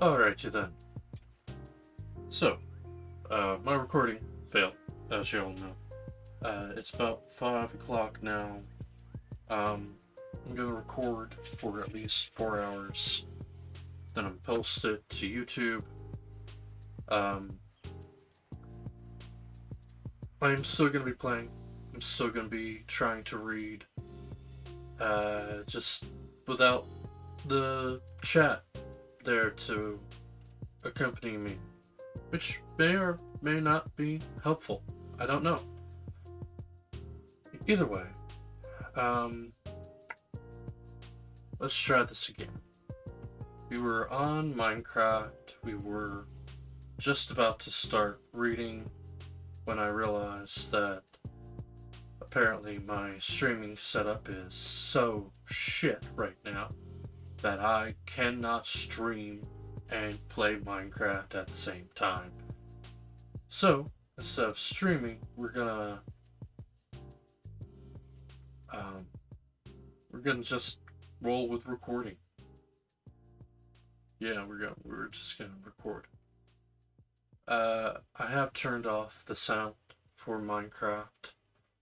Alrighty then. So, my recording failed, as you all know. It's about 5 o'clock now. I'm gonna record for at least 4 hours. Then I'm post it to YouTube. Um, I'm still gonna be playing. I'm still gonna be trying to read. Just without the chat there to accompany me, which may or may not be helpful. I don't know. Either way, um, let's try this again. We were on Minecraft. We were just about to start reading when I realized that apparently my streaming setup is so shit right now that I cannot stream and play Minecraft at the same time. So instead of streaming, um, we're gonna just roll with recording. Yeah, we're just gonna record. I have turned off the sound for Minecraft.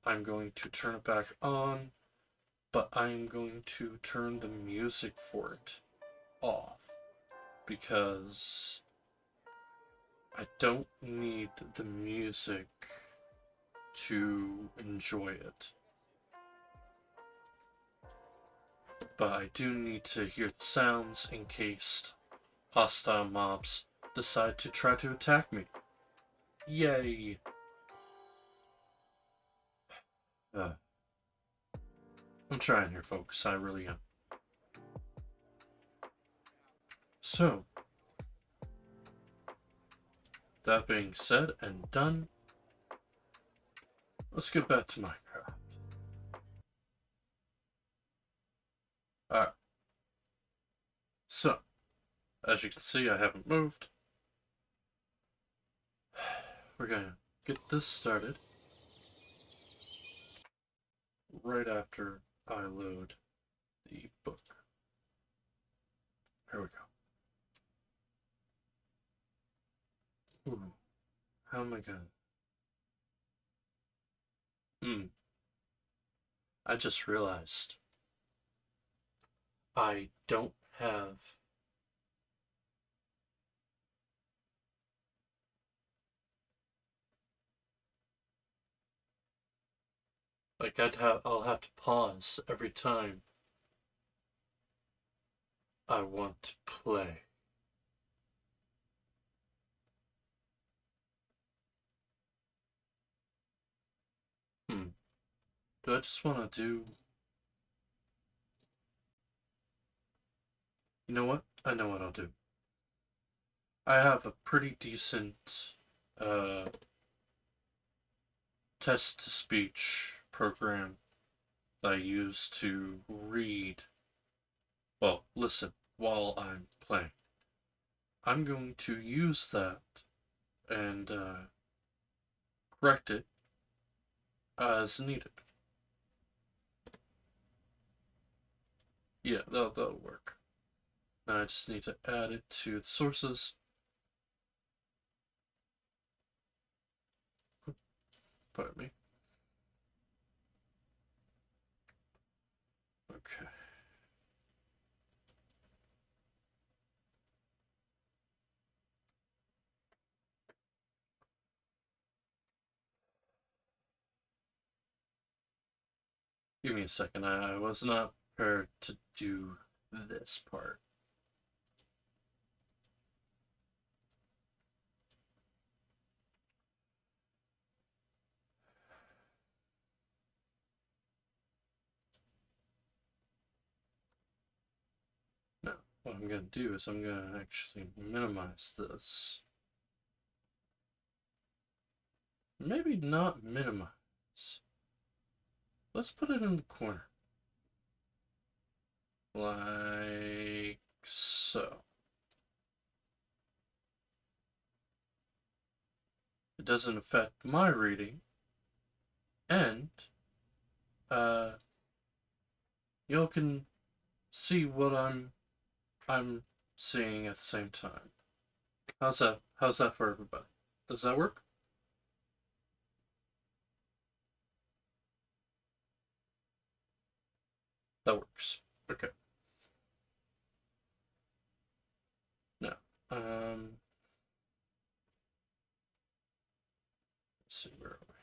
I'm going to turn it back on, but I'm going to turn the music for it off because I don't need the music to enjoy it. But I do need to hear the sounds in case hostile mobs decide to try to attack me. Yay! Uh, I'm trying here, folks. I really am. So, that being said and done, let's get back to Minecraft. Alright. So, as you can see, I haven't moved. We're gonna get this started right after I load the book. There we go. Ooh, how am I gonna... I just realized I don't have... Like, I'll have to pause every time I want to play. Do I just want to do... You know what? I know what I'll do. I have a pretty decent uh, text-to-speech program that I use to read, well, listen, while I'm playing. I'm going to use that and correct it as needed. Yeah, that'll work. Now I just need to add it to the sources. Pardon me. Okay. Give me a second. I was not prepared to do this part. Now, what I'm going to do is I'm going to actually minimize this. Maybe not minimize. Let's put it in the corner. Like so. It doesn't affect my reading, and y'all can see what I'm seeing at the same time. How's that? How's that for everybody? Does that work? That works. Okay. Now, let's see where are we?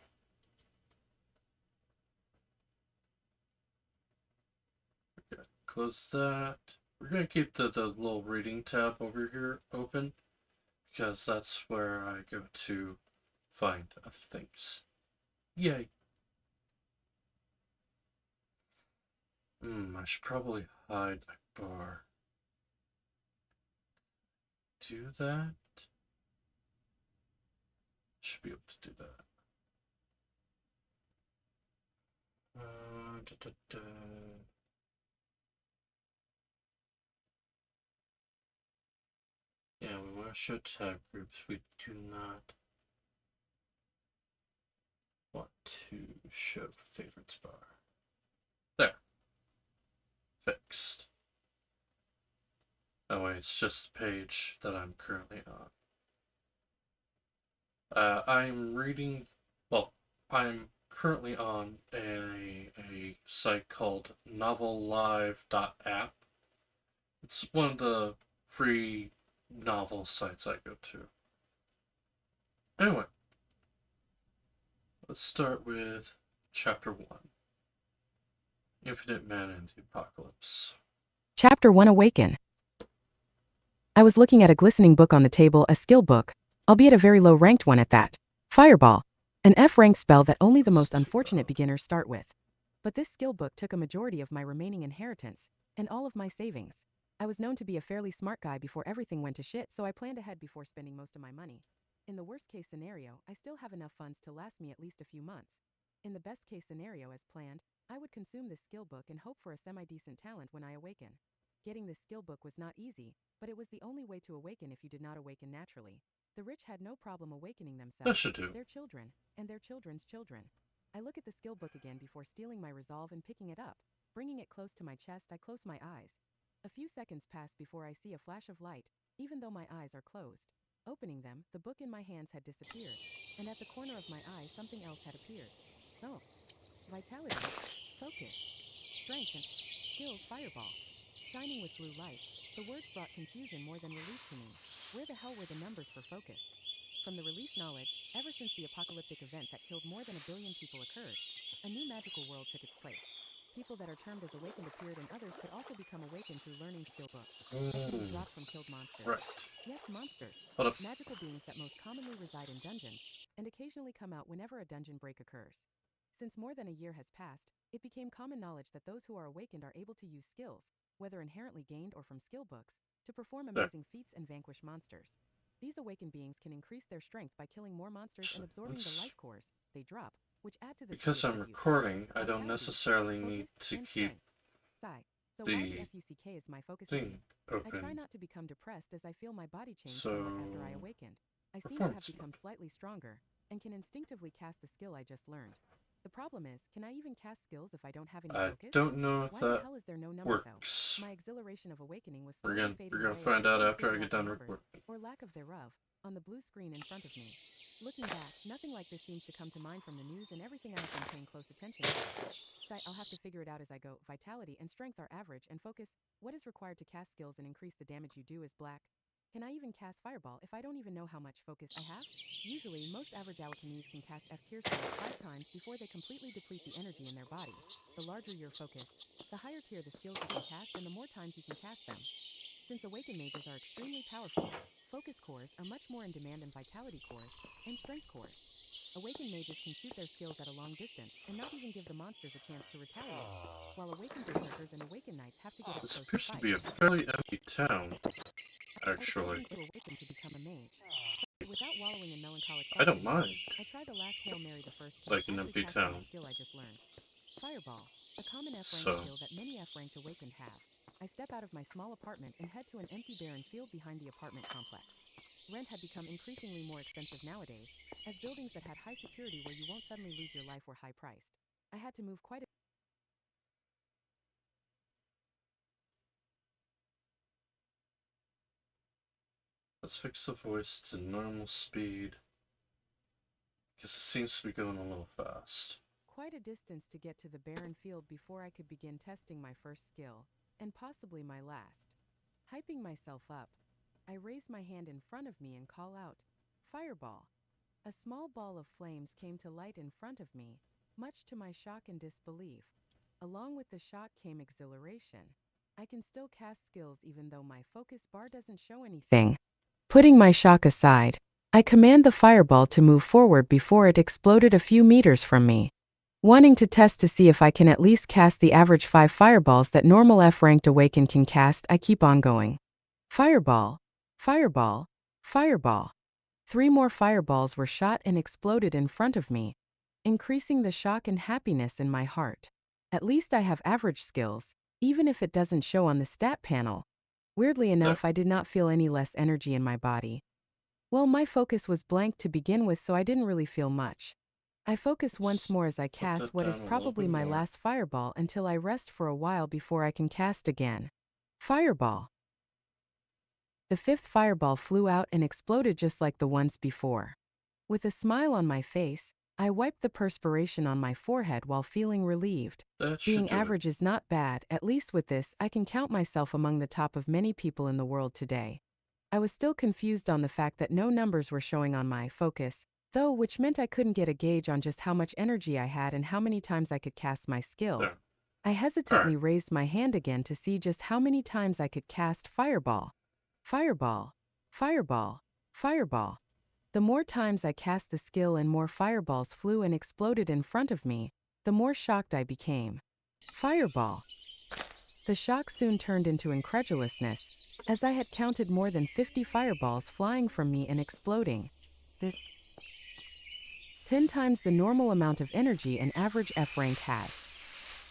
Okay, close that. We're gonna keep the little reading tab over here open because that's where I go to find other things. Yay. I should probably hide my bar. Do that? Should be able to do that. Da, da, da. Yeah, we want to show tab groups. We do not want to show favorites bar. There. Fixed. That way it's just the page that I'm currently on. I'm reading, well, I'm currently on a site called novellive.app. It's one of the free novel sites I go to. Anyway, let's start with Chapter 1 Infinite Man and the Apocalypse. Chapter 1 Awaken. I was looking at a glistening book on the table, a skill book, albeit a very low-ranked one at that. Fireball. An F-rank spell that only the most unfortunate beginners start with. But this skill book took a majority of my remaining inheritance, and all of my savings. I was known to be a fairly smart guy before everything went to shit, so I planned ahead before spending most of my money. In the worst-case scenario, I still have enough funds to last me at least a few months. In the best-case scenario as planned, I would consume this skill book and hope for a semi-decent talent when I awaken. Getting this skill book was not easy, but it was the only way to awaken if you did not awaken naturally. The rich had no problem awakening That themselves, should do. their children, and their children's children. I look at the skill book again before stealing my resolve and picking it up. Bringing it close to my chest, I close my eyes. A few seconds pass before I see a flash of light, even though my eyes are closed. Opening them, the book in my hands had disappeared, and at the corner of my eye something else had appeared. Oh. Vitality, focus, strength, and skills fireball. Shining with blue light, the words brought confusion more than relief to me. Where the hell were the numbers for focus? From the release knowledge, ever since the apocalyptic event that killed more than 1 billion people occurred, a new magical world took its place. People that are termed as awakened appeared, and others could also become awakened through learning skill book. That can be dropped from killed monsters. Right. Yes, monsters. Hold up. Magical beings that most commonly reside in dungeons, and occasionally come out whenever a dungeon break occurs. Since more than a year has passed, it became common knowledge that those who are awakened are able to use skills, whether inherently gained or from skill books, to perform amazing feats and vanquish monsters. These awakened beings can increase their strength by killing more monsters and absorbing the life cores they drop, which add to the three Because I'm attributes: recording, I don't vitality, necessarily need focus, to and keep strength. So while the the FUCK is my focus thing indeed, I try open. not to become depressed as I feel my body change So, somewhat after I awakened. I seem to have performance become mode. slightly stronger, and can instinctively cast the skill I just learned. The problem is, can I even cast skills if I don't have any I focus? don't know if Why the that hell is there no number though? works. My exhilaration of awakening was We're slowly gonna fading we're gonna away as I find out couldn't after I figure get out the done numbers, recording. or lack of thereof, on the blue screen in front of me. Looking back, nothing like this seems to come to mind from the news and everything I've been paying close attention to. So I'll have to figure it out as I go. Vitality and strength are average, and focus, what is required to cast skills and increase the damage you do, is black. Can I even cast fireball if I don't even know how much focus I have? Usually, most average alchemies can cast F-tier spells 5 times before they completely deplete the energy in their body. The larger your focus, the higher tier the skills you can cast and the more times you can cast them. Since awakened mages are extremely powerful, focus cores are much more in demand than vitality cores and strength cores. Awakened mages can shoot their skills at a long distance and not even give the monsters a chance to retaliate, while awakened berserkers and awakened knights have to get up This close to appears to fight. be a fairly empty town, I was actually. hoping to awaken to become a mage. So, without wallowing in melancholic I thoughts don't again, mind, I tried the last Hail Mary the first time, like an actually empty casting the town. skill I just learned. Fireball, a common F-rank So, skill that many F-ranked awakened have. I step out of my small apartment and head to an empty barren field behind the apartment complex. Rent had become increasingly more expensive nowadays, as buildings that had high security where you won't suddenly lose your life were high priced. I had to move quite a Let's fix the voice to normal speed, because it seems to be going a little fast. Quite a distance to get to the barren field before I could begin testing my first skill, and possibly my last. Hyping myself up, I raise my hand in front of me and call out, "Fireball!" A small ball of flames came to light in front of me, much to my shock and disbelief. Along with the shock came exhilaration. I can still cast skills even though my focus bar doesn't show anything. Putting my shock aside, I command the fireball to move forward before it exploded a few meters from me. Wanting to test to see if I can at least cast the average 5 fireballs that normal F-ranked Awaken can cast, I keep on going. Fireball, fireball, fireball. 3 more fireballs were shot and exploded in front of me, increasing the shock and happiness in my heart. At least I have average skills, even if it doesn't show on the stat panel. Weirdly There. enough, I did not feel any less energy in my body. Well, my focus was blank to begin with, so I didn't really feel much. I focus once Let's more as I put cast that what is down a little probably bit my more. last fireball until I rest for a while before I can cast again. Fireball. The 5th fireball flew out and exploded just like the ones before. With a smile on my face, I wiped the perspiration on my forehead while feeling relieved. That should Being do it. average is not bad, at least with this, I can count myself among the top of many people in the world today. I was still confused on the fact that no numbers were showing on my focus, though, which meant I couldn't get a gauge on just how much energy I had and how many times I could cast my skill. There. I Alright. hesitantly raised my hand again to see just how many times I could cast Fireball. Fireball. Fireball. Fireball. The more times I cast the skill and more fireballs flew and exploded in front of me, the more shocked I became. Fireball. The shock soon turned into incredulousness, as I had counted more than 50 fireballs flying from me and exploding. This 10 times the normal amount of energy an average F rank has.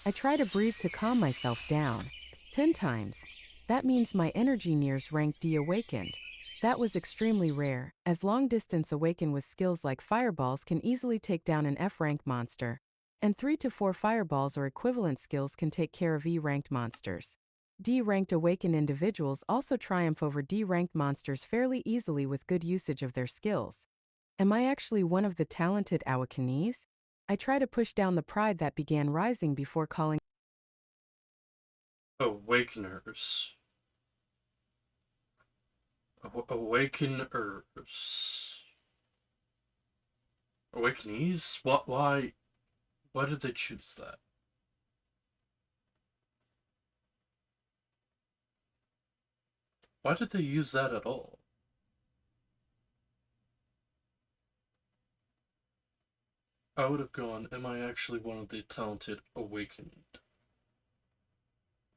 I try to breathe to calm myself down. 10 times. That means my energy nears rank D awakened. That was extremely rare, as long-distance awaken with skills like fireballs can easily take down an F-rank monster, and 3 to 4 fireballs or equivalent skills can take care of E-ranked monsters. D-ranked awaken individuals also triumph over D-ranked monsters fairly easily with good usage of their skills. Am I actually one of the talented Awakenese? I try to push down the pride that began rising before calling. Awakeners. Awakeners. Awakenees? What? Why? Why did they choose that? Why did they use that at all? I would have gone, am I actually one of the talented awakened?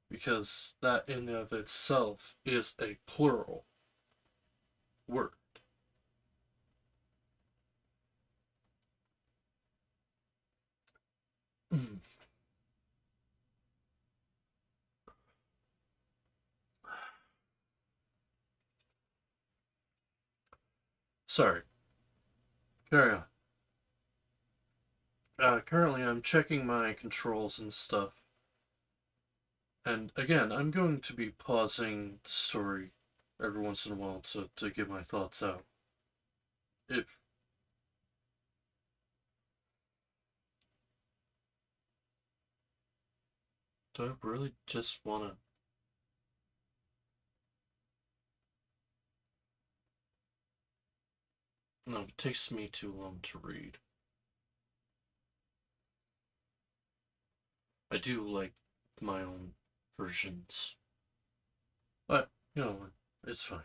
Because that in and of itself is a plural word. Sorry. Carry on. Currently, I'm checking my controls and stuff. And again, I'm going to be pausing the story every once in a while to get my thoughts out. If do I really just want to? No, it takes me too long to read. I do like my own versions, but you know, it's fine.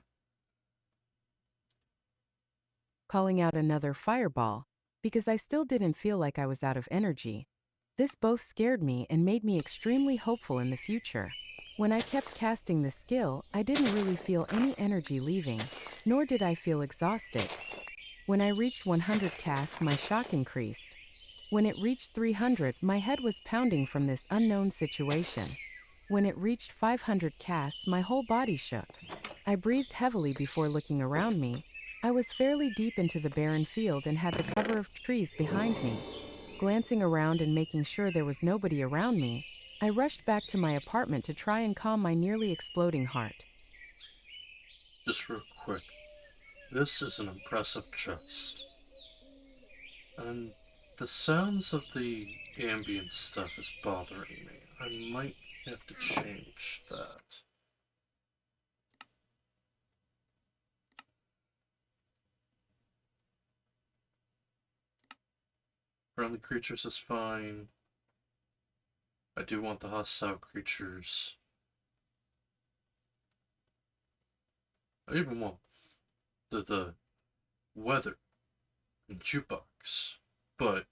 Calling out another fireball, because I still didn't feel like I was out of energy. This both scared me and made me extremely hopeful in the future. When I kept casting the skill, I didn't really feel any energy leaving, nor did I feel exhausted. When I reached 100 casts, my shock increased. When it reached 300, my head was pounding from this unknown situation. When it reached 500 casts, my whole body shook. I breathed heavily before looking around me. I was fairly deep into the barren field and had the cover of trees behind me. Glancing around and making sure there was nobody around me, I rushed back to my apartment to try and calm my nearly exploding heart. Just real quick. This is an impressive chest. And the sounds of the ambient stuff is bothering me. I might have to change that. Friendly creatures is fine. I do want the hostile creatures. I even want the weather and jukebox. But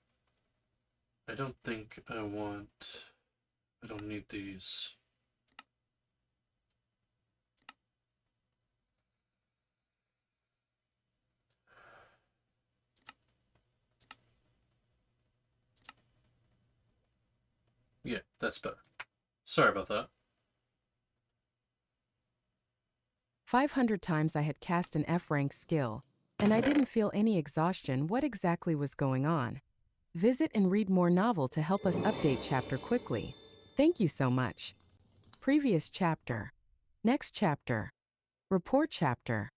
I don't think I want... I don't need these. Yeah, that's better. Sorry about that. 500 times I had cast an F rank skill, and I didn't feel any exhaustion. What exactly was going on? Visit and read more novel to help us update chapter quickly. Thank you so much. Previous chapter. Next chapter. Report chapter.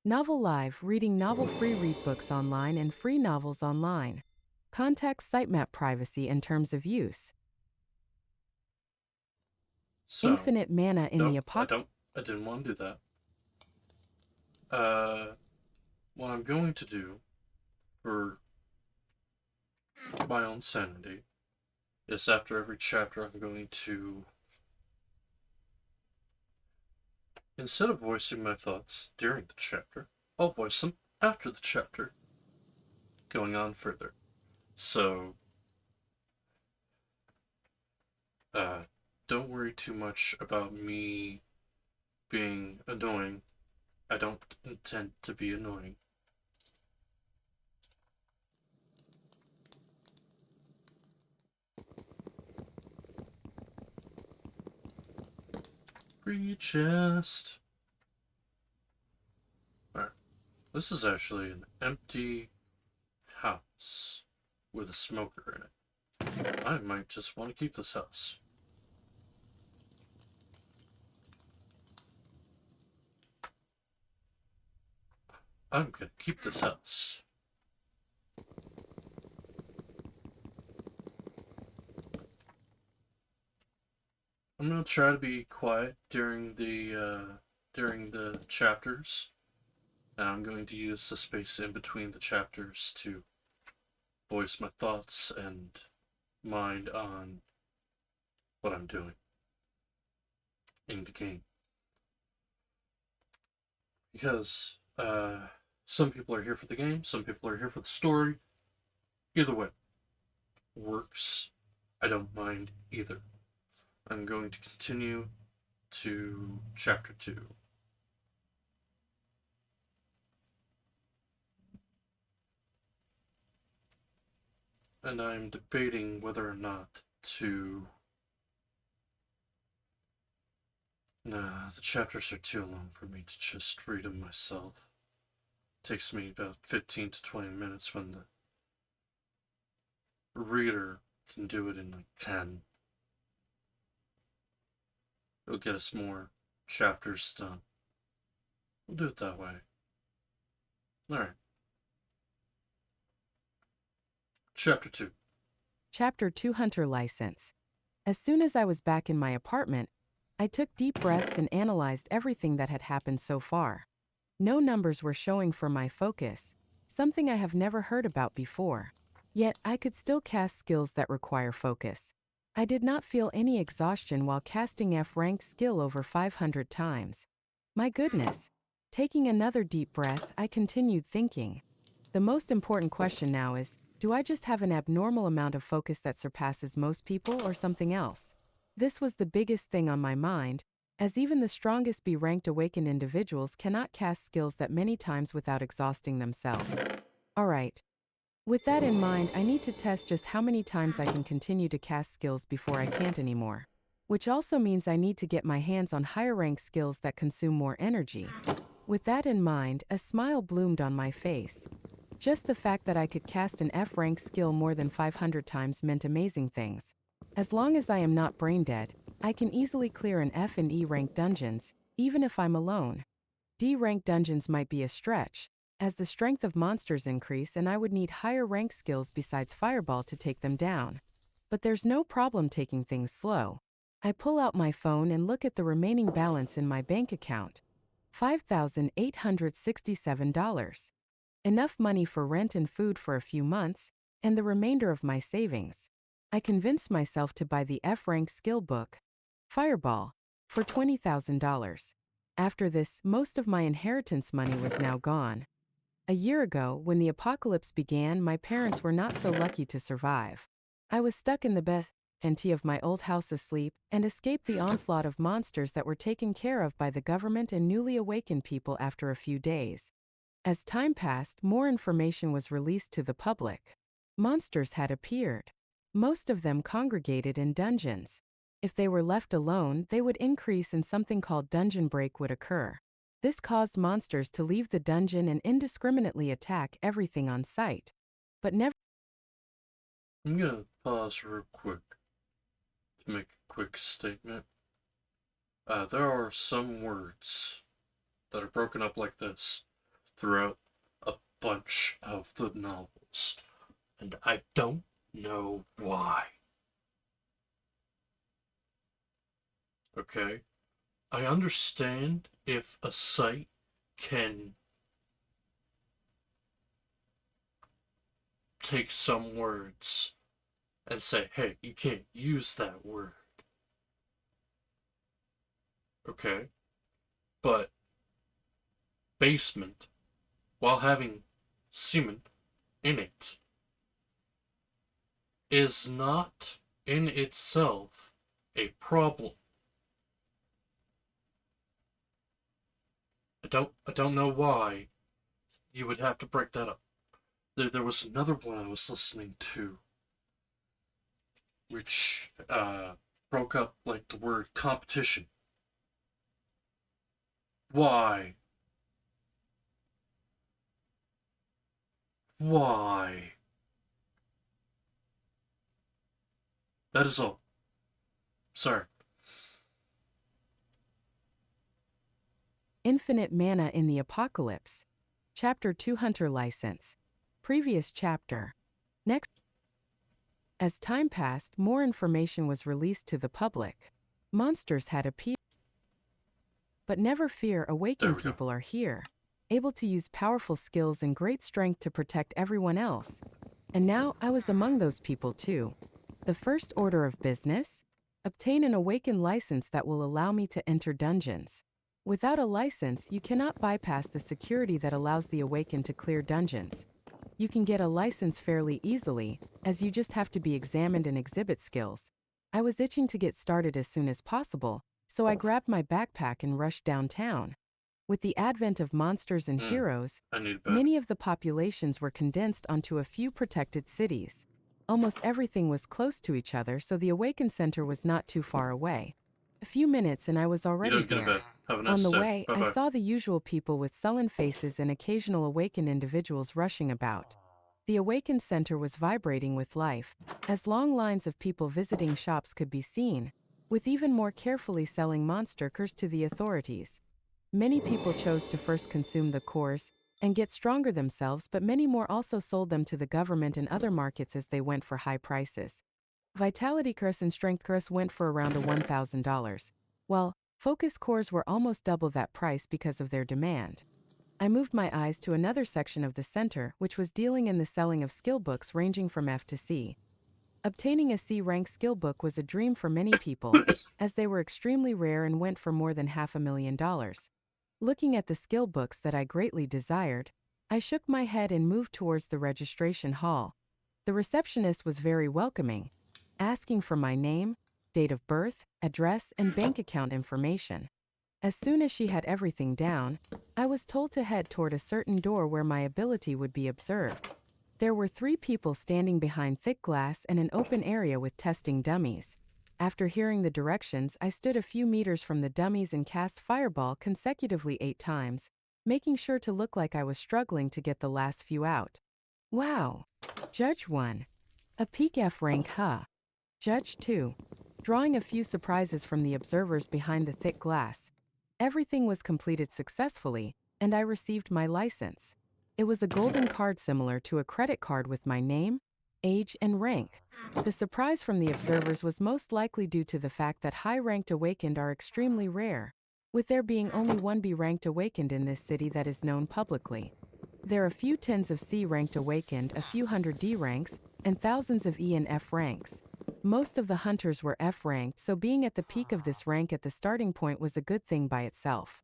Novel Live, reading novel free read books online and free novels online. Contact sitemap privacy and terms of use. So, Infinite mana in the apocalypse. I didn't want to do that. What I'm going to do for my own sanity is after every chapter I'm going to, instead of voicing my thoughts during the chapter, I'll voice them after the chapter, going on further. So, uh, don't worry too much about me being annoying. I don't intend to be annoying. Free chest. Alright. This is actually an empty house with a smoker in it. I might just want to keep this house. I'm gonna keep this house. I'm gonna try to be quiet during the chapters. And I'm going to use the space in between the chapters to voice my thoughts and mind on what I'm doing in the game. Because some people are here for the game, some people are here for the story. Either way works. I don't mind either. I'm going to continue to chapter 2. And I'm debating whether or not to... Nah, the chapters are too long for me to just read them myself. It takes me about 15 to 20 minutes when the reader can do it in like 10. It'll get us more chapters done. We'll do it that way. Alright. Chapter 2. Chapter 2 Hunter License. As soon as I was back in my apartment, I took deep breaths and analyzed everything that had happened so far. No numbers were showing for my focus, something I have never heard about before. Yet I could still cast skills that require focus. I did not feel any exhaustion while casting F rank skill over 500 times. My goodness. Taking another deep breath, I continued thinking. The most important question now is, do I just have an abnormal amount of focus that surpasses most people or something else? This was the biggest thing on my mind, as even the strongest B-ranked awakened individuals cannot cast skills that many times without exhausting themselves. Alright. With that in mind, I need to test just how many times I can continue to cast skills before I can't anymore. Which also means I need to get my hands on higher rank skills that consume more energy. With that in mind, a smile bloomed on my face. Just the fact that I could cast an F rank skill more than 500 times meant amazing things. As long as I am not brain dead, I can easily clear an F and E rank dungeons, even if I'm alone. D rank dungeons might be a stretch, as the strength of monsters increase and I would need higher rank skills besides Fireball to take them down. But there's no problem taking things slow. I pull out my phone and look at the remaining balance in my bank account. $5,867. Enough money for rent and food for a few months, and the remainder of my savings. I convinced myself to buy the F-rank skill book, Fireball, for $20,000. After this, most of my inheritance money was now gone. A year ago, when the apocalypse began, my parents were not so lucky to survive. I was stuck in the best of my old house asleep and escaped the onslaught of monsters that were taken care of by the government and newly awakened people after a few days. As time passed, more information was released to the public. Monsters had appeared. Most of them congregated in dungeons. If they were left alone, they would increase and something called dungeon break would occur. This caused monsters to leave the dungeon and indiscriminately attack everything on sight. But never. I'm gonna pause real quick to make a quick statement. There are some words that are broken up like this throughout a bunch of the novels, and I don't know why. Okay? I understand if a site can take some words and say, hey, you can't use that word. Okay? But basement, while having semen in it, is not in itself a problem. I don't know why you would have to break that up. There was another one I was listening to which broke up like the word competition. Why? Why? That is all. Sorry. Infinite Mana in the Apocalypse. Chapter 2 Hunter License. Previous chapter. Next. As time passed, more information was released to the public. Monsters had appeared. But never fear, There awakened we go. people are here, able to use powerful skills and great strength to protect everyone else. And now I was among those people too. The first order of business? Obtain an awakened license that will allow me to enter dungeons. Without a license, you cannot bypass the security that allows the awakened to clear dungeons. You can get a license fairly easily, as you just have to be examined and exhibit skills. I was itching to get started as soon as possible, so I grabbed my backpack and rushed downtown. With the advent of monsters and Mm, heroes, I need a bed. many of the populations were condensed onto a few protected cities. Almost everything was close to each other, so the Awakened Center was not too far away. A few minutes and I was You already don't get a there. bed. Have a On nice the day. way, Bye I bye. saw the usual people with sullen faces and occasional awakened individuals rushing about. The Awakened Center was vibrating with life, as long lines of people visiting shops could be seen, with even more carefully selling monster cures to the authorities. Many people chose to first consume the cores and get stronger themselves, but many more also sold them to the government and other markets as they went for high prices. Vitality cores and strength cores went for around $1,000, while focus cores were almost double that price because of their demand. I moved my eyes to another section of the center, which was dealing in the selling of skill books ranging from F to C. Obtaining a C-rank skill book was a dream for many people, as they were extremely rare and went for more than $500,000. Looking at the skill books that I greatly desired, I shook my head and moved towards the registration hall. The receptionist was very welcoming, asking for my name, date of birth, address, and bank account information. As soon as she had everything down, I was told to head toward a certain door where my ability would be observed. There were 3 people standing behind thick glass and an open area with testing dummies. After hearing the directions, I stood a few meters from the dummies and cast Fireball consecutively 8 times, making sure to look like I was struggling to get the last few out. Wow! Judge 1. A peak F rank, huh? Judge 2. Drawing a few surprises from the observers behind the thick glass. Everything was completed successfully, and I received my license. It was a golden card similar to a credit card with my name, age, and rank. The surprise from the observers was most likely due to the fact that high-ranked awakened are extremely rare, with there being only one B-ranked awakened in this city that is known publicly. There are a few tens of C-ranked awakened, a few hundred D ranks, and thousands of E and F ranks. Most of the hunters were F ranked, so being at the peak of this rank at the starting point was a good thing by itself.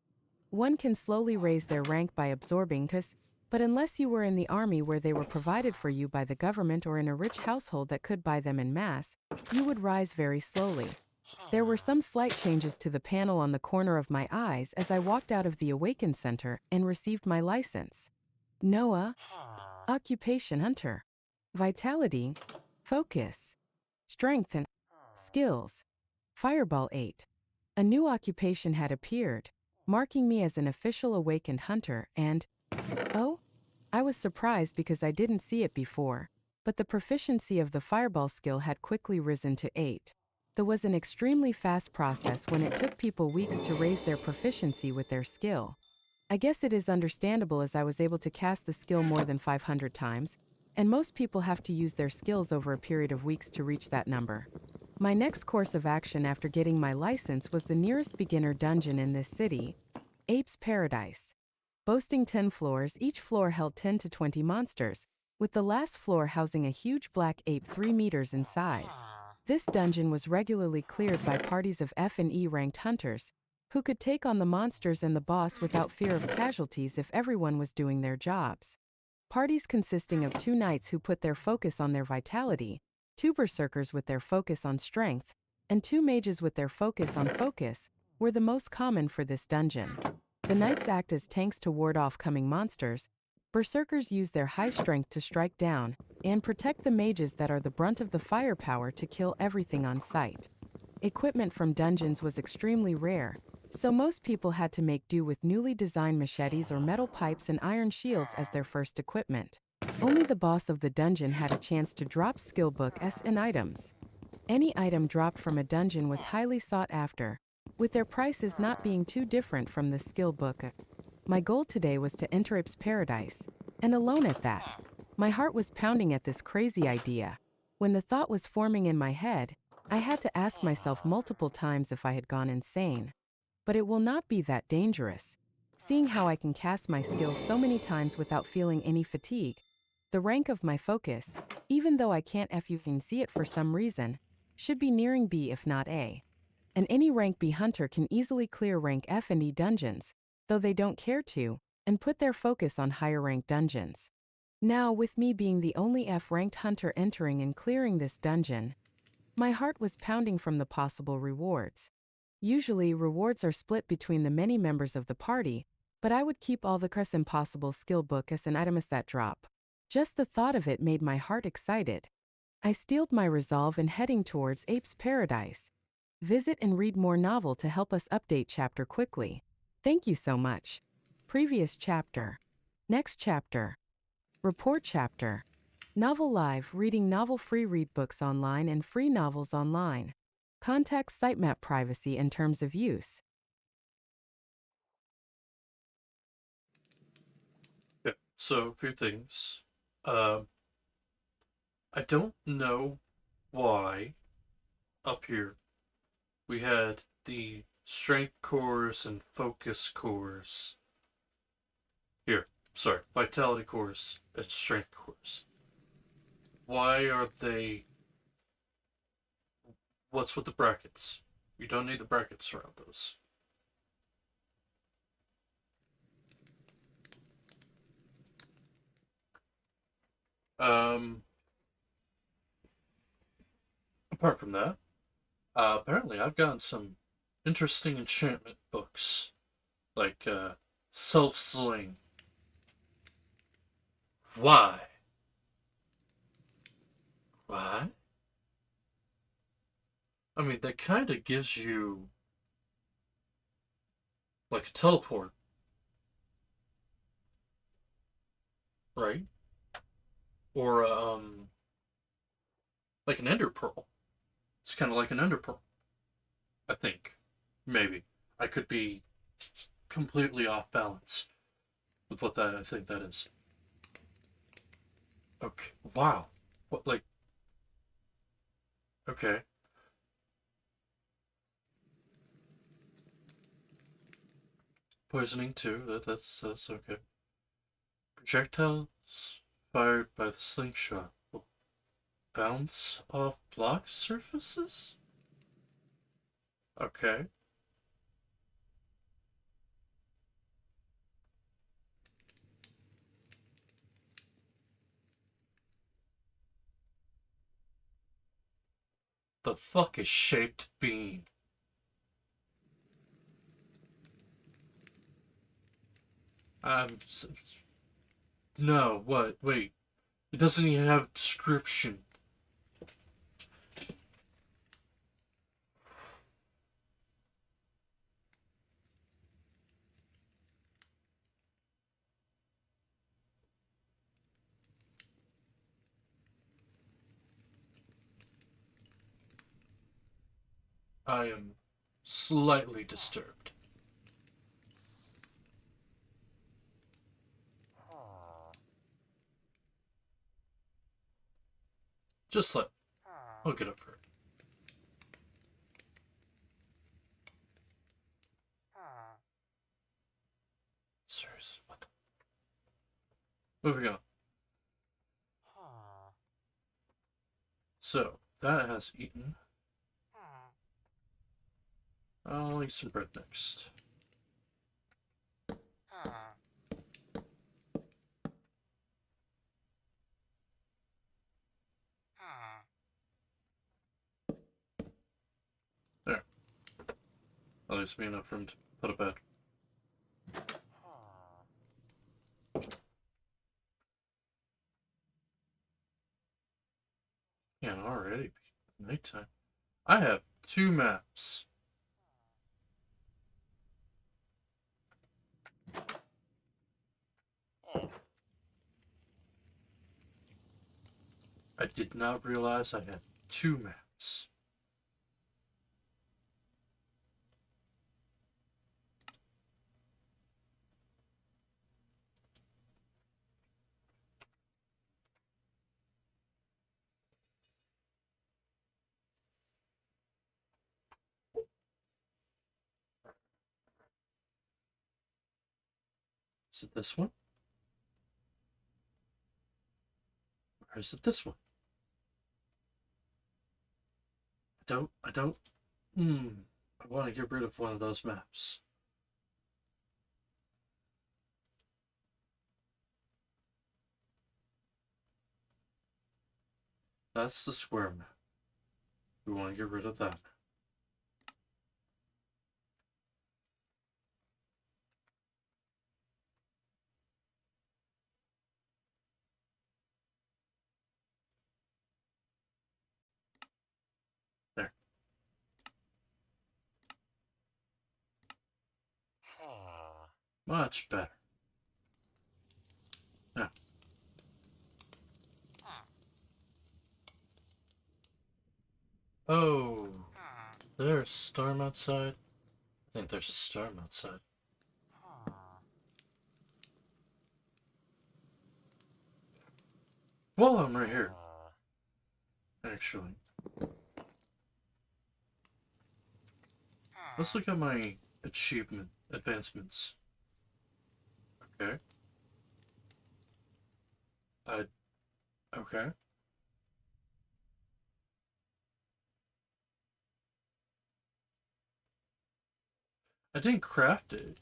One can slowly raise their rank by absorbing cause, but unless you were in the army where they were provided for you by the government or in a rich household that could buy them en masse, you would rise very slowly. There were some slight changes to the panel on the corner of my eyes as I walked out of the Awaken Center and received my license. Noah, Occupation Hunter, Vitality, Focus, Strength and Skills, Fireball 8. A new occupation had appeared, marking me as an official awakened hunter and, oh, I was surprised because I didn't see it before, but the proficiency of the fireball skill had quickly risen to 8. There was an extremely fast process when it took people weeks to raise their proficiency with their skill. I guess it is understandable as I was able to cast the skill more than 500 times, and most people have to use their skills over a period of weeks to reach that number. My next course of action after getting my license was the nearest beginner dungeon in this city, Ape's Paradise. Boasting 10 floors, each floor held 10 to 20 monsters, with the last floor housing a huge black ape 3 meters in size. This dungeon was regularly cleared by parties of F and E ranked hunters, who could take on the monsters and the boss without fear of casualties if everyone was doing their jobs. Parties consisting of 2 knights who put their focus on their vitality, 2 berserkers with their focus on strength, and 2 mages with their focus on focus, were the most common for this dungeon. The knights act as tanks to ward off coming monsters, berserkers use their high strength to strike down, and protect the mages that are the brunt of the firepower to kill everything on sight. Equipment from dungeons was extremely rare, so most people had to make do with newly designed machetes or metal pipes and iron shields as their first equipment. Only the boss of the dungeon had a chance to drop skill books and items. Any item dropped from a dungeon was highly sought after, with their prices not being too different from the skill book. My goal today was to enter Ape's Paradise, and alone at that. My heart was pounding at this crazy idea. When the thought was forming in my head, I had to ask myself multiple times if I had gone insane. But it will not be that dangerous. Seeing how I can cast my skills so many times without feeling any fatigue, the rank of my focus, even though I can't even see it for some reason, should be nearing B if not A. And any rank B hunter can easily clear rank F and E dungeons, though they don't care to, and put their focus on higher rank dungeons. Now, with me being the only F-ranked hunter entering and clearing this dungeon, my heart was pounding from the possible rewards. Usually, rewards are split between the many members of the party, but I would keep all the Crest Impossible skill book as an item as that drop. Just the thought of it made my heart excited. I steeled my resolve in heading towards Ape's Paradise. Visit and read more novel to help us update chapter quickly. Thank you so much. Previous chapter. Next chapter. Report chapter. Novel Live, reading novel free read books online and free novels online. Contact sitemap privacy and terms of use. Yeah, so a few things. Um, I don't know why up here we had the strength cores and focus cores. Here, sorry, vitality cores and strength cores. Why are they? What's with the brackets? You don't need the brackets around those. Um, Apart from that, apparently I've gotten some interesting enchantment books, like Self Sling. Why? Why? I mean, that kind of gives you like a teleport, right? Or like an ender pearl. It's kind of like an ender pearl, I think. Maybe I could be completely off balance with what that I think that is. Okay. Wow. What, like, okay. Poisoning too. That's okay. Projectiles fired by the slingshot will bounce off block surfaces? Okay. The fuck is shaped beam? I'm. No, what? Wait. It doesn't even have description. I am slightly disturbed. Just let. I'll get over it. Seriously, what the. Moving on. So, that has eaten. I'll eat some bread next. There. That leaves me enough room to put a bed. Can't already be nighttime. I have 2 maps. I did not realize I had 2 maps. Is it this one? Or is it this one? I don't. I want to get rid of one of those maps. That's the square map. We want to get rid of that. There. Much better. Now. Oh. There's a storm outside. I think there's a storm outside. Well, I'm right here. Actually. Let's look at my achievement advancements. Okay. I okay. I didn't craft it.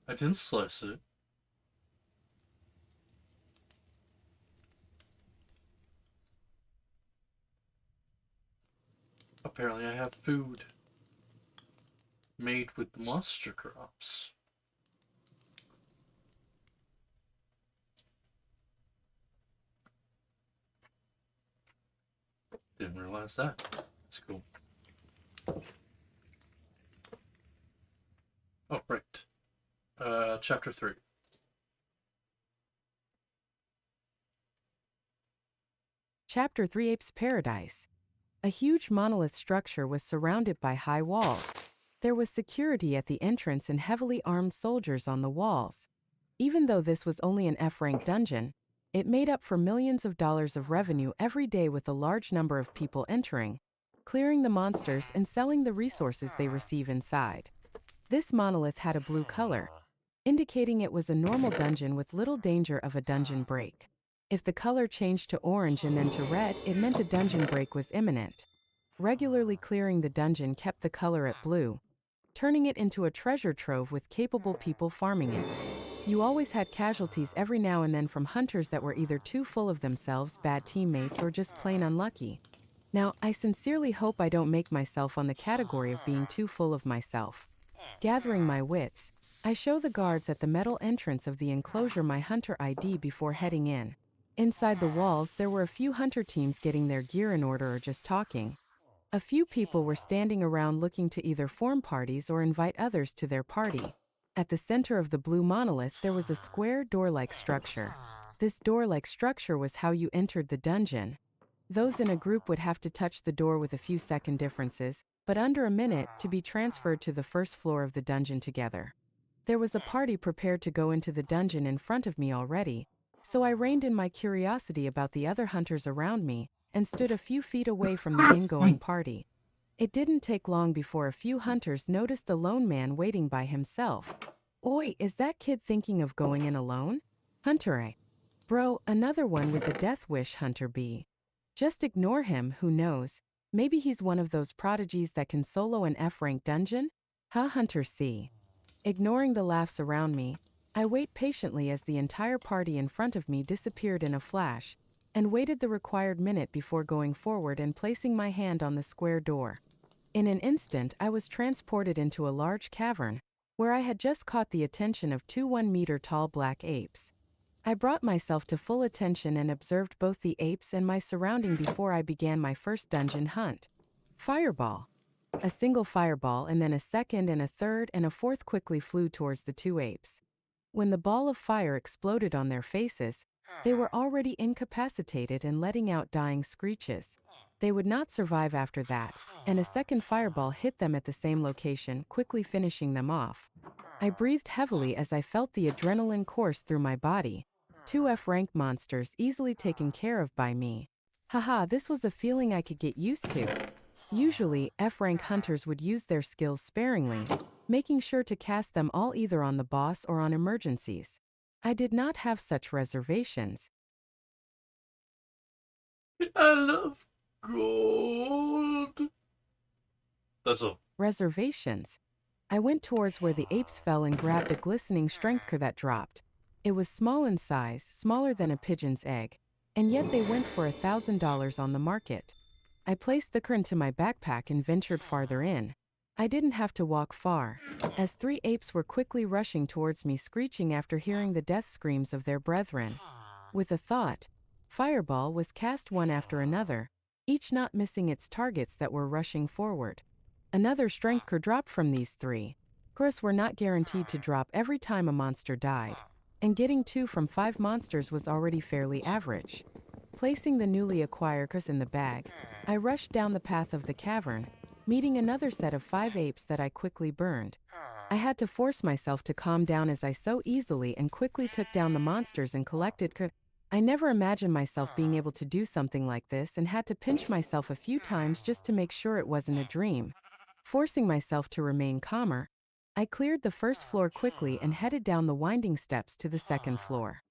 I didn't slice it. Apparently I have food made with monster crops. Didn't realize that. That's cool. Oh, right. Chapter 3. Chapter 3 Apes Paradise. A huge monolith structure was surrounded by high walls. There was security at the entrance and heavily armed soldiers on the walls. Even though this was only an F rank dungeon, It made up for millions of dollars of revenue every day with a large number of people entering, clearing the monsters and selling the resources they receive inside. This monolith had a blue color, indicating it was a normal dungeon with little danger of a dungeon break. If the color changed to orange and then to red, it meant a dungeon break was imminent. Regularly clearing the dungeon kept the color at blue, turning it into a treasure trove with capable people farming it. You always had casualties every now and then from hunters that were either too full of themselves, bad teammates, or just plain unlucky. Now, I sincerely hope I don't make myself on the category of being too full of myself. Gathering my wits, I show the guards at the metal entrance of the enclosure my hunter ID before heading in. Inside the walls, there were a few hunter teams getting their gear in order or just talking. A few people were standing around looking to either form parties or invite others to their party. At the center of the blue monolith, there was a square door-like structure. This door-like structure was how you entered the dungeon. Those in a group would have to touch the door with a few second differences, but under a minute to be transferred to the first floor of the dungeon together. There was a party prepared to go into the dungeon in front of me already, so I reined in my curiosity about the other hunters around me and stood a few feet away from the ingoing party. It didn't take long before a few hunters noticed a lone man waiting by himself. Oi, is that kid thinking of going in alone? Hunter A. Bro, another one with a death wish, Hunter B. Just ignore him, who knows? Maybe he's one of those prodigies that can solo an F-rank dungeon? Huh, Hunter C. Ignoring the laughs around me, I wait patiently as the entire party in front of me disappeared in a flash, and waited the required minute before going forward and placing my hand on the square door. In an instant, I was transported into a large cavern, where I had just caught the attention of two 1-meter tall black apes. I brought myself to full attention and observed both the apes and my surrounding before I began my first dungeon hunt. Fireball. A single fireball and then a second and a third and a fourth quickly flew towards the two apes. When the ball of fire exploded on their faces, they were already incapacitated and letting out dying screeches. They would not survive after that, and a second fireball hit them at the same location, quickly finishing them off. I breathed heavily as I felt the adrenaline course through my body. Two F-rank monsters easily taken care of by me. Haha, this was a feeling I could get used to. Usually, F-rank hunters would use their skills sparingly, making sure to cast them all either on the boss or on emergencies. I did not have such reservations. I love gold. That's all. Reservations. I went towards where the apes fell and grabbed a glistening strength core that dropped. It was small in size, smaller than a pigeon's egg, and yet they went for $1,000 on the market. I placed the core into my backpack and ventured farther in. I didn't have to walk far, as three apes were quickly rushing towards me, screeching after hearing the death screams of their brethren. With a thought, Fireball was cast one after another, each not missing its targets that were rushing forward. Another strength core dropped from these three. Cores were not guaranteed to drop every time a monster died, and getting 2 from 5 monsters was already fairly average. Placing the newly acquired cores in the bag, I rushed down the path of the cavern, meeting another set of 5 apes that I quickly burned. I had to force myself to calm down as I so easily and quickly took down the monsters and collected cores. I never imagined myself being able to do something like this and had to pinch myself a few times just to make sure it wasn't a dream. Forcing myself to remain calmer, I cleared the first floor quickly and headed down the winding steps to the second floor.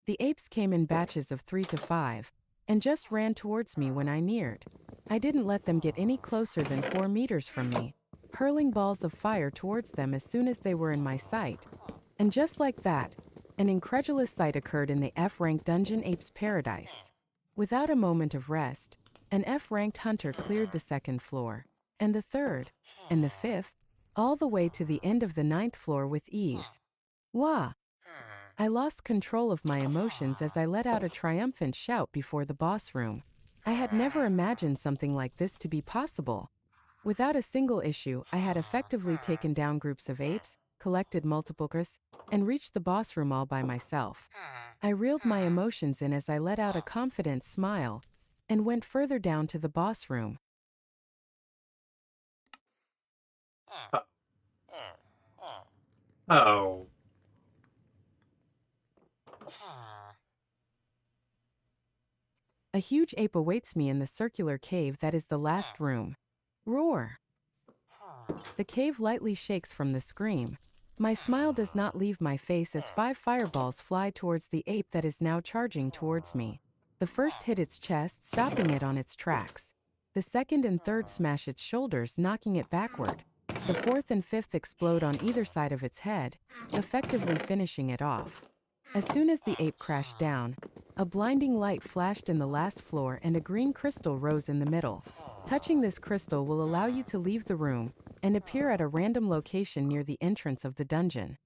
The apes came in batches of 3 to 5, and just ran towards me when I neared. I didn't let them get any closer than 4 meters from me, hurling balls of fire towards them as soon as they were in my sight. And just like that, an incredulous sight occurred in the F-ranked Dungeon Apes Paradise. Without a moment of rest, an F-ranked hunter cleared the second floor, and the third, and the fifth, all the way to the end of the ninth floor with ease. Wah! I lost control of my emotions as I let out a triumphant shout before the boss room. I had never imagined something like this to be possible. Without a single issue, I had effectively taken down groups of apes, collected multiple cores, and reached the boss room all by myself. I reeled my emotions in as I let out a confident smile and went further down to the boss room. How? A huge ape awaits me in the circular cave that is the last room. Roar! The cave lightly shakes from the scream. My smile does not leave my face as 5 fireballs fly towards the ape that is now charging towards me. The first hit its chest, stopping it on its tracks. The second and third smash its shoulders, knocking it backward. The fourth and fifth explode on either side of its head, effectively finishing it off. As soon as the ape crashed down, a blinding light flashed in the last floor and a green crystal rose in the middle. Touching this crystal will allow you to leave the room and appear at a random location near the entrance of the dungeon.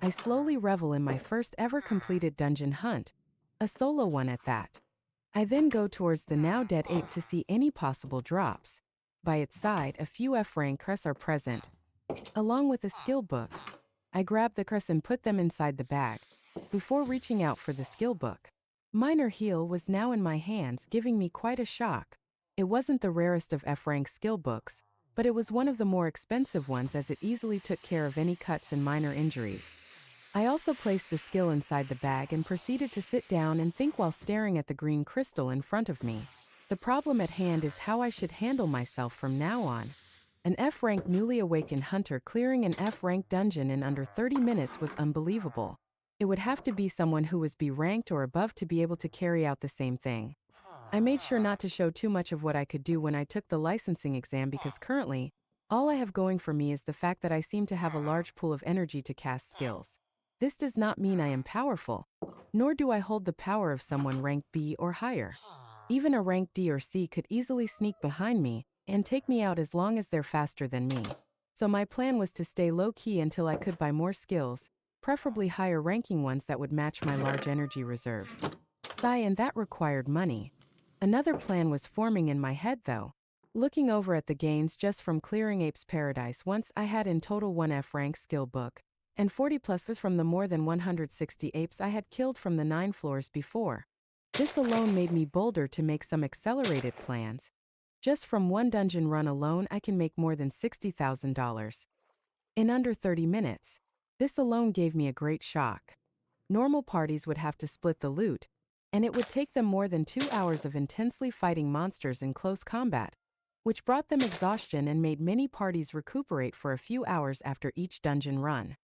I slowly revel in my first ever completed dungeon hunt, a solo one at that. I then go towards the now dead ape to see any possible drops. By its side, a few F-rank crests are present, along with a skill book. I grab the crests and put them inside the bag, before reaching out for the skill book. Minor Heal was now in my hands, giving me quite a shock. It wasn't the rarest of F-rank skill books, but it was one of the more expensive ones as it easily took care of any cuts and minor injuries. I also placed the skill inside the bag and proceeded to sit down and think while staring at the green crystal in front of me. The problem at hand is how I should handle myself from now on. An F-rank newly awakened hunter clearing an F-rank dungeon in under 30 minutes was unbelievable. It would have to be someone who was B ranked or above to be able to carry out the same thing. I made sure not to show too much of what I could do when I took the licensing exam because currently, all I have going for me is the fact that I seem to have a large pool of energy to cast skills. This does not mean I am powerful, nor do I hold the power of someone ranked B or higher. Even a rank D or C could easily sneak behind me and take me out as long as they're faster than me. So my plan was to stay low-key until I could buy more skills, preferably higher ranking ones that would match my large energy reserves. Sigh, and that required money. Another plan was forming in my head though. Looking over at the gains just from clearing Ape's Paradise, once I had in total 1 F-rank skill book, and 40 pluses from the more than 160 apes I had killed from the 9 floors before. This alone made me bolder to make some accelerated plans. Just from one dungeon run alone I can make more than $60,000. In under 30 minutes. This alone gave me a great shock. Normal parties would have to split the loot, and it would take them more than 2 hours of intensely fighting monsters in close combat, which brought them exhaustion and made many parties recuperate for a few hours after each dungeon run.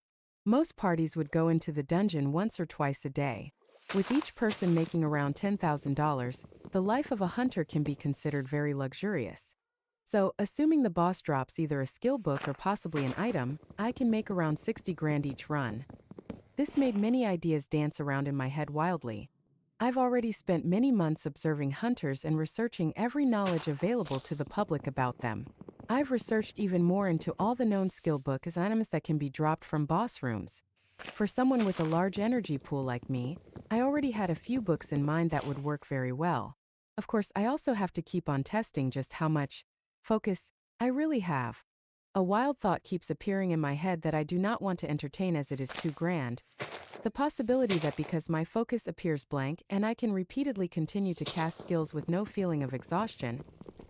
Most parties would go into the dungeon once or twice a day. With each person making around $10,000, the life of a hunter can be considered very luxurious. So, assuming the boss drops either a skill book or possibly an item, I can make around 60 grand each run. This made many ideas dance around in my head wildly. I've already spent many months observing hunters and researching every knowledge available to the public about them. I've researched even more into all the known skill book as items that can be dropped from boss rooms. For someone with a large energy pool like me, I already had a few books in mind that would work very well. Of course, I also have to keep on testing just how much focus I really have. A wild thought keeps appearing in my head that I do not want to entertain as it is too grand. The possibility that because my focus appears blank and I can repeatedly continue to cast skills with no feeling of exhaustion,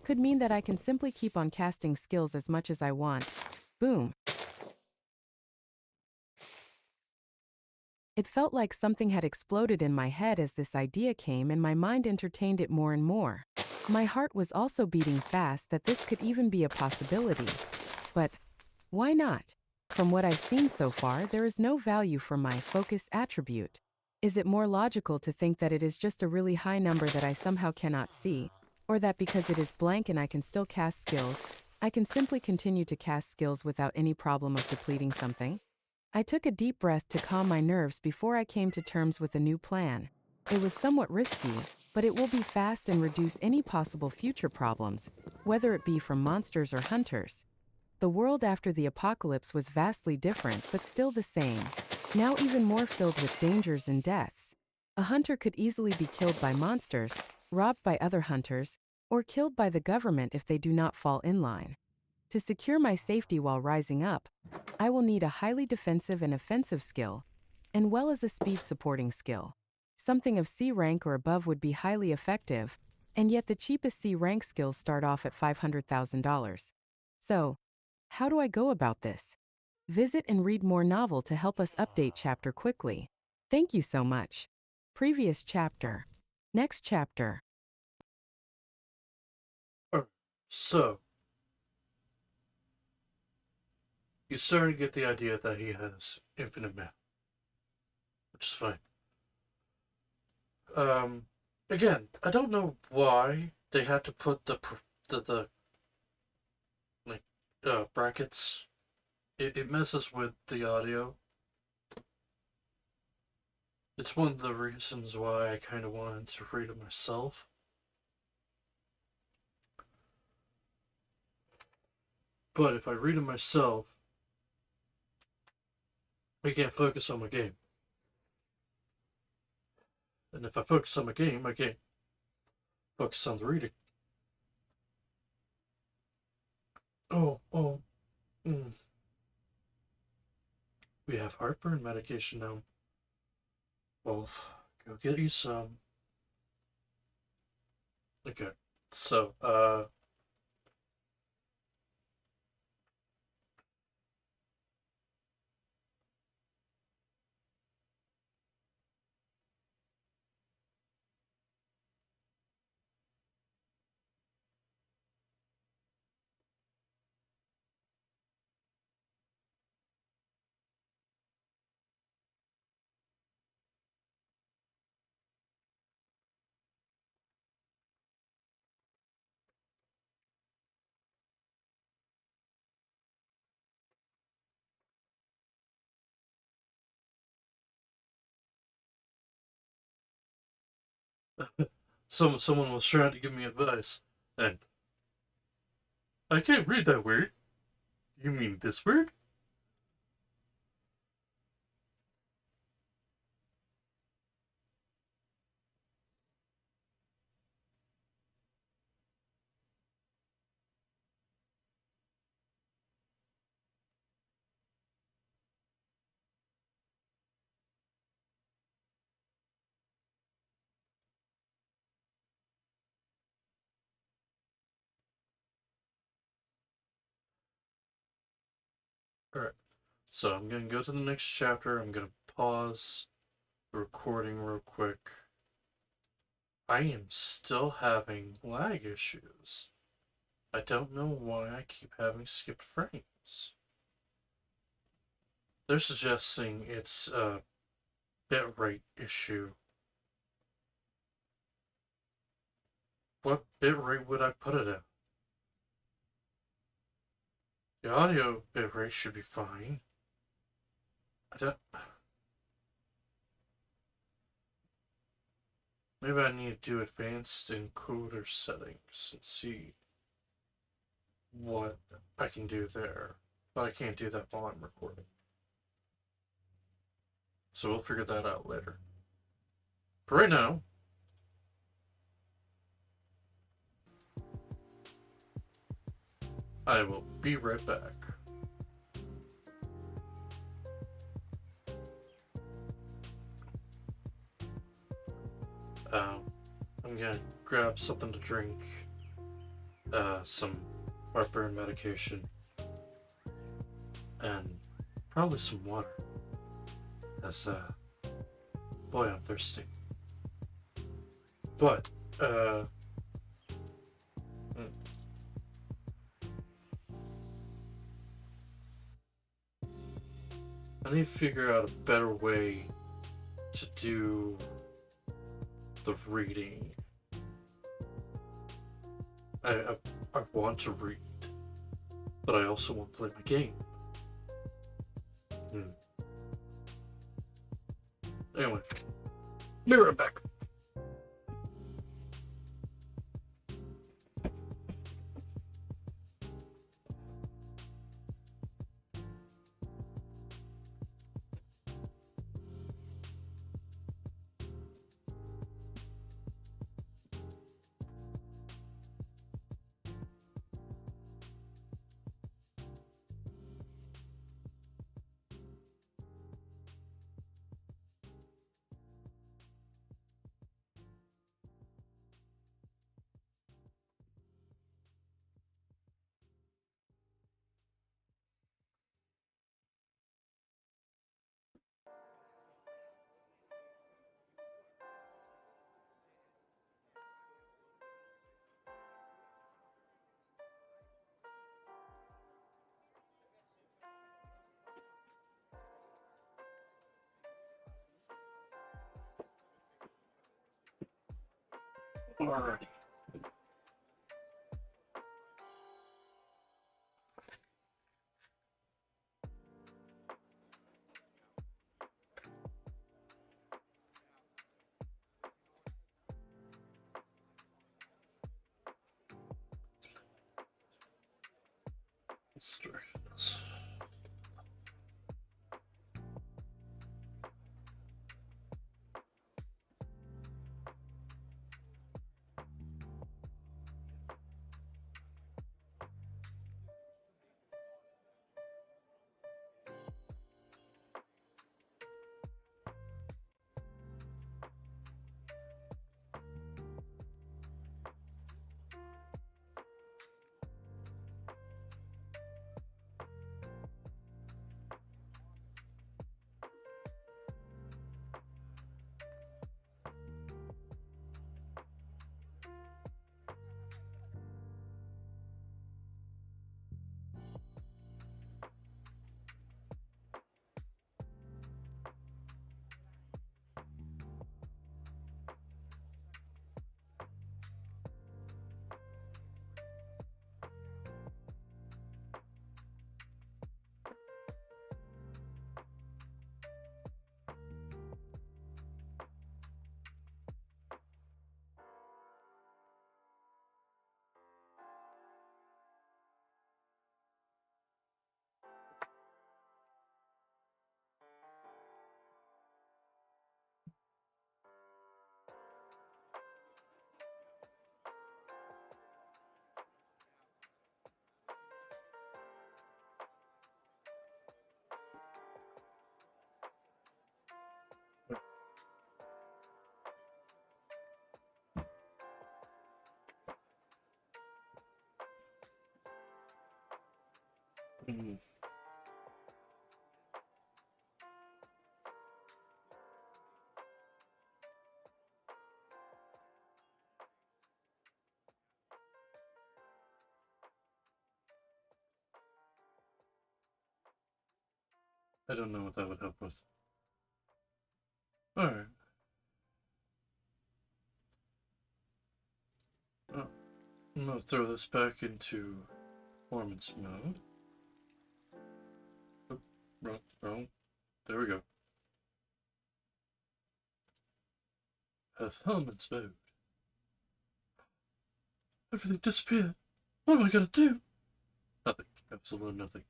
could mean that I can simply keep on casting skills as much as I want. Boom. It felt like something had exploded in my head as this idea came and my mind entertained it more and more. My heart was also beating fast that this could even be a possibility. But why not? From what I've seen so far, there is no value for my focus attribute. Is it more logical to think that it is just a really high number that I somehow cannot see, or that because it is blank and I can still cast skills, I can simply continue to cast skills without any problem of depleting something? I took a deep breath to calm my nerves before I came to terms with a new plan. It was somewhat risky, but it will be fast and reduce any possible future problems, whether it be from monsters or hunters. The world after the apocalypse was vastly different but still the same, now even more filled with dangers and deaths. A hunter could easily be killed by monsters, robbed by other hunters, or killed by the government if they do not fall in line. To secure my safety while rising up, I will need a highly defensive and offensive skill, as well as a speed supporting skill. Something of C rank or above would be highly effective, and yet the cheapest C rank skills start off at $500,000. So, how do I go about this? Visit and read more novel to help us update chapter quickly. Thank you so much. Previous chapter. Next chapter. So, you start to get the idea that he has infinite math, which is fine. Um, Again, I don't know why they had to put the like brackets. It messes with the audio. It's one of the reasons why I kind of wanted to read it myself. But if I read it myself, I can't focus on my game. And if I focus on my game, I can't focus on the reading. Oh, mm. We have heartburn medication now. Wolf, go get you some. Okay, so, someone was trying to give me advice, and I can't read that word. You mean this word? Alright, so I'm gonna go to the next chapter. I'm gonna pause the recording real quick. I am still having lag issues. I don't know why I keep having skipped frames. They're suggesting it's a bitrate issue. What bitrate would I put it at? The audio bitrate should be fine. I don't. Maybe I need to do advanced encoder settings and see what I can do there. But I can't do that while I'm recording. So we'll figure that out later. For right now, I will be right back. Um, I'm gonna grab something to drink, some heartburn medication, and probably some water. As boy, I'm thirsty. But mm, I need to figure out a better way to do the reading. I, I, I want to read, but I also want to play my game. Hmm. Anyway, be right back. Alrighty. Instructions. Mm. I don't know what that would help with. Alright. I'm gonna throw this back into performance mode. Oh, wrong. There we go. Performance mode. Everything disappeared. What am I gonna do? Nothing. Absolutely nothing.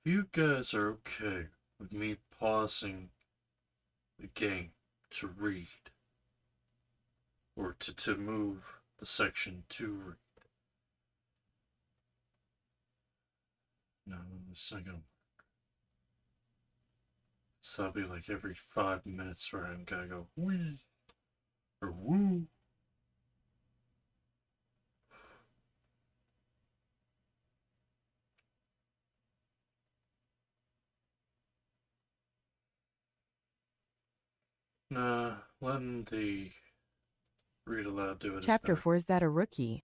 If you guys are okay with me pausing the game to read, or to move the section to read. No, it's not gonna work. So that'll be like every 5 minutes where I'm gonna go wee or woo. Nah, letting the read aloud do it is Chapter better. 4 Is that a rookie?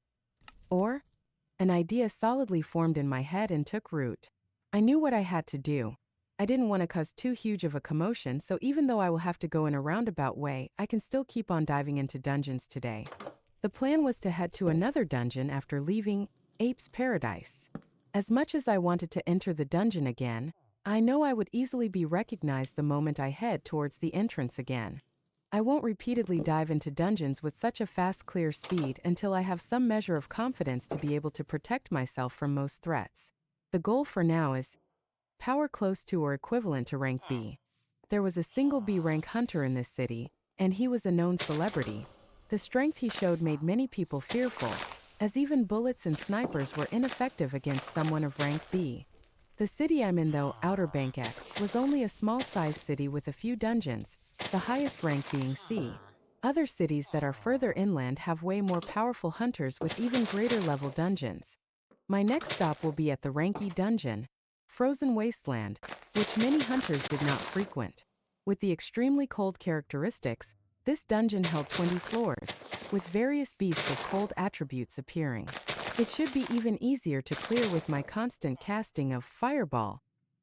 Or, an idea solidly formed in my head and took root. I knew what I had to do. I didn't want to cause too huge of a commotion, so even though I will have to go in a roundabout way, I can still keep on diving into dungeons today. The plan was to head to another dungeon after leaving Ape's Paradise. As much as I wanted to enter the dungeon again, I know I would easily be recognized the moment I head towards the entrance again. I won't repeatedly dive into dungeons with such a fast, clear speed until I have some measure of confidence to be able to protect myself from most threats. The goal for now is power close to or equivalent to rank B. There was a single B rank hunter in this city, and he was a known celebrity. The strength he showed made many people fearful, as even bullets and snipers were ineffective against someone of rank B. The city I'm in, though, Outer Bank X, was only a small-sized city with a few dungeons, the highest rank being C. Other cities that are further inland have way more powerful hunters with even greater level dungeons. My next stop will be at the rank E dungeon, Frozen Wasteland, which many hunters did not frequent. With the extremely cold characteristics, this dungeon held 20 floors, with various beasts of cold attributes appearing. It should be even easier to clear with my constant casting of Fireball.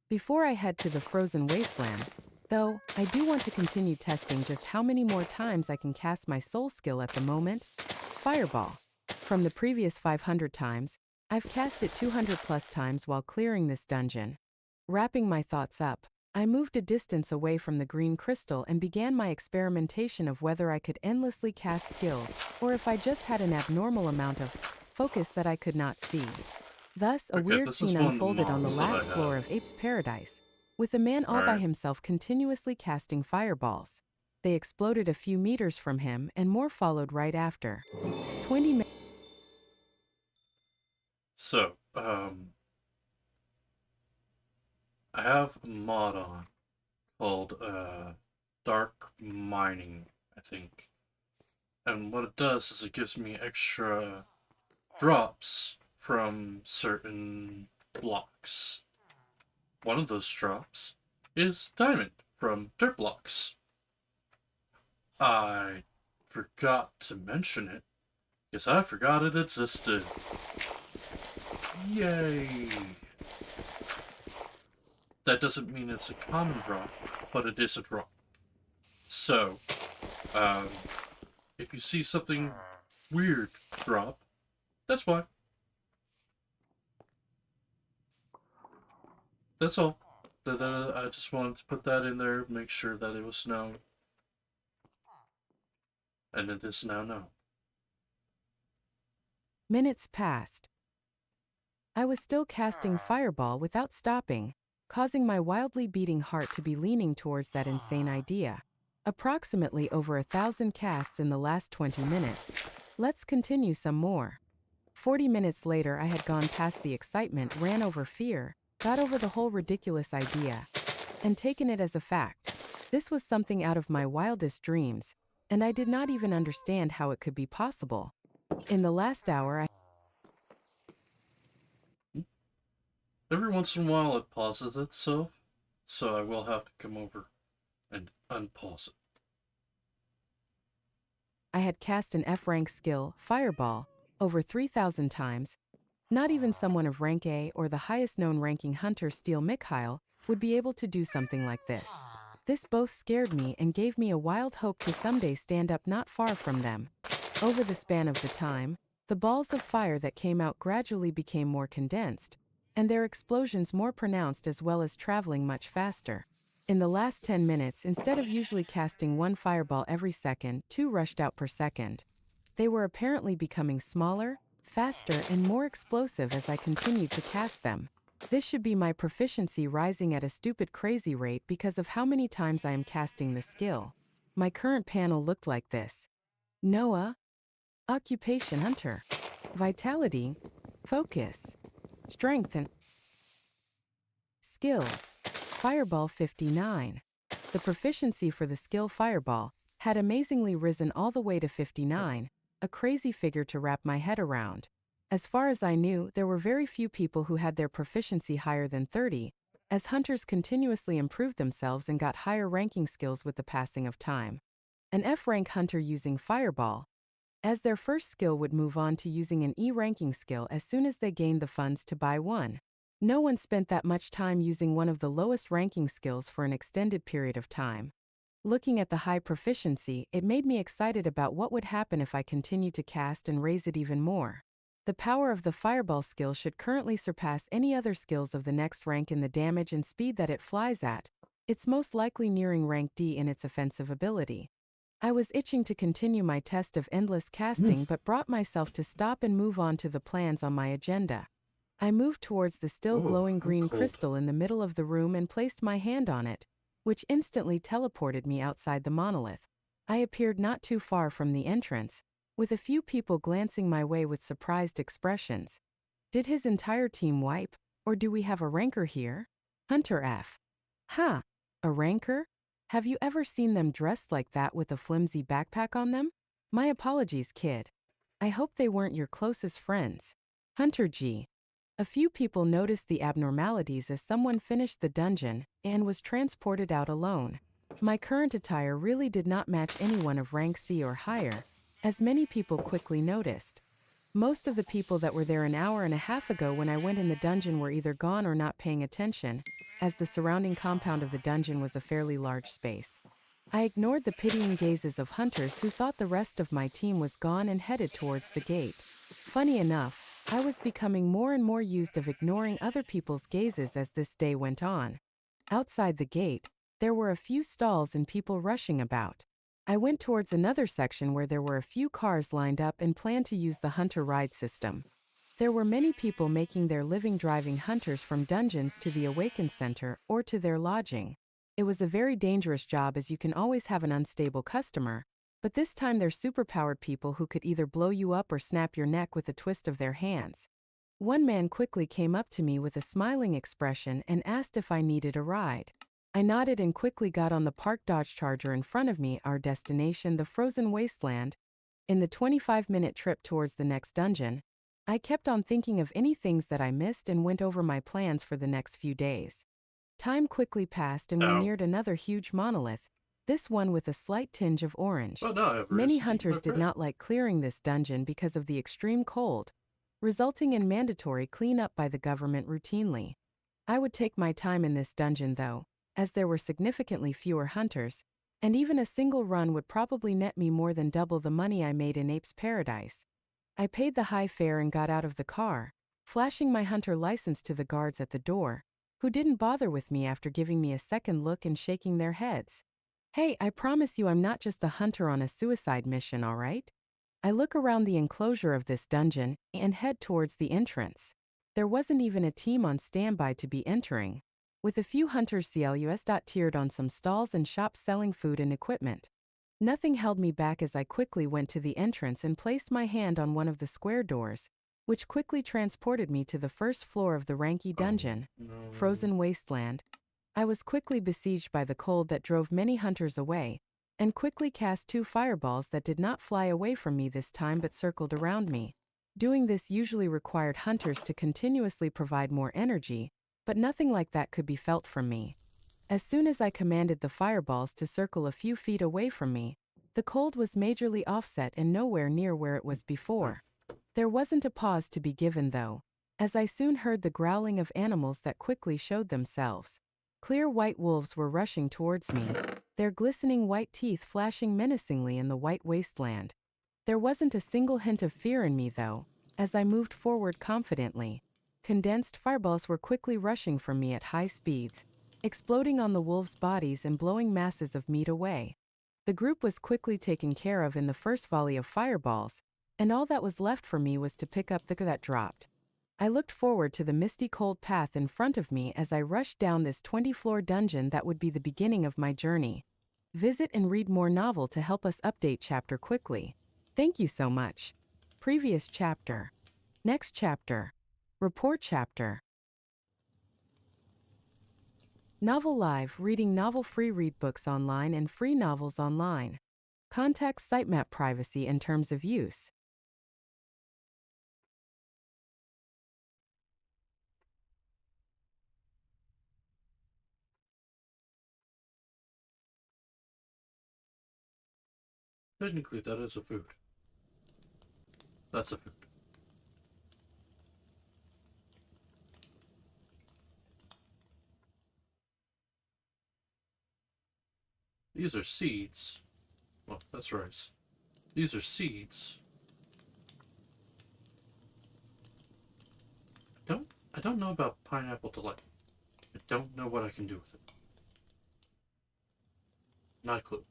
Before I head to the frozen wasteland, though, I do want to continue testing just how many more times I can cast my soul skill at the moment. Fireball. From the previous 500 times, I've cast it 200 plus times while clearing this dungeon. Wrapping my thoughts up, I moved a distance away from the green crystal and began my experimentation of whether I could endlessly cast skills, or if I just had an abnormal amount of focus that I could not see. Thus, a Okay, weird this is scene one of the unfolded on the mods that I last floor have. of Ape's Paradise, with a man all by Alright. himself continuously casting fireballs. They exploded a few meters from him, and more followed right after. 20 minutes. So, I have a mod on called Dark Mining, I think. And what it does is it gives me extra drops from certain blocks. One of those drops is diamond from dirt blocks. I forgot to mention it because I forgot it existed. Yay! That doesn't mean it's a common drop, but it is a drop. So, um, if you see something weird drop, that's why. That's all. I just wanted to put that in there, make sure that it was known, and it is now known. Minutes passed. I was still casting fireball without stopping, causing my wildly beating heart to be leaning towards that insane idea. Approximately over 1,000 casts in the last 20 minutes. Let's continue some more. 40 minutes later, I had gone past the excitement, ran over fear, got over the whole ridiculous idea, and taken it as a fact. This was something out of my wildest dreams, and I did not even understand how it could be possible. In the last hour, Every once in a while it pauses itself, so I will have to come over and unpause it. I had cast an F rank skill, Fireball, over 3,000 times. Not even someone of rank A or the highest known ranking hunter Steel Mikhail would be able to do something like this. This both scared me and gave me a wild hope to someday stand up not far from them. Over the span of the time, the balls of fire that came out gradually became more condensed, and their explosions more pronounced as well as traveling much faster. In the last 10 minutes, instead of usually casting one fireball every second, two rushed out per second. They were apparently becoming smaller, faster, and more explosive as I continued to cast them. This should be my proficiency rising at a stupid crazy rate because of how many times I am casting the skill. My current panel looked like this. Noah, Occupation Hunter, Vitality, Focus, Strength and Skills, Fireball 59. The proficiency for the skill Fireball had amazingly risen all the way to 59, a crazy figure to wrap my head around. As far as I knew, there were very few people who had their proficiency higher than 30, as hunters continuously improved themselves and got higher ranking skills with the passing of time. An F-rank hunter using Fireball, as their first skill, would move on to using an E-ranking skill as soon as they gained the funds to buy one. No one spent that much time using one of the lowest ranking skills for an extended period of time. Looking at the high proficiency, it made me excited about what would happen if I continued to cast and raise it even more. The power of the Fireball skill should currently surpass any other skills of the next rank in the damage and speed that it flies at. It's most likely nearing rank D in its offensive ability. I was itching to continue my test of endless casting but brought myself to stop and move on to the plans on my agenda. I moved towards the still Oh, glowing I'm green cold. crystal in the middle of the room and placed my hand on it, which instantly teleported me outside the monolith. I appeared not too far from the entrance, with a few people glancing my way with surprised expressions. Did his entire team wipe, or do we have a ranker here? Hunter F. Huh, a ranker? Have you ever seen them dressed like that with a flimsy backpack on them? My apologies, kid. I hope they weren't your closest friends. Hunter G. A few people noticed the abnormalities as someone finished the dungeon and was transported out alone. My current attire really did not match anyone of rank C or higher, as many people quickly noticed. Most of the people that were there an hour and a half ago when I went in the dungeon were either gone or not paying attention, as the surrounding compound of the dungeon was a fairly large space. I ignored the pitying gazes of hunters who thought the rest of my team was gone and headed towards the gate. Funny enough, I was becoming more and more used of ignoring other people's gazes as this day went on. Outside the gate, there were a few stalls and people rushing about. I went towards another section where there were a few cars lined up and planned to use the hunter ride system. There were many people making their living driving hunters from dungeons to the Awaken Center or to their lodging. It was a very dangerous job as you can always have an unstable customer, but this time they're superpowered people who could either blow you up or snap your neck with a twist of their hands. One man quickly came up to me with a smiling expression and asked if I needed a ride. I nodded and quickly got on the parked Dodge Charger in front of me, our destination, the frozen wasteland. In the 25-minute trip towards the next dungeon, I kept on thinking of any things that I missed and went over my plans for the next few days. Time quickly passed and we Now, neared another huge monolith, this one with a slight tinge of orange. well, now I have a Many reason to eat my hunters did bread. not like clearing this dungeon because of the extreme cold, resulting in mandatory cleanup by the government routinely. I would take my time in this dungeon though, as there were significantly fewer hunters, and even a single run would probably net me more than double the money I made in Ape's Paradise. I paid the high fare and got out of the car, flashing my hunter license to the guards at the door, who didn't bother with me after giving me a second look and shaking their heads. Hey, I promise you I'm not just a hunter on a suicide mission, all right? I look around the enclosure of this dungeon and head towards the entrance. There wasn't even a team on standby to be entering, with a few hunters CLUS.tiered on some stalls and shops selling food and equipment. Nothing held me back as I quickly went to the entrance and placed my hand on one of the square doors, which quickly transported me to the first floor of the Ranky dungeon, No. Frozen Wasteland. I was quickly besieged by the cold that drove many hunters away, and quickly cast 2 fireballs that did not fly away from me this time but circled around me. Doing this usually required hunters to continuously provide more energy, but nothing like that could be felt from me. As soon as I commanded the fireballs to circle a few feet away from me, the cold was majorly offset and nowhere near where it was before. There wasn't a pause to be given though, as I soon heard the growling of animals that quickly showed themselves. Clear white wolves were rushing towards me, their glistening white teeth flashing menacingly in the white wasteland. There wasn't a single hint of fear in me though, as I moved forward confidently. Condensed fireballs were quickly rushing from me at high speeds, exploding on the wolves' bodies and blowing masses of meat away. The group was quickly taken care of in the first volley of fireballs, and all that was left for me was to pick up the that dropped. I looked forward to the misty cold path in front of me as I rushed down this 20-floor dungeon that would be the beginning of my journey. Visit and read more novel to help us update chapter quickly. Thank you so much. Previous chapter. Next chapter. Report chapter. Novel Live, reading novel-free read books online and free novels online. Contact sitemap privacy and terms of use. Technically, that is a food. That's a food. These are seeds. Well, that's rice. These are seeds. I don't know about pineapple delight. I don't know what I can do with it. Not a clue.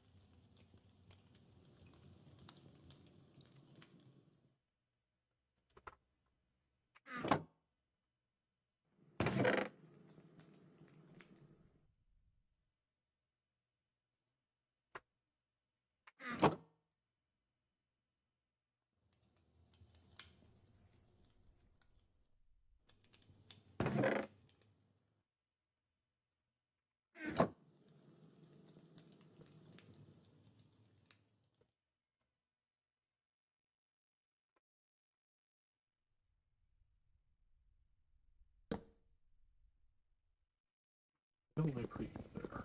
Don't I put you there?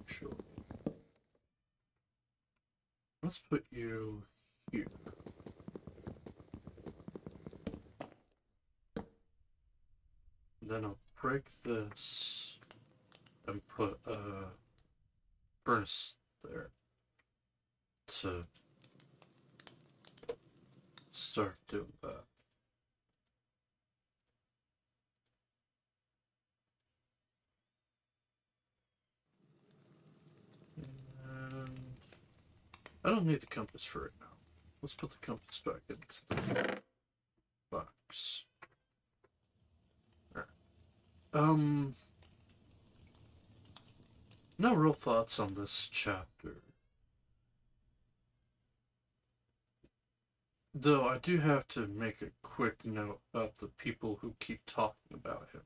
Sure. Let's put you here. Then I'll break this and put a furnace there to start doing that. And I don't need the compass for it now. Let's put the compass back into the box. Alright. No real thoughts on this chapter. Though I do have to make a quick note about the people who keep talking about him.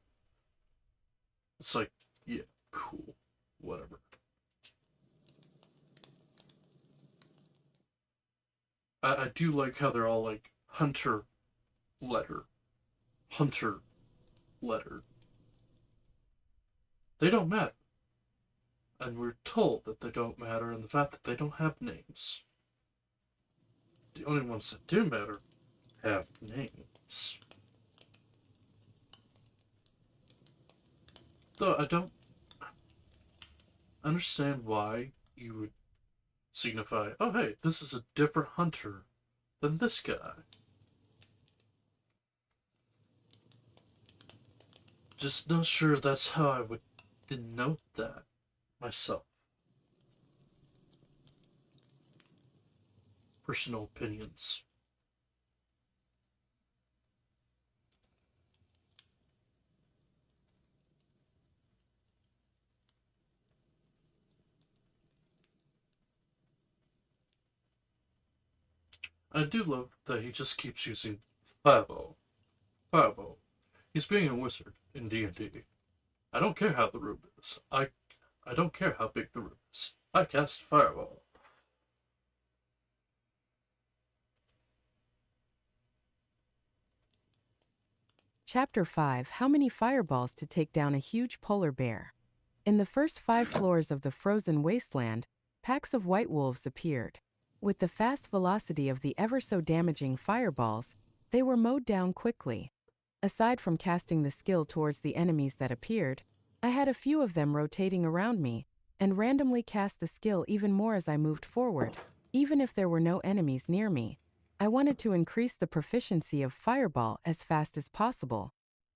It's like, yeah, cool, whatever. I do like how they're all like, Hunter letter. Hunter letter. They don't matter. And we're told that they don't matter, and the fact that they don't have names. The only ones that do matter have names. Though I don't understand why you would signify, oh hey, this is a different hunter than this guy. Just not sure that's how I would denote that myself. Personal opinions. I do love that he just keeps using Fireball. Fireball. He's being a wizard in D&D. I don't care how the room is. I don't care how big the room is. I cast Fireball. Chapter 5: How many fireballs to take down a huge polar bear. In the first 5 floors of the frozen wasteland, packs of white wolves appeared. With the fast velocity of the ever-so-damaging fireballs, they were mowed down quickly. Aside from casting the skill towards the enemies that appeared, I had a few of them rotating around me, and randomly cast the skill even more as I moved forward, even if there were no enemies near me. I wanted to increase the proficiency of Fireball as fast as possible.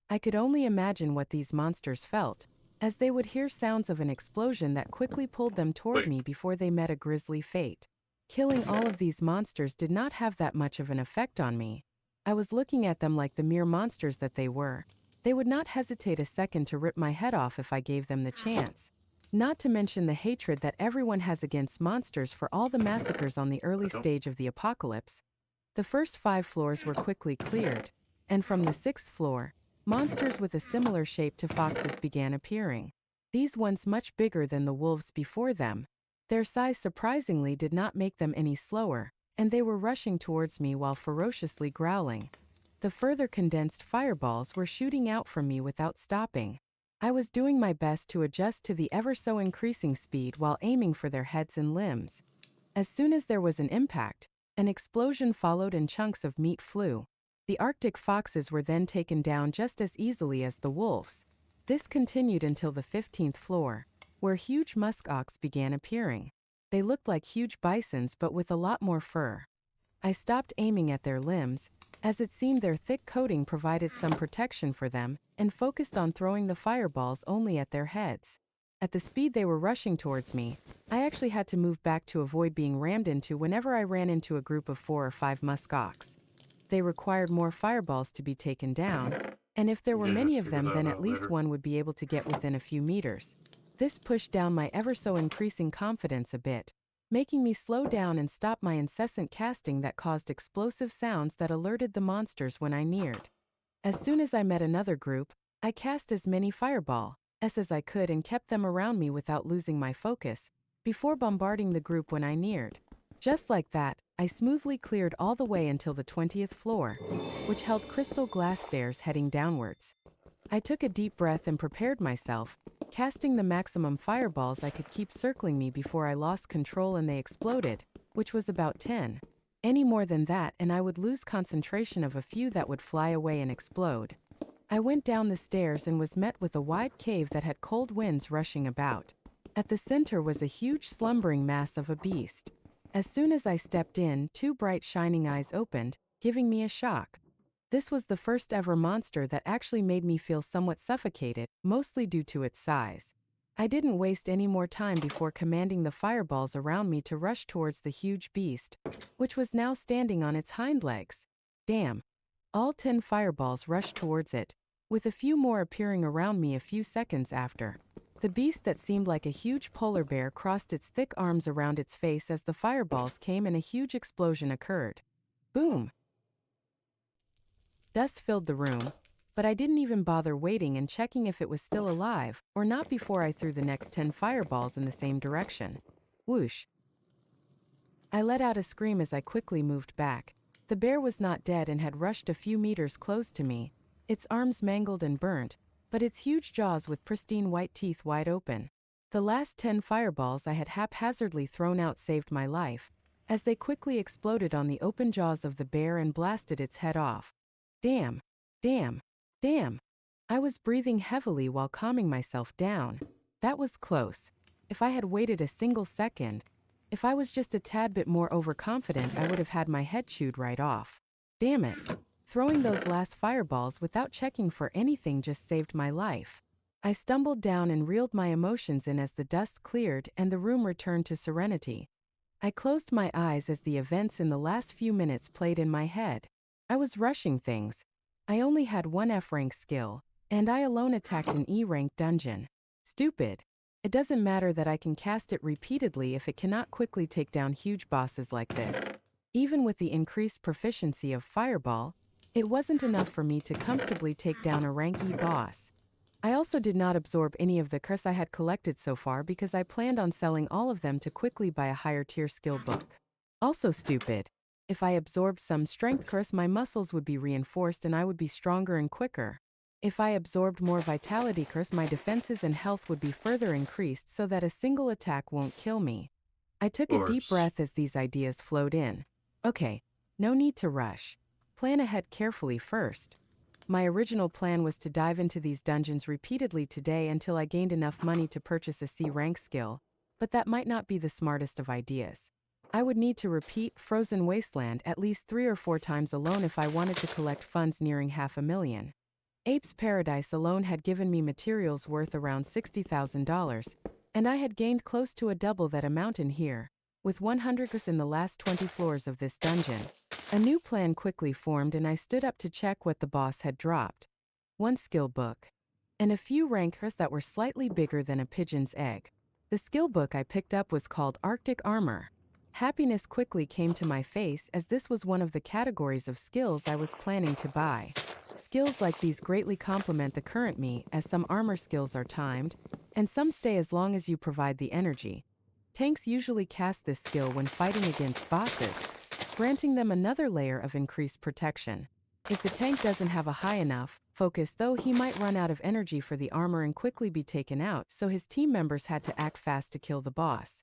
I could only imagine what these monsters felt, as they would hear sounds of an explosion that quickly pulled them toward Wait. me before they met a grisly fate. Killing all of these monsters did not have that much of an effect on me. I was looking at them like the mere monsters that they were. They would not hesitate a second to rip my head off if I gave them the chance. Not to mention the hatred that everyone has against monsters for all the massacres on the early stage of the apocalypse. The first 5 floors were quickly cleared, and from the 6th floor, monsters with a similar shape to foxes began appearing. These once much bigger than the wolves before them. Their size surprisingly did not make them any slower, and they were rushing towards me while ferociously growling. The further condensed fireballs were shooting out from me without stopping. I was doing my best to adjust to the ever-so-increasing speed while aiming for their heads and limbs. As soon as there was an impact, an explosion followed and chunks of meat flew. The Arctic foxes were then taken down just as easily as the wolves. This continued until the 15th floor, where huge musk ox began appearing. They looked like huge bisons but with a lot more fur. I stopped aiming at their limbs, as it seemed their thick coating provided some protection for them, and focused on throwing the fireballs only at their heads. At the speed they were rushing towards me, I actually had to move back to avoid being rammed into whenever I ran into a group of 4 or 5 musk ox. They required more fireballs to be taken down, and if there were many of them, then at least one would be able to get within a few meters. This pushed down my ever-so-increasing confidence a bit, making me slow down and stop my incessant casting that caused explosive sounds that alerted the monsters when I neared. As soon as I met another group, I cast as many fireballs as I could and kept them around me without losing my focus, before bombarding the group when I neared. Just like that, I smoothly cleared all the way until the 20th floor, which held crystal glass stairs heading downwards. I took a deep breath and prepared myself, casting the maximum fireballs I could keep circling me before I lost control and they exploded, which was about 10. Any more than that and I would lose concentration of a few that would fly away and explode. I went down the stairs and was met with a wide cave that had cold winds rushing about. At the center was a huge slumbering mass of a beast. As soon as I stepped in, two bright shining eyes opened, giving me a shock. This was the first ever monster that actually made me feel somewhat suffocated, mostly due to its size. I didn't waste any more time before commanding the fireballs around me to rush towards the huge beast, which was now standing on its hind legs. Damn. All 10 fireballs rushed towards it, with a few more appearing around me a few seconds after. The beast that seemed like a huge polar bear crossed its thick arms around its face as the fireballs came and a huge explosion occurred. Boom! Dust filled the room, but I didn't even bother waiting and checking if it was still alive or not before I threw the next 10 fireballs in the same direction. Whoosh! I let out a scream as I quickly moved back. The bear was not dead and had rushed a few meters close to me, its arms mangled and burnt, but its huge jaws with pristine white teeth wide open. The last 10 fireballs I had haphazardly thrown out saved my life, as they quickly exploded on the open jaws of the bear and blasted its head off. Damn, damn, damn. I was breathing heavily while calming myself down. That was close. If I had waited a single second, if I was just a tad bit more overconfident, I would have had my head chewed right off. Damn it. Throwing those last fireballs without checking for anything just saved my life. I stumbled down and reeled my emotions in as the dust cleared and the room returned to serenity. I closed my eyes as the events in the last few minutes played in my head. I was rushing things. I only had one F-rank skill, and I alone attacked an E-rank dungeon. Stupid. It doesn't matter that I can cast it repeatedly if it cannot quickly take down huge bosses like this. Even with the increased proficiency of Fireball, it wasn't enough for me to comfortably take down a rank E boss. I also did not absorb any of the curse I had collected so far because I planned on selling all of them to quickly buy a higher tier skill book. Also stupid. If I absorbed some strength curse, my muscles would be reinforced and I would be stronger and quicker. If I absorbed more vitality curse, my defenses and health would be further increased so that a single attack won't kill me. I Of took a deep course. breath as these ideas flowed in. Okay, no need to rush. Plan ahead carefully first. My original plan was to dive into these dungeons repeatedly today until I gained enough money to purchase a C rank skill, but that might not be the smartest of ideas. I would need to repeat Frozen Wasteland at least 3 or 4 times alone if I wanted to collect funds nearing $500,000. Ape's Paradise alone had given me materials worth around $60,000, and I had gained close to a double that amount in here, with 100% in the last 20 floors of this dungeon. A new plan quickly formed and I stood up to check what the boss had dropped. One skill book, and a few rankers that were slightly bigger than a pigeon's egg. The skill book I picked up was called Arctic Armor. Happiness quickly came to my face as this was one of the categories of skills I was planning to buy. Skills like these greatly complement the current me, as some armor skills are timed, and some stay as long as you provide the energy. Tanks usually cast this skill when fighting against bosses, granting them another layer of increased protection. If the tank doesn't have a high enough focus, though, he might run out of energy for the armor and quickly be taken out, so his team members had to act fast to kill the boss.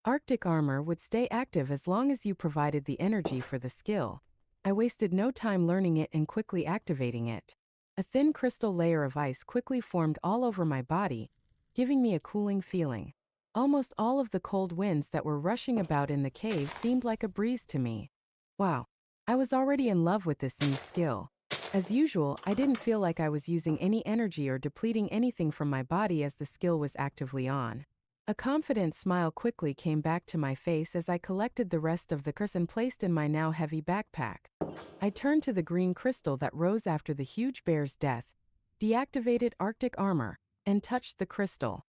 Arctic Armor would stay active as long as you provided the energy for the skill. I wasted no time learning it and quickly activating it. A thin crystal layer of ice quickly formed all over my body, giving me a cooling feeling. Almost all of the cold winds that were rushing about in the cave seemed like a breeze to me. Wow, I was already in love with this new skill. As usual, I didn't feel like I was using any energy or depleting anything from my body as the skill was actively on. A confident smile quickly came back to my face as I collected the rest of the curse and placed in my now heavy backpack. I turned to the green crystal that rose after the huge bear's death, deactivated Arctic Armor, and touched the crystal.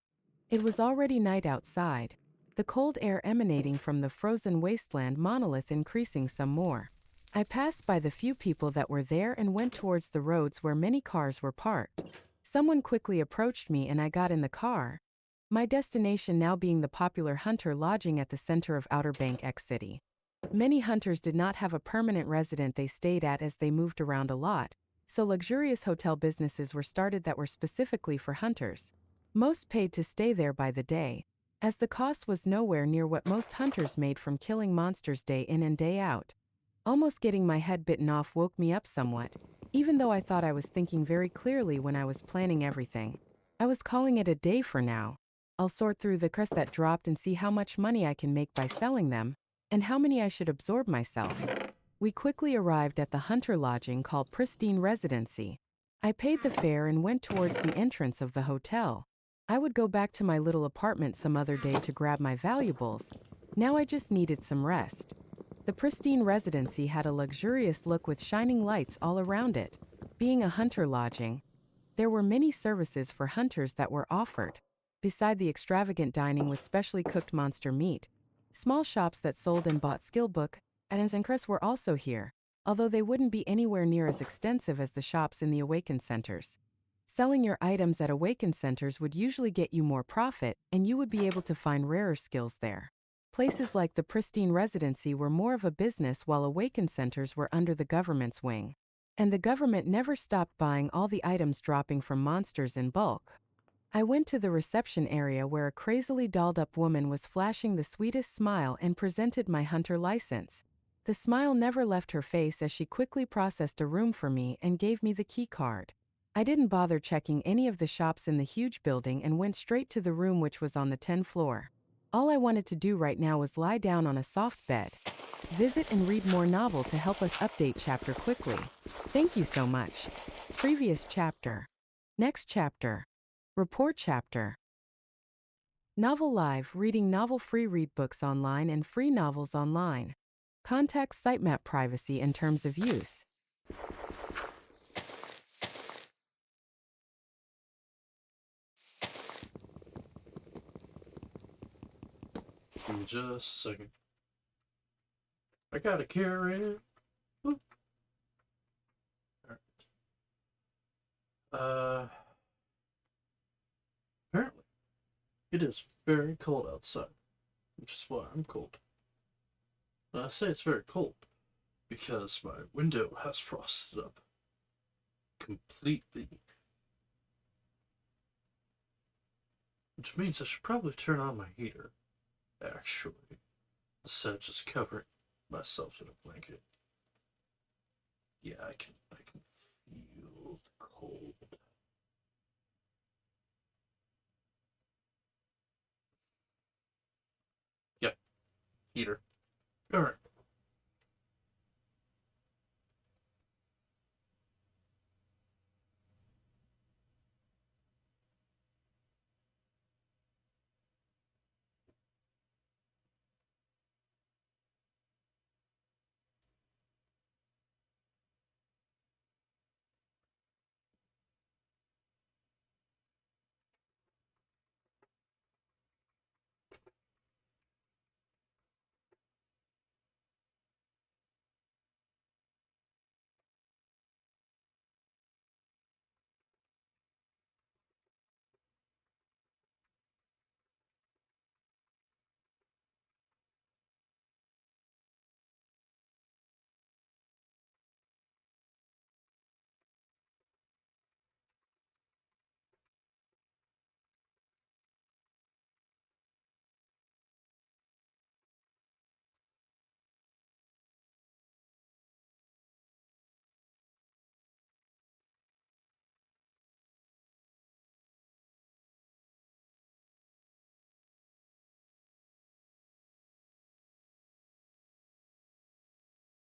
It was already night outside, the cold air emanating from the frozen wasteland monolith increasing some more. I passed by the few people that were there and went towards the roads where many cars were parked. Someone quickly approached me and I got in the car, my destination now being the popular hunter lodging at the center of Outer Bank X City. Many hunters did not have a permanent residence they stayed at as they moved around a lot, so luxurious hotel businesses were started that were specifically for hunters. Most paid to stay there by the day, as the cost was nowhere near what most hunters made from killing monsters day in and day out. Almost getting my head bitten off woke me up somewhat, even though I thought I was thinking very clearly when I was planning everything. I was calling it a day for now. I'll sort through the crust that dropped and see how much money I can make by selling them, and how many I should absorb myself. We quickly arrived at the hunter lodging called Pristine Residency. I paid the fare and went towards the entrance of the hotel. I would go back to my little apartment some other day to grab my valuables. Now I just needed some rest. The pristine residency had a luxurious look with shining lights all around it. Being a hunter lodging, there were many services for hunters that were offered. Beside the extravagant dining with specially cooked monster meat, small shops that sold and bought skill book items and crests were also here, although they wouldn't be anywhere near as extensive as the shops in the Awaken centers. Selling your items at Awaken centers would usually get you more profit, and you would be able to find rarer skills there. Places like the Pristine Residency were more of a business while Awaken centers were under the government's wing. And the government never stopped buying all the items dropping from monsters in bulk. I went to the reception area where a crazily dolled up woman was flashing the sweetest smile and presented my hunter license. The smile never left her face as she quickly processed a room for me and gave me the key card. I didn't bother checking any of the shops in the huge building and went straight to the room which was on the 10th floor. All I wanted to do right now was lie down on a soft bed. Visit and read more novel to help us update chapter quickly. Thank you so much. Previous chapter. Next chapter. Report chapter. Novel Live, reading novel free read books online and free novels online. Contact sitemap privacy and terms of use. Give me just a second. I gotta carry it. Whoop. Alright. Apparently, it is very cold outside, which is why I'm cold. I say it's very cold because my window has frosted up completely, which means I should probably turn on my heater, actually, instead of just covering myself in a blanket. Yeah, I can feel the cold. Yep, heater. Alright.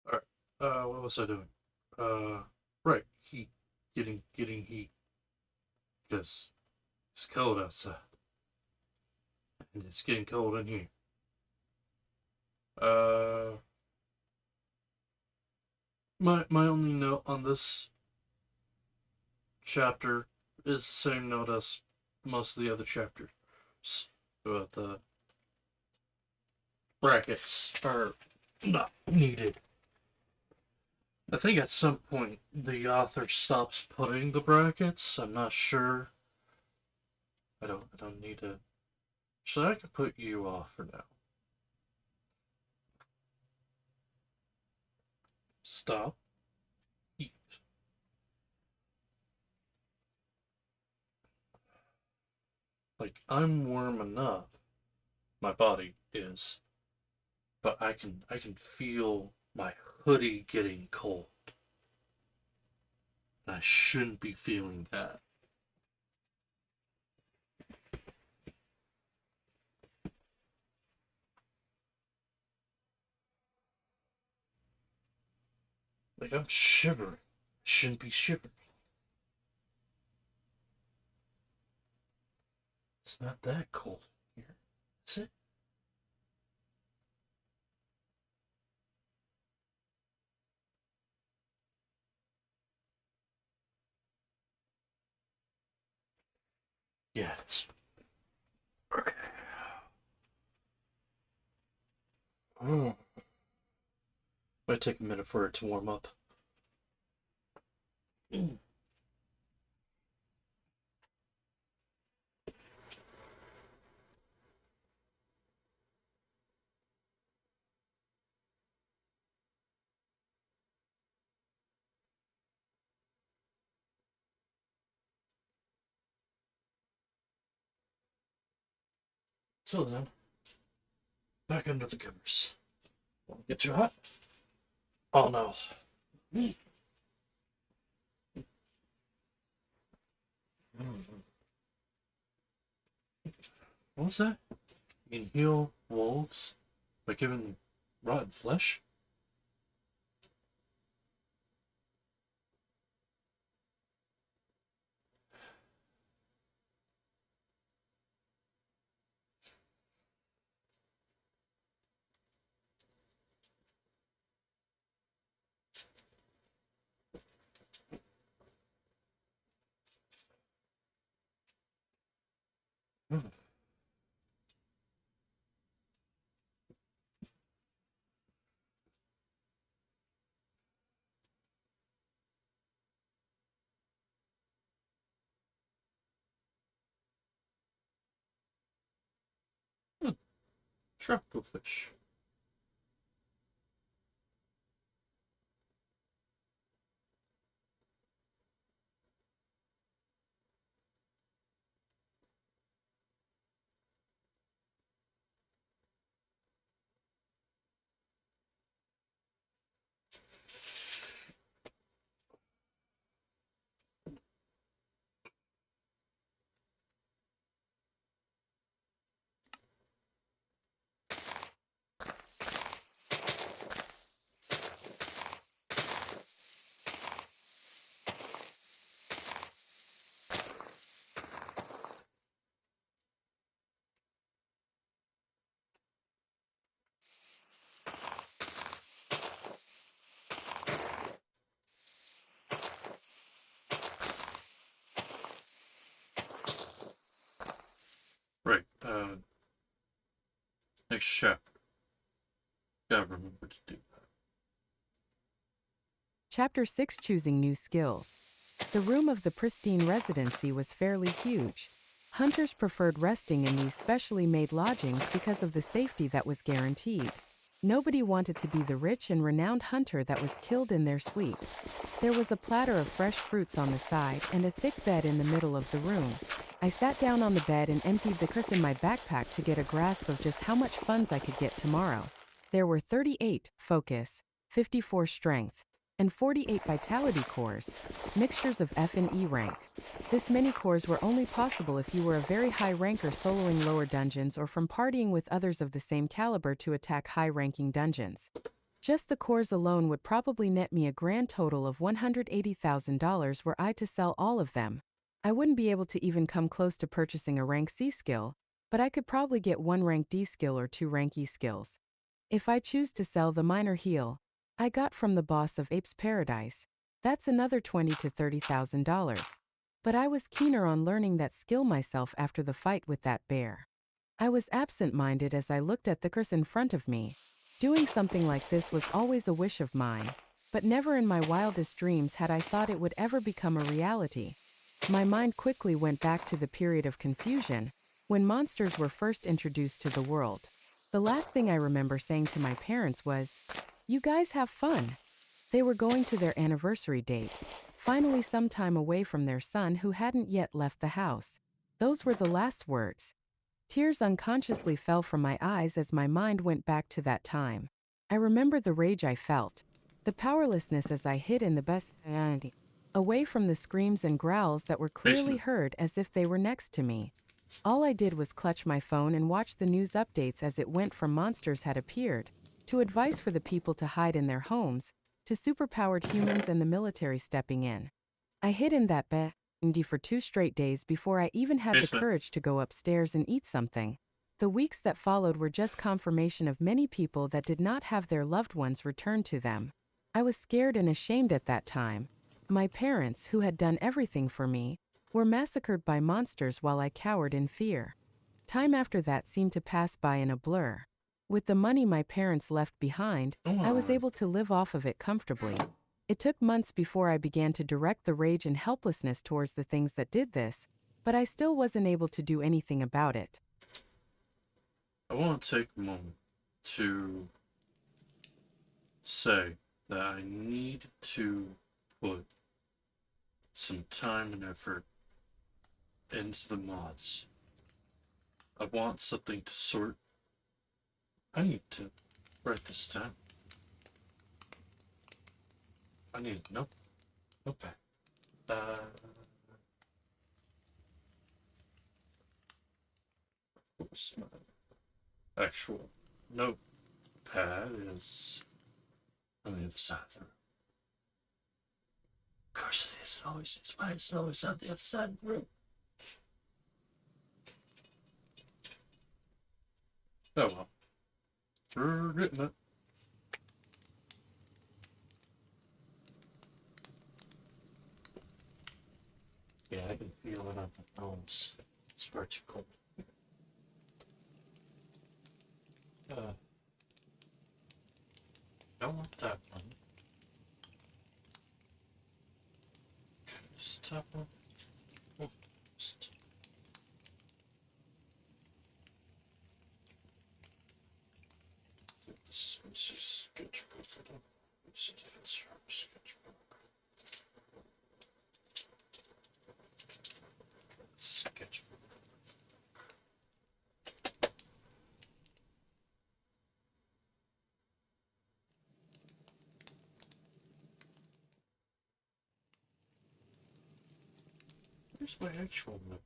Alright. What was I doing? Right, heat. Getting heat. Because it's cold outside. And it's getting cold in here. Uh, my only note on this chapter is the same note as most of the other chapters. But the brackets are not needed. I think at some point the author stops putting the brackets. I'm not sure. I don't need to. So I can put you off for now. Stop. Eat. Like I'm warm enough. My body is, but I can feel my hoodie getting cold. And I shouldn't be feeling that. Like I'm shivering. I shouldn't be shivering. It's not that cold here. Is it? Yeah, it is. Okay. Oh. Might take a minute for it to warm up. So then, back under the covers. Won't get too hot. Oh no. What's that? You can heal wolves by giving them rotten flesh? Hmm. Tropical fish. Right. Next chapter. Gotta remember to do that. Chapter 6: Choosing New Skills. The room of the pristine residency was fairly huge. Hunters preferred resting in these specially made lodgings because of the safety that was guaranteed. Nobody wanted to be the rich and renowned hunter that was killed in their sleep. There was a platter of fresh fruits on the side and a thick bed in the middle of the room. I sat down on the bed and emptied the curs in my backpack to get a grasp of just how much funds I could get tomorrow. There were 38 focus, 54 strength, and 48 vitality cores, mixtures of F and E rank. This many cores were only possible if you were a very high ranker soloing lower dungeons or from partying with others of the same caliber to attack high-ranking dungeons. Just the cores alone would probably net me a grand total of $180,000 were I to sell all of them. I wouldn't be able to even come close to purchasing a rank C skill, but I could probably get one rank D skill or two rank E skills. If I choose to sell the minor heal I got from the boss of Ape's Paradise, that's another $20,000 to $30,000. But I was keener on learning that skill myself after the fight with that bear. I was absent-minded as I looked at the curse in front of me. Doing something like this was always a wish of mine, but never in my wildest dreams had I thought it would ever become a reality. My mind quickly went back to the period of confusion, when monsters were first introduced to the world. The last thing I remember saying to my parents was, "You guys have fun." They were going to their anniversary date, finally some time away from their son who hadn't yet left the house. Those were the last words. Tears unconsciously fell from my eyes as my mind went back to that time. I remember the rage I felt, the powerlessness as I hid in the best away from the screams and growls that were clearly Basement. heard as if they were next to me. All I did was clutch my phone and watch the news updates as it went from monsters had appeared, to advice for the people to hide in their homes, to superpowered humans and the military stepping in. I hid in that bed for 2 straight days before I even had the Basement. courage to go upstairs and eat something. The weeks that followed were just confirmation of many people that did not have their loved ones returned to them. I was scared and ashamed at that time. My parents, who had done everything for me, were massacred by monsters while I cowered in fear. Time after that seemed to pass by in a blur. With the money my parents left behind, I was Oh, able to live off of it comfortably. It took months before I began to direct the rage and helplessness towards the things that did this, but I still wasn't able to do anything about it. I want to take a moment to say that I need to put some time and effort into the mods. I want something to sort. I need to write this down. I need a notepad. Of course, my actual notepad is on the other side of the room. Of course it is. It always is. Why is it always on the other side of the room? Oh well. We're getting it. Yeah, I can feel it on my nose. It's far too cold. Uh, don't want that one. Stop one. Oh, just this is sketchbook. Let's see if it's from sketchbook. It's a sketchbook. Where's my actual notebook?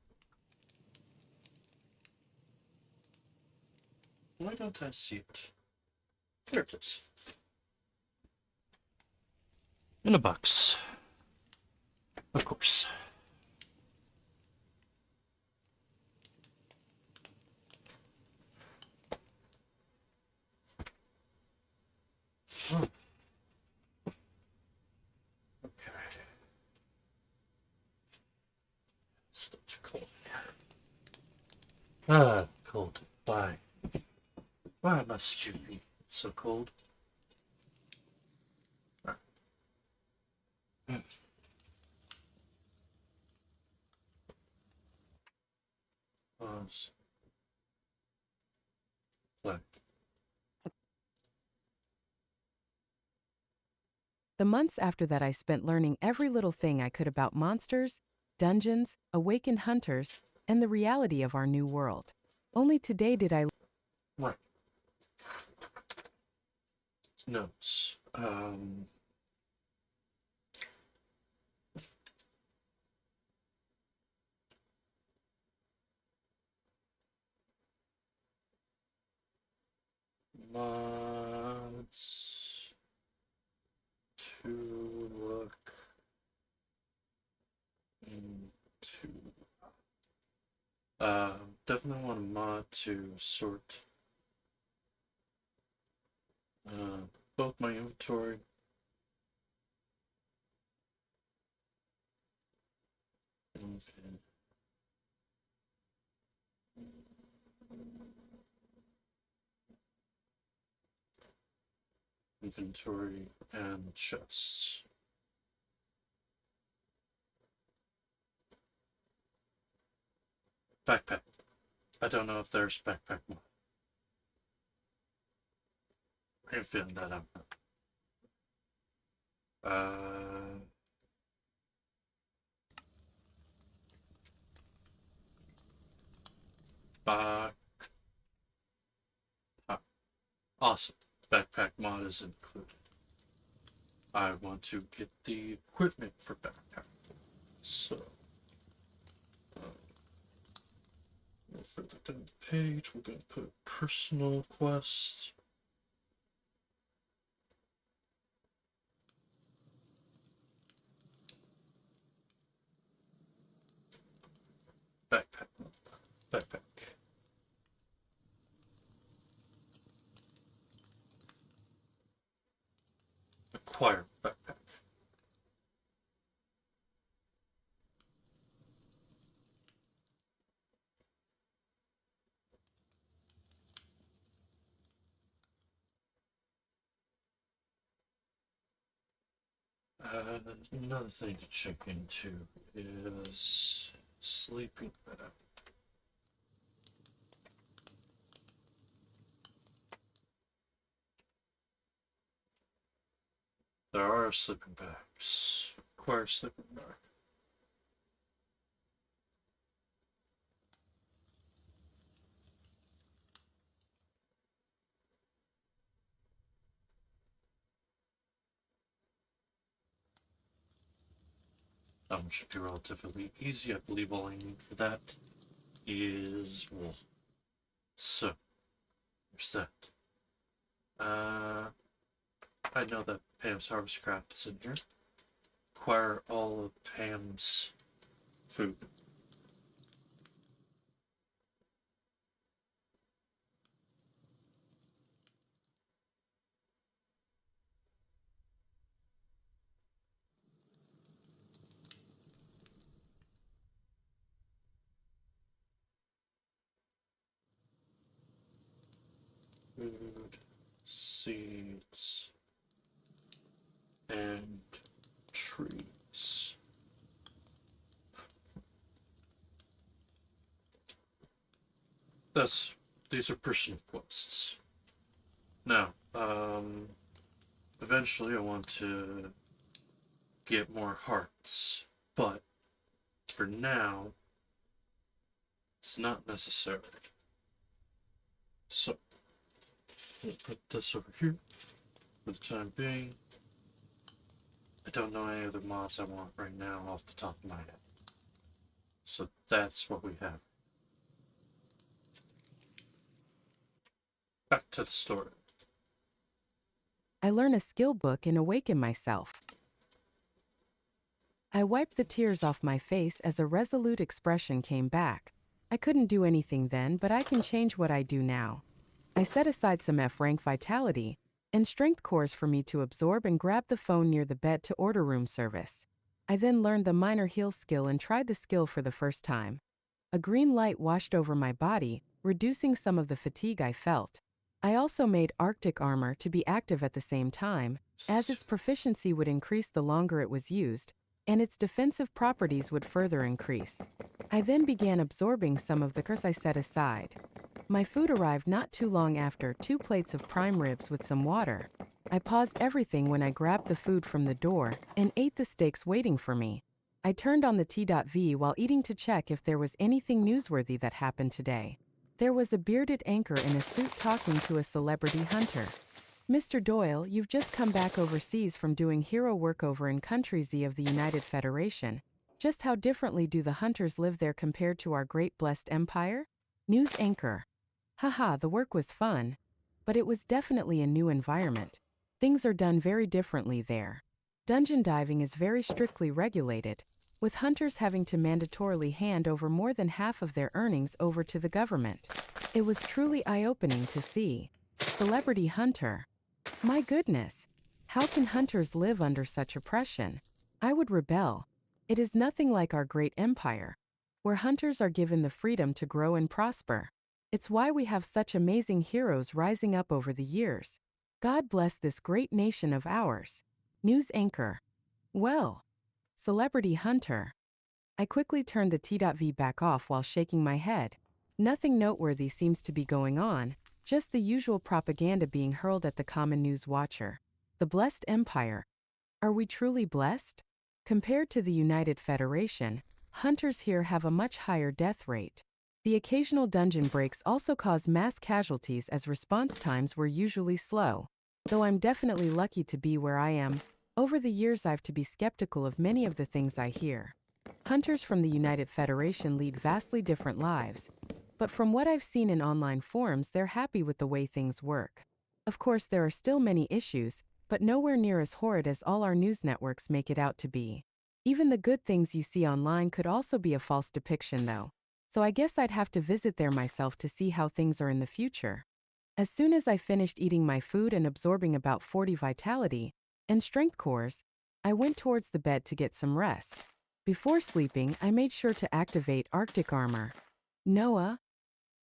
Why don't I see it? There it is. In a box. Of course. Oh, okay. It's still too cold here. Ah, cold. Why? Why must you be so cold? Right. Pause. Play. The months after that I spent learning every little thing I could about monsters, dungeons, awakened hunters, and the reality of our new world. Only today did I Right. Notes. Mods to look into. Definitely want a mod to sort uh, both my inventory inventory and chests. Backpack. I don't know if there's backpack mod. I'm feeling that out. Uh, back. Awesome. Backpack mod is included. I want to get the equipment for backpack. So, uh, a little further down the page, we're going to put personal quest. Backpack. Backpack. Acquire backpack. Another thing to check into is sleeping bag. There are sleeping bags. Acquire sleeping bag. That one should be relatively easy. I believe all I need for that is wool. So, there's that. I know that Pam's Harvest Craft is in here. Acquire all of Pam's food. Food, seeds, and trees. These are personal quests. Now, eventually I want to get more hearts, but for now, it's not necessary. So, we'll put this over here for the time being. I don't know any other mods I want right now off the top of my head. So that's what we have. Back to the story. I learn a skill book and awaken myself. I wiped the tears off my face as a resolute expression came back. I couldn't do anything then, but I can change what I do now. I set aside some F-rank vitality and strength cores for me to absorb and grabbed the phone near the bed to order room service. I then learned the minor heal skill and tried the skill for the first time. A green light washed over my body, reducing some of the fatigue I felt. I also made Arctic armor to be active at the same time, as its proficiency would increase the longer it was used, and its defensive properties would further increase. I then began absorbing some of the curse I set aside. My food arrived not too long after, 2 plates of prime ribs with some water. I paused everything when I grabbed the food from the door and ate the steaks waiting for me. I turned on the T.V while eating to check if there was anything newsworthy that happened today. There was a bearded anchor in a suit talking to a celebrity hunter. Mr. Doyle, you've just come back overseas from doing hero work over in Country Z of the United Federation. Just how differently do the hunters live there compared to our great blessed empire? News anchor. Haha, the work was fun, but it was definitely a new environment. Things are done very differently there. Dungeon diving is very strictly regulated, with hunters having to mandatorily hand over more than half of their earnings over to the government. It was truly eye-opening to see. Celebrity hunter. My goodness, how can hunters live under such oppression? I would rebel. It is nothing like our great empire, where hunters are given the freedom to grow and prosper. It's why we have such amazing heroes rising up over the years. God bless this great nation of ours. News anchor. Well, celebrity hunter. I quickly turned the T.V back off while shaking my head. Nothing noteworthy seems to be going on, just the usual propaganda being hurled at the common news watcher. The blessed empire. Are we truly blessed? Compared to the United Federation, hunters here have a much higher death rate. The occasional dungeon breaks also cause mass casualties as response times were usually slow. Though I'm definitely lucky to be where I am, over the years I've to be skeptical of many of the things I hear. Hunters from the United Federation lead vastly different lives, but from what I've seen in online forums, they're happy with the way things work. Of course, there are still many issues, but nowhere near as horrid as all our news networks make it out to be. Even the good things you see online could also be a false depiction, though. So I guess I'd have to visit there myself to see how things are in the future. As soon as I finished eating my food and absorbing about 40 vitality and strength cores, I went towards the bed to get some rest. Before sleeping, I made sure to activate Arctic Armor. Noah,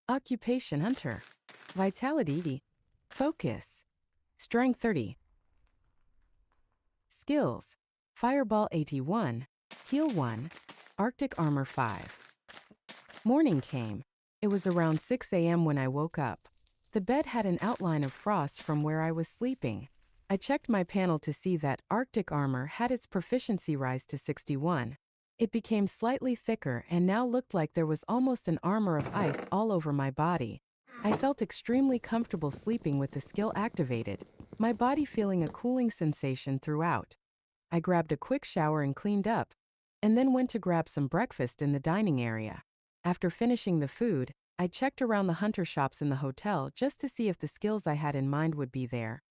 Occupation Hunter, Vitality, Focus, Strength 30, Skills, Fireball 81, Heal 1, Arctic Armor 5. Morning came. It was around 6 a.m. when I woke up. The bed had an outline of frost from where I was sleeping. I checked my panel to see that Arctic Armor had its proficiency rise to 61. It became slightly thicker and now looked like there was almost an armor of ice all over my body. I felt extremely comfortable sleeping with the skill activated, my body feeling a cooling sensation throughout. I grabbed a quick shower and cleaned up, and then went to grab some breakfast in the dining area. After finishing the food, I checked around the hunter shops in the hotel just to see if the skills I had in mind would be there.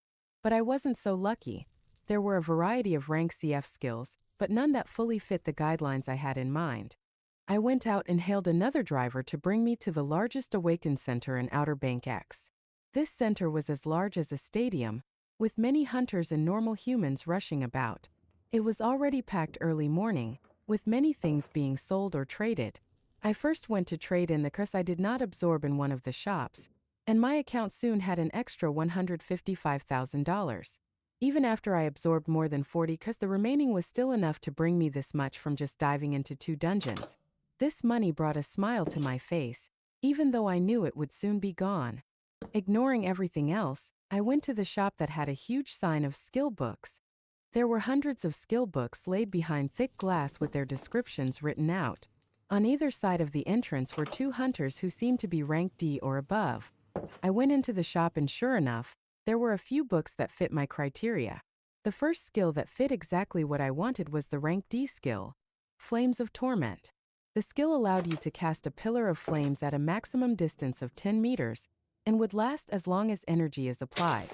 But I wasn't so lucky. There were a variety of rank CF skills, but none that fully fit the guidelines I had in mind. I went out and hailed another driver to bring me to the largest Awaken Center in Outer Bank X. This center was as large as a stadium, with many hunters and normal humans rushing about. It was already packed early morning, with many things being sold or traded. I first went to trade in the cars I did not absorb in one of the shops, and my account soon had an extra $155,000. Even after I absorbed more than 40 cars, the remaining was still enough to bring me this much from just diving into 2 dungeons. This money brought a smile to my face, even though I knew it would soon be gone. Ignoring everything else, I went to the shop that had a huge sign of skill books. There were hundreds of skill books laid behind thick glass with their descriptions written out. On either side of the entrance were 2 hunters who seemed to be rank D or above. I went into the shop and sure enough, there were a few books that fit my criteria. The first skill that fit exactly what I wanted was the rank D skill, Flames of Torment. The skill allowed you to cast a pillar of flames at a maximum distance of 10 meters and would last as long as energy is applied.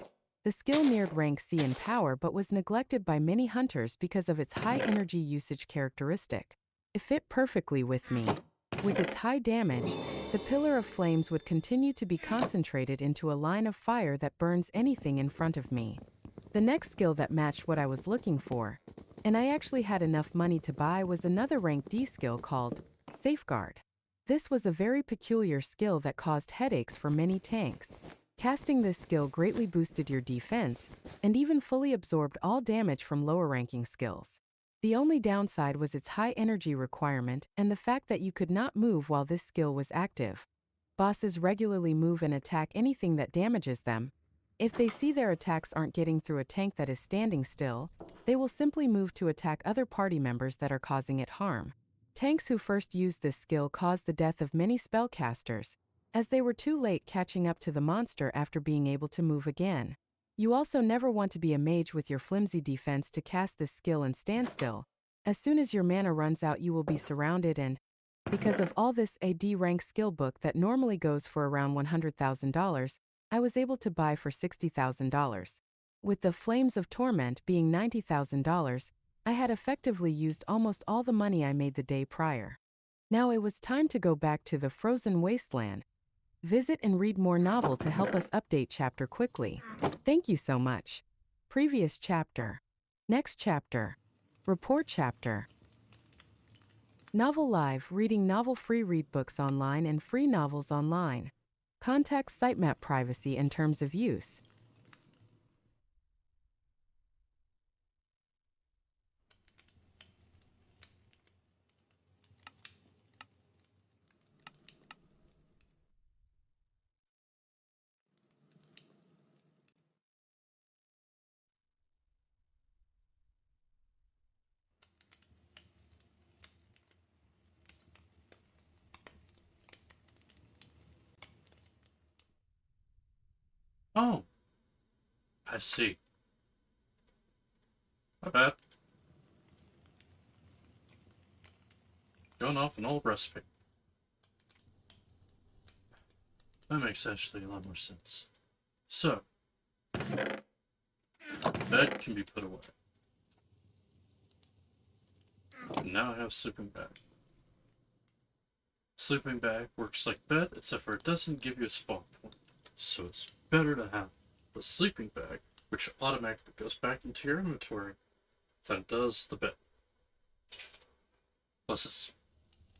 The skill neared rank C in power but was neglected by many hunters because of its high energy usage characteristic. It fit perfectly with me. With its high damage, the pillar of flames would continue to be concentrated into a line of fire that burns anything in front of me. The next skill that matched what I was looking for, and I actually had enough money to buy, was another rank D skill called Safeguard. This was a very peculiar skill that caused headaches for many tanks. Casting this skill greatly boosted your defense, and even fully absorbed all damage from lower ranking skills. The only downside was its high energy requirement and the fact that you could not move while this skill was active. Bosses regularly move and attack anything that damages them. If they see their attacks aren't getting through a tank that is standing still, they will simply move to attack other party members that are causing it harm. Tanks who first used this skill caused the death of many spellcasters, as they were too late catching up to the monster after being able to move again. You also never want to be a mage with your flimsy defense to cast this skill and stand still. As soon as your mana runs out, you will be surrounded, and because of all this, a D rank skill book that normally goes for around $100,000, I was able to buy for $60,000. With the Flames of Torment being $90,000, I had effectively used almost all the money I made the day prior. Now it was time to go back to the frozen wasteland. Visit and read more novel to help us update chapter quickly. Thank you so much. Previous chapter. Next chapter. Report chapter. Novel Live, reading novel free read books online and free novels online. Contact sitemap privacy and terms of use. Oh, I see. My bad. Going off an old recipe. That makes actually a lot more sense. So, bed can be put away. Now I have sleeping bag. Sleeping bag works like bed, except for it doesn't give you a spawn point. So it's better to have the sleeping bag, which automatically goes back into your inventory, than does the bed. Plus it's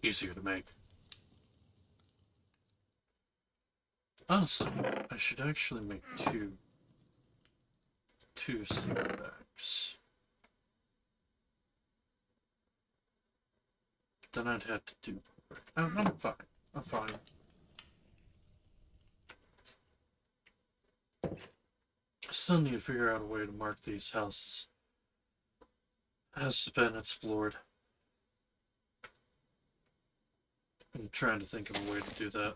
easier to make. Honestly, I should actually make two sleeping bags. Then I'd have to do. I'm fine. I'm fine. I still need to figure out a way to mark these houses as been explored. I'm trying to think of a way to do that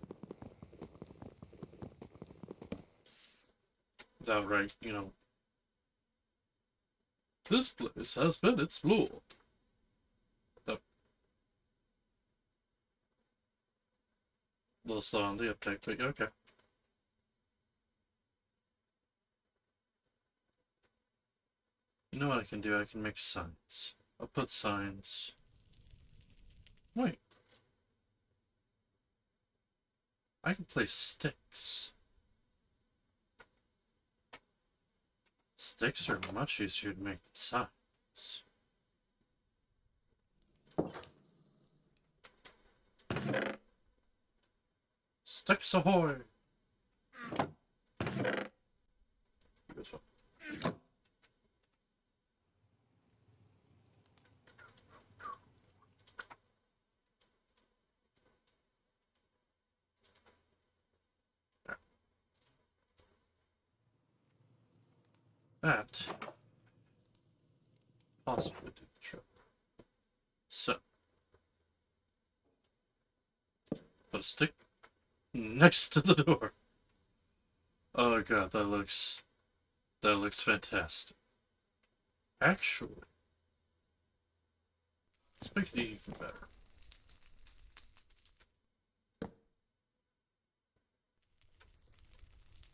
without this place has been explored. Oh, a little slow on the uptake, but okay. You know what I can do? I can make signs. I'll put signs. Wait. I can place sticks. Sticks are much easier to make than signs. Sticks ahoy! This one. That possibly do the trick. So, put a stick next to the door. Oh god, that looks fantastic. Actually, let's make it even better.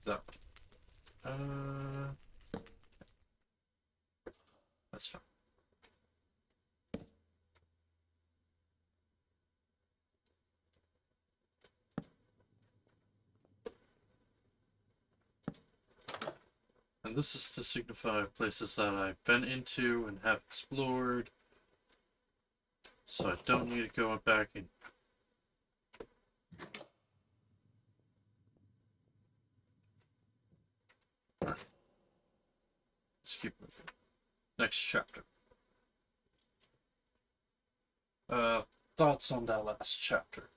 That one. That's fine. And this is to signify places that I've been into and have explored. So I don't need to go back and alright. Let's keep moving. Next chapter. Thoughts on that last chapter?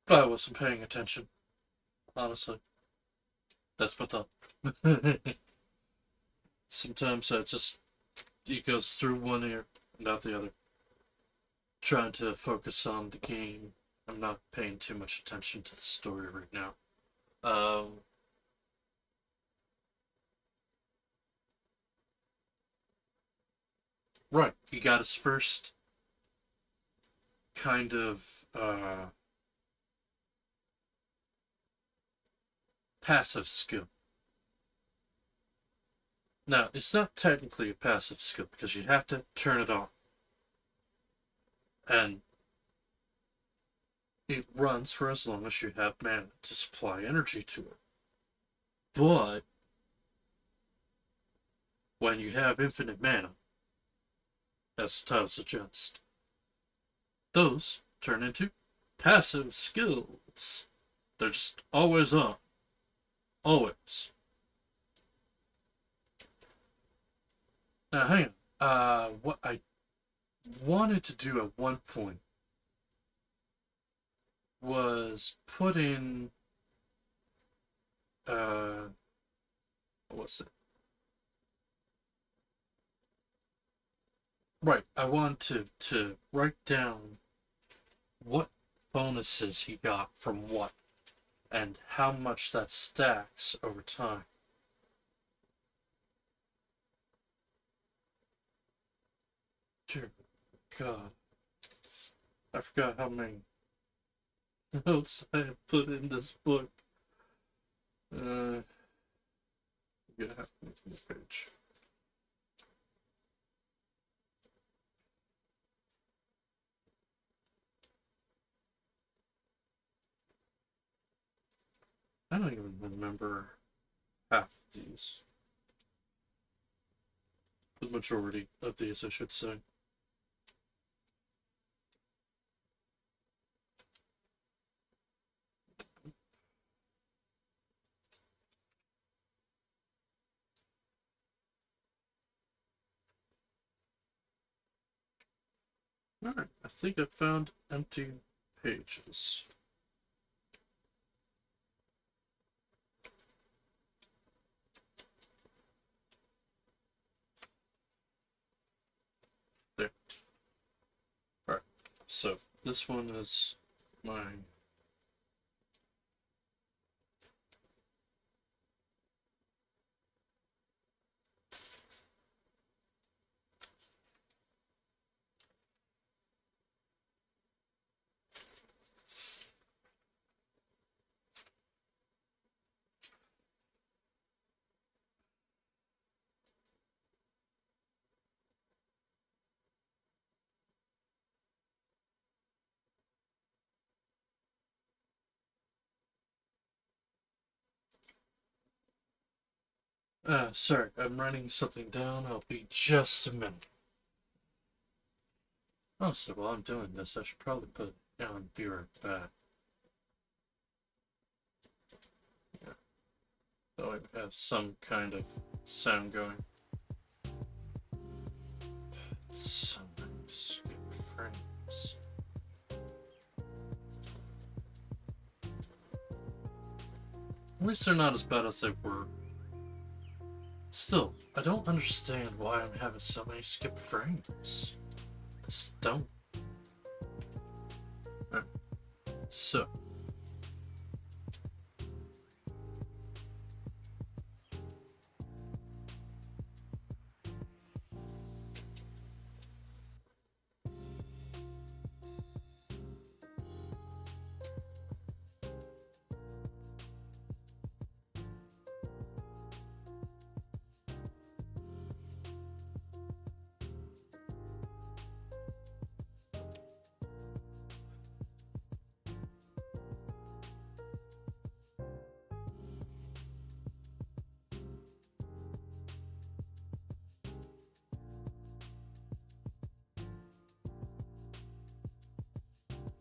I wasn't paying attention, honestly. That's my thought. Sometimes it goes through one ear and out the other. Trying to focus on the game. I'm not paying too much attention to the story right now. Um, right, he got his first kind of passive skill. Now, it's not technically a passive skill because you have to turn it on. And it runs for as long as you have mana to supply energy to it. But when you have infinite mana, as the title suggests, those turn into passive skills. They're just always on. Always. Now, hang on. What I wanted to do at one point was put in, what was it? Right, I want to write down what bonuses he got from what. and how much that stacks over time. Dear God, I forgot how many notes I have put in this book. You're gonna have to make this page. I don't even remember half of these. The majority of these, I should say. Alright, I think I found empty pages. There. Alright, so this one is my sorry, I'm writing something down. I'll be just a minute. Oh, so while I'm doing this, I should probably put down and be right back. Yeah. So I have some kind of sound going. So many skip frames. At least they're not as bad as they were. Still, I don't understand why I'm having so many skip frames. I just don't. Right. So.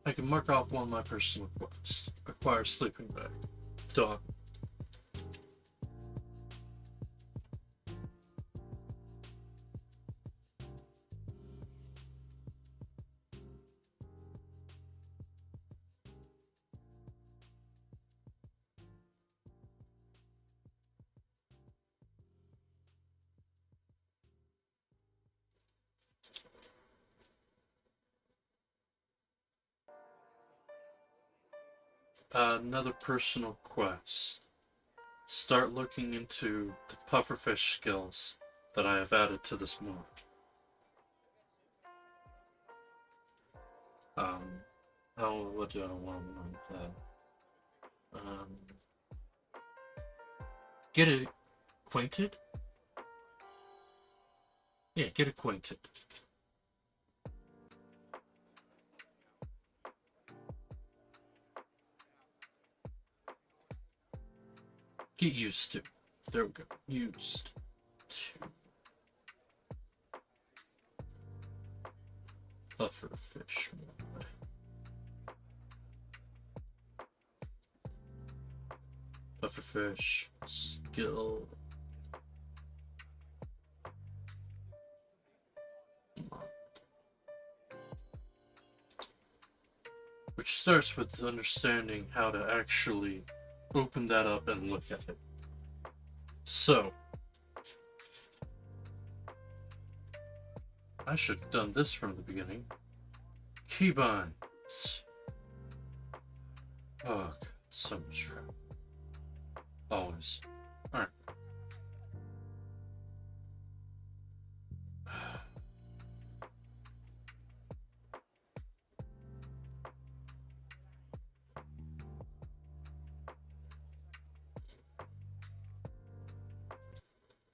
I can mark off one of my personal quests. Acquire sleeping bag. Done. Another personal quest. Start looking into the pufferfish skills that I have added to this mod. What do I want with that? Get acquainted? Yeah, get acquainted. Get used to. There we go. Used to. Pufferfish mod. Pufferfish skill mod. Which starts with understanding how to actually open that up and look at it. So, I should have done this from the beginning. Keybinds. Oh, God. So much trap. Always. Alright.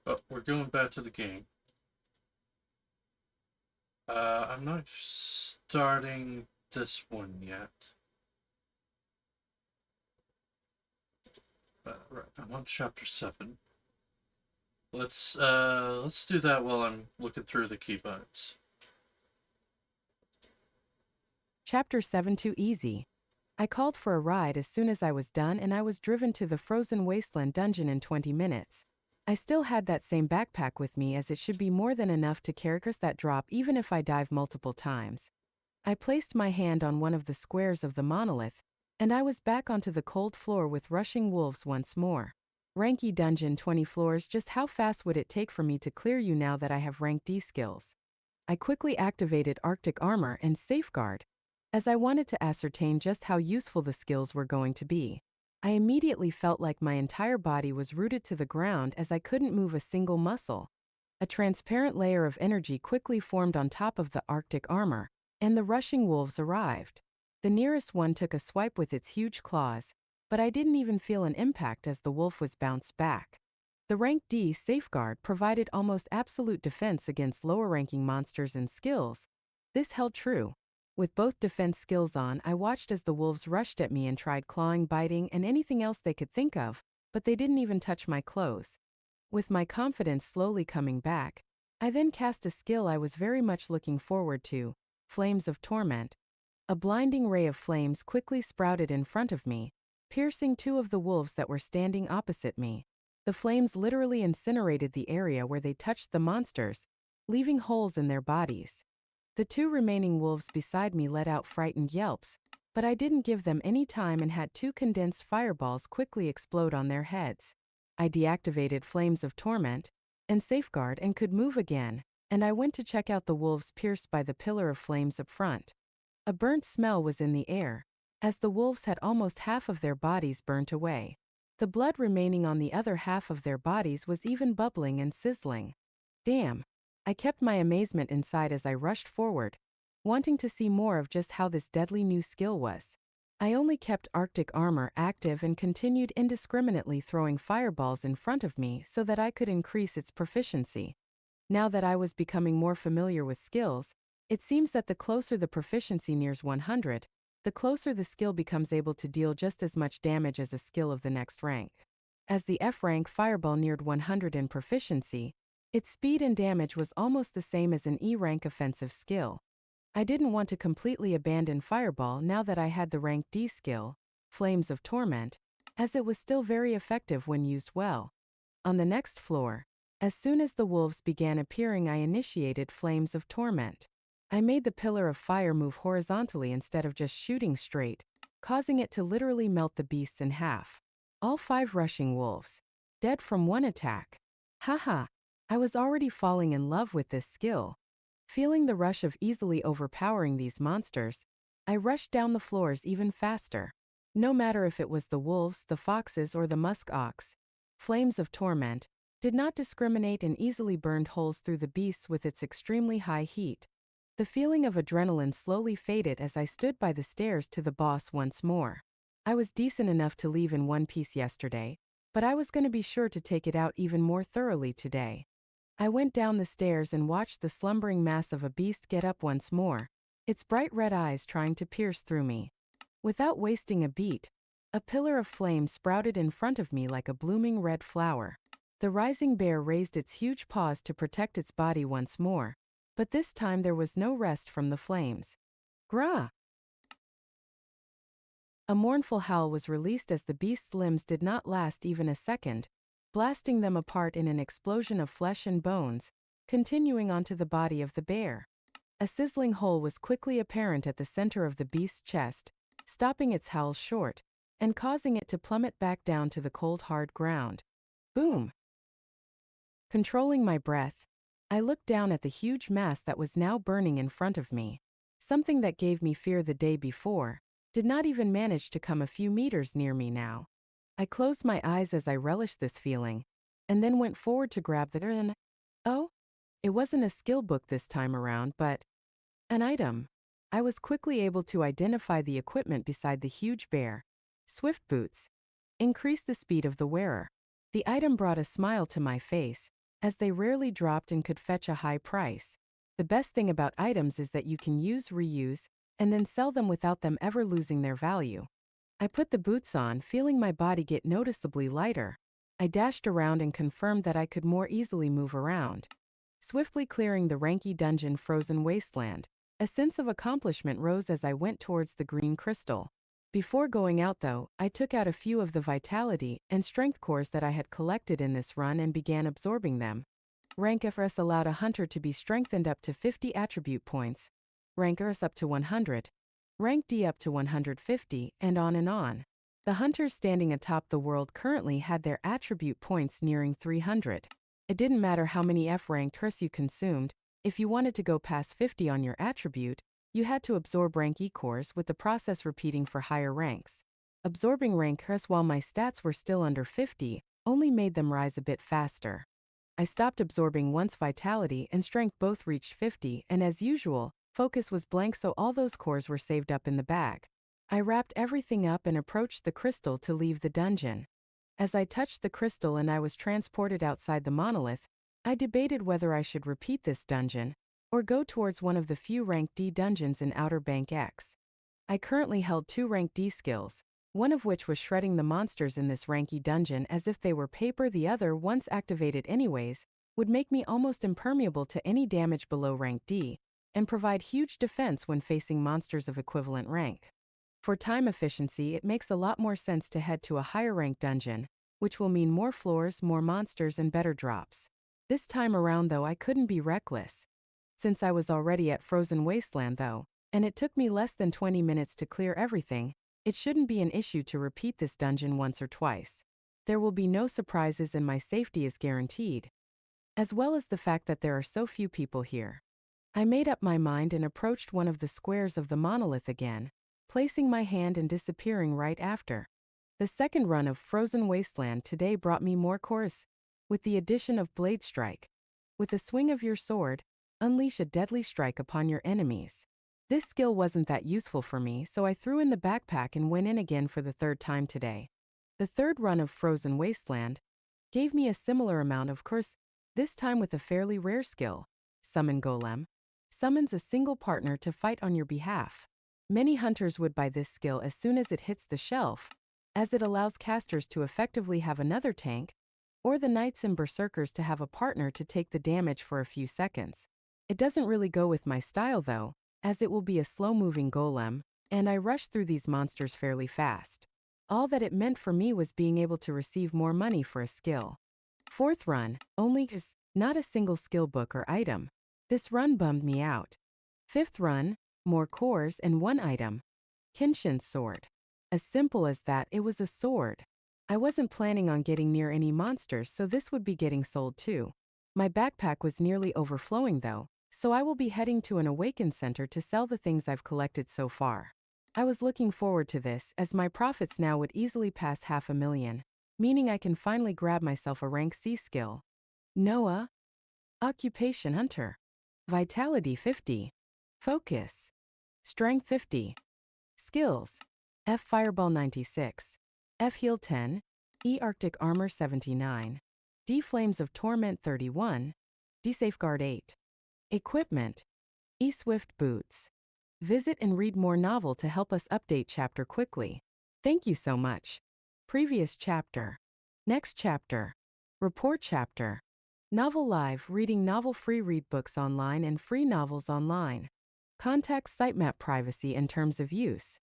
But we're going back to the game. I'm not starting this one yet. Right, I'm on chapter 7. Let's do that while I'm looking through the keybinds. Chapter 7 Too Easy. I called for a ride as soon as I was done and I was driven to the frozen wasteland dungeon in 20 minutes. I still had that same backpack with me as it should be more than enough to carry that drop even if I dive multiple times. I placed my hand on one of the squares of the monolith, and I was back onto the cold floor with rushing wolves once more. Ranky dungeon 20 floors, just how fast would it take for me to clear you now that I have rank D skills? I quickly activated Arctic Armor and Safeguard, as I wanted to ascertain just how useful the skills were going to be. I immediately felt like my entire body was rooted to the ground as I couldn't move a single muscle. A transparent layer of energy quickly formed on top of the Arctic armor, and the rushing wolves arrived. The nearest one took a swipe with its huge claws, but I didn't even feel an impact as the wolf was bounced back. The rank D safeguard provided almost absolute defense against lower-ranking monsters and skills. This held true. With both defense skills on, I watched as the wolves rushed at me and tried clawing, biting, and anything else they could think of, but they didn't even touch my clothes. With my confidence slowly coming back, I then cast a skill I was very much looking forward to, Flames of Torment. A blinding ray of flames quickly sprouted in front of me, piercing two of the wolves that were standing opposite me. The flames literally incinerated the area where they touched the monsters, leaving holes in their bodies. The two remaining wolves beside me let out frightened yelps, but I didn't give them any time and had two condensed fireballs quickly explode on their heads. I deactivated Flames of Torment and Safeguard and could move again, and I went to check out the wolves pierced by the pillar of flames up front. A burnt smell was in the air, as the wolves had almost half of their bodies burnt away. The blood remaining on the other half of their bodies was even bubbling and sizzling. Damn! I kept my amazement inside as I rushed forward, wanting to see more of just how this deadly new skill was. I only kept Arctic Armor active and continued indiscriminately throwing fireballs in front of me so that I could increase its proficiency. Now that I was becoming more familiar with skills, it seems that the closer the proficiency nears 100, the closer the skill becomes able to deal just as much damage as a skill of the next rank. As the F rank fireball neared 100 in proficiency, its speed and damage was almost the same as an E rank offensive skill. I didn't want to completely abandon fireball now that I had the rank D skill, Flames of Torment, as it was still very effective when used well. On the next floor, as soon as the wolves began appearing, I initiated Flames of Torment. I made the pillar of fire move horizontally instead of just shooting straight, causing it to literally melt the beasts in half. All 5 rushing wolves, dead from one attack. Haha, I was already falling in love with this skill. Feeling the rush of easily overpowering these monsters, I rushed down the floors even faster. No matter if it was the wolves, the foxes, or the musk ox, Flames of Torment did not discriminate and easily burned holes through the beasts with its extremely high heat. The feeling of adrenaline slowly faded as I stood by the stairs to the boss once more. I was decent enough to leave in one piece yesterday, but I was going to be sure to take it out even more thoroughly today. I went down the stairs and watched the slumbering mass of a beast get up once more, its bright red eyes trying to pierce through me. Without wasting a beat, a pillar of flame sprouted in front of me like a blooming red flower. The rising bear raised its huge paws to protect its body once more, but this time there was no rest from the flames. Grah! A mournful howl was released as the beast's limbs did not last even a second, blasting them apart in an explosion of flesh and bones, continuing onto the body of the bear. A sizzling hole was quickly apparent at the center of the beast's chest, stopping its howls short, and causing it to plummet back down to the cold hard ground. Boom! Controlling my breath, I looked down at the huge mass that was now burning in front of me. Something that gave me fear the day before, did not even manage to come a few meters near me now. I closed my eyes as I relished this feeling, and then went forward to grab the and oh, it wasn't a skill book this time around, but an item. I was quickly able to identify the equipment beside the huge bear. Swift boots. Increase the speed of the wearer. The item brought a smile to my face, as they rarely dropped and could fetch a high price. The best thing about items is that you can use, reuse, and then sell them without them ever losing their value. I put the boots on, feeling my body get noticeably lighter. I dashed around and confirmed that I could more easily move around. Swiftly clearing the ranky dungeon frozen wasteland, a sense of accomplishment rose as I went towards the green crystal. Before going out though, I took out a few of the vitality and strength cores that I had collected in this run and began absorbing them. Rank FRS allowed a hunter to be strengthened up to 50 attribute points, rank RS up to 100, rank D up to 150, and on and on. The hunters standing atop the world currently had their attribute points nearing 300. It didn't matter how many F-ranked HRS you consumed, if you wanted to go past 50 on your attribute, you had to absorb rank E cores with the process repeating for higher ranks. Absorbing rank HRS while my stats were still under 50 only made them rise a bit faster. I stopped absorbing once vitality and strength both reached 50, and as usual, focus was blank, so all those cores were saved up in the bag. I wrapped everything up and approached the crystal to leave the dungeon. As I touched the crystal and I was transported outside the monolith, I debated whether I should repeat this dungeon or go towards one of the few rank D dungeons in Outer Bank X. I currently held 2 rank D skills, one of which was shredding the monsters in this ranky dungeon as if they were paper. The other, once activated anyways, would make me almost impermeable to any damage below rank D and provide huge defense when facing monsters of equivalent rank. For time efficiency, it makes a lot more sense to head to a higher rank dungeon, which will mean more floors, more monsters, and better drops. This time around though, I couldn't be reckless. Since I was already at Frozen Wasteland though, and it took me less than 20 minutes to clear everything, it shouldn't be an issue to repeat this dungeon once or twice. There will be no surprises and my safety is guaranteed, as well as the fact that there are so few people here. I made up my mind and approached one of the squares of the monolith again, placing my hand and disappearing right after. The second run of Frozen Wasteland today brought me more cores, with the addition of Blade Strike. With a swing of your sword, unleash a deadly strike upon your enemies. This skill wasn't that useful for me, so I threw in the backpack and went in again for the third time today. The third run of Frozen Wasteland gave me a similar amount of cores, this time with a fairly rare skill. Summon Golem summons a single partner to fight on your behalf. Many hunters would buy this skill as soon as it hits the shelf, as it allows casters to effectively have another tank, or the knights and berserkers to have a partner to take the damage for a few seconds. It doesn't really go with my style though, as it will be a slow-moving golem, and I rush through these monsters fairly fast. All that it meant for me was being able to receive more money for a skill. Fourth run, only is not a single skill book or item. This run bummed me out. Fifth run, more cores and one item. Kenshin's sword. As simple as that, it was a sword. I wasn't planning on getting near any monsters, so this would be getting sold too. My backpack was nearly overflowing though, so I will be heading to an Awaken Center to sell the things I've collected so far. I was looking forward to this, as my profits now would easily pass 500,000, meaning I can finally grab myself a rank C skill. Noah. Occupation Hunter. Vitality 50. Focus. Strength 50. Skills. F Fireball 96. F Heal 10. E Arctic Armor 79. D Flames of Torment 31. D Safeguard 8. Equipment. E Swift Boots. Visit and read more novel to help us update chapter quickly. Thank you so much. Previous chapter. Next chapter. Report chapter. Novel Live, reading novel free, read books online and free novels online. Contacts sitemap privacy and terms of use.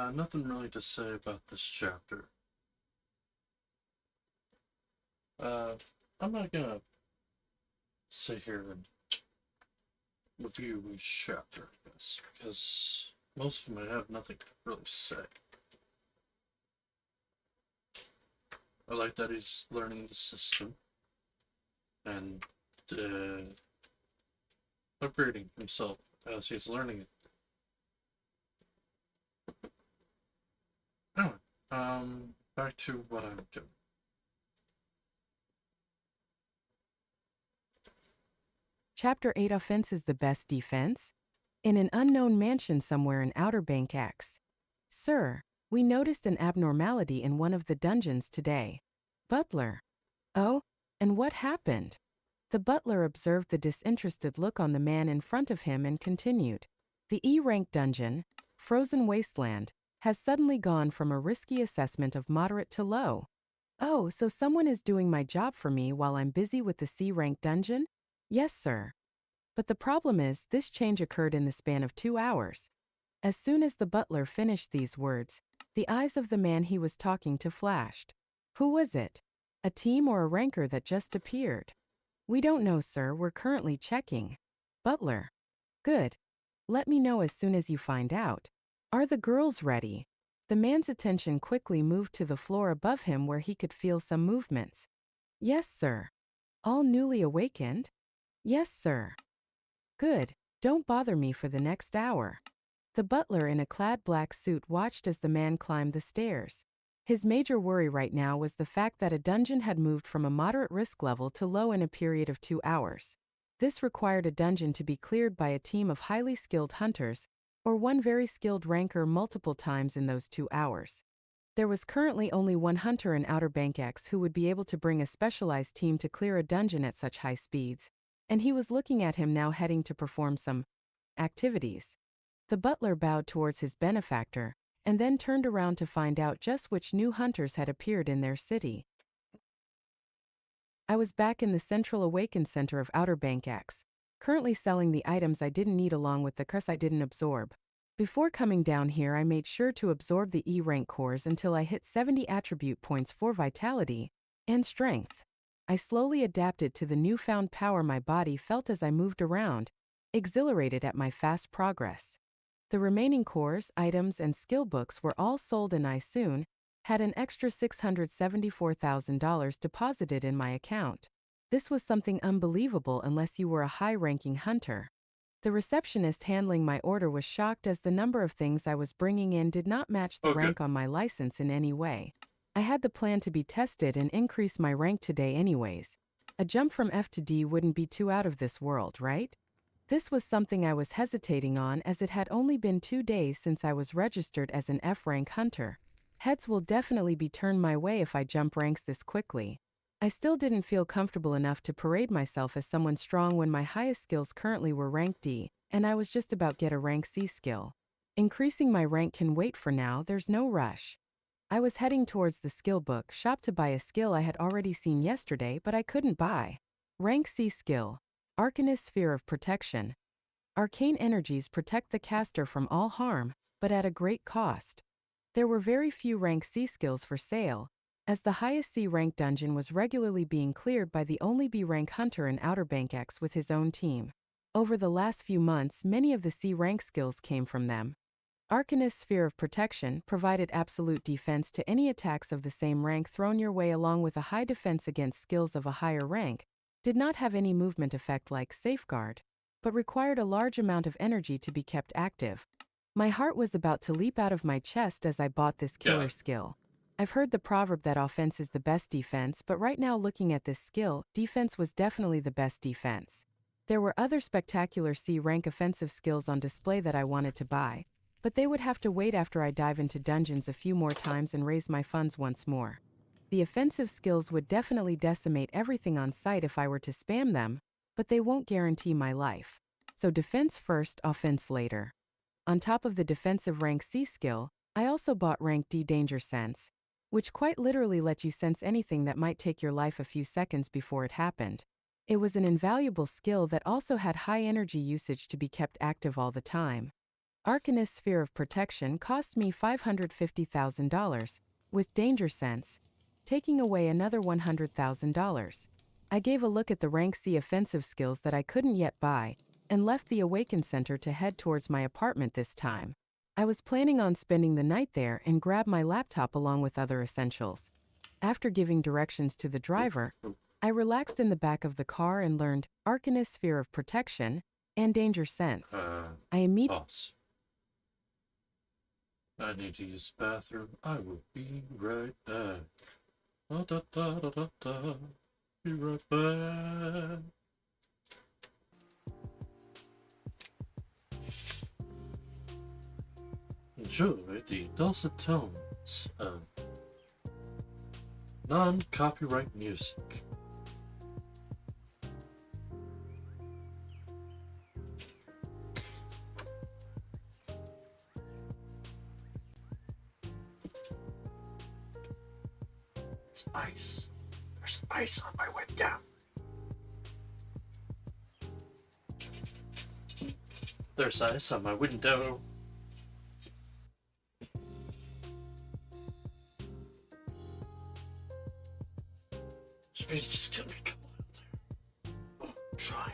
Nothing really to say about this chapter. Uh, I'm not gonna sit here and review each chapter, I guess, because most of them I have nothing to really say. I like that he's learning the system and uh, upgrading himself as he's learning it. Anyway, back to what I'm doing. Chapter 8 Offense is the best defense? In an unknown mansion somewhere in Outer Bank. Sir, we noticed an abnormality in one of the dungeons today. Butler. Oh, and what happened? The butler observed the disinterested look on the man in front of him and continued. The E-rank dungeon, Frozen Wasteland, has suddenly gone from a risky assessment of moderate to low. Oh, so someone is doing my job for me while I'm busy with the C-rank dungeon? Yes, sir. But the problem is, this change occurred in the span of 2 hours. As soon as the butler finished these words, the eyes of the man he was talking to flashed. Who was it? A team or a ranker that just appeared? We don't know, sir. We're currently checking. Butler. Good. Let me know as soon as you find out. Are the girls ready? The man's attention quickly moved to the floor above him where he could feel some movements. Yes, sir. All newly awakened? Yes, sir. Good. Don't bother me for the next hour. The butler in a clad black suit watched as the man climbed the stairs. His major worry right now was the fact that a dungeon had moved from a moderate risk level to low in a period of 2 hours. This required a dungeon to be cleared by a team of highly skilled hunters, or one very skilled ranker multiple times in those 2 hours. There was currently only one hunter in Outer Bank who would be able to bring a specialized team to clear a dungeon at such high speeds, and he was looking at him now heading to perform some activities. The butler bowed towards his benefactor, and then turned around to find out just which new hunters had appeared in their city. I was back in the Central Awaken Center of Outer Bank, currently selling the items I didn't need along with the curse I didn't absorb. Before coming down here, I made sure to absorb the E-rank cores until I hit 70 attribute points for vitality and strength. I slowly adapted to the newfound power my body felt as I moved around, exhilarated at my fast progress. The remaining cores, items, and skill books were all sold, and I soon had an extra $674,000 deposited in my account. This was something unbelievable unless you were a high-ranking hunter. The receptionist handling my order was shocked as the number of things I was bringing in did not match the Okay. rank on my license in any way. I had the plan to be tested and increase my rank today anyways. A jump from F to D wouldn't be too out of this world, right? This was something I was hesitating on as it had only been 2 days since I was registered as an F-rank hunter. Heads will definitely be turned my way if I jump ranks this quickly. I still didn't feel comfortable enough to parade myself as someone strong when my highest skills currently were rank D, and I was just about get a rank C skill. Increasing my rank can wait for now, there's no rush. I was heading towards the skill book shop to buy a skill I had already seen yesterday but I couldn't buy. Rank C skill. Arcanist Sphere of Protection. Arcane energies protect the caster from all harm, but at a great cost. There were very few rank C skills for sale, as the highest C rank dungeon was regularly being cleared by the only B rank hunter in Outer Bank with his own team. Over the last few months, many of the C rank skills came from them. Arcanist Sphere of Protection provided absolute defense to any attacks of the same rank thrown your way, along with a high defense against skills of a higher rank, did not have any movement effect like Safeguard, but required a large amount of energy to be kept active. My heart was about to leap out of my chest as I bought this Yeah. killer skill. I've heard the proverb that offense is the best defense, but right now looking at this skill, defense was definitely the best defense. There were other spectacular C rank offensive skills on display that I wanted to buy, but they would have to wait after I dive into dungeons a few more times and raise my funds once more. The offensive skills would definitely decimate everything on sight if I were to spam them, but they won't guarantee my life. So defense first, offense later. On top of the defensive rank C skill, I also bought rank D Danger Sense, which quite literally let you sense anything that might take your life a few seconds before it happened. It was an invaluable skill that also had high energy usage to be kept active all the time. Arcanist's sphere of protection cost me $550,000, with danger sense, taking away another $100,000. I gave a look at the rank C offensive skills that I couldn't yet buy, and left the Awaken Center to head towards my apartment this time. I was planning on spending the night there and grab my laptop along with other essentials. After giving directions to the driver, I relaxed in the back of the car and learned Arcanist's sphere of protection and danger sense. I immediately Pause. I need to use the bathroom. I will be right back. Da da da da da da. Be right back. Enjoy the dulcet tones of non-copyright music. It's ice. There's ice on my window. There's ice on my window. It's gonna be cold out there. Oh, try.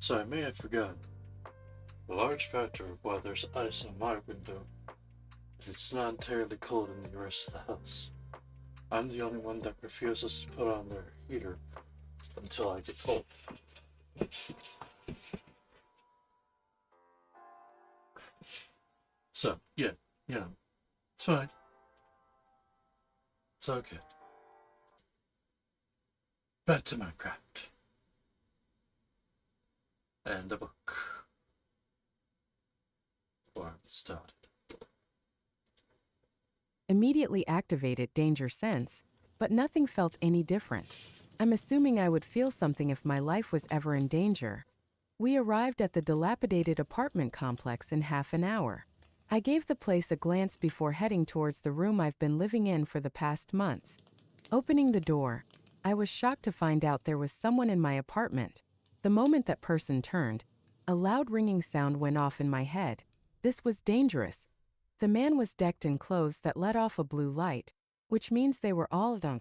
So I may have forgotten. A large factor of why there's ice on my window is it's not entirely cold in the rest of the house. I'm the only one that refuses to put on their heater until I get cold. So, yeah, it's fine. It's all good. Back to Minecraft. And the book. Before I get started. immediately activated danger sense, but nothing felt any different. I'm assuming I would feel something if my life was ever in danger. We arrived at the dilapidated apartment complex in half an hour. I gave the place a glance before heading towards the room I've been living in for the past months. Opening the door, I was shocked to find out there was someone in my apartment. The moment that person turned, a loud ringing sound went off in my head. This was dangerous. The man was decked in clothes that let off a blue light, which means they were all done.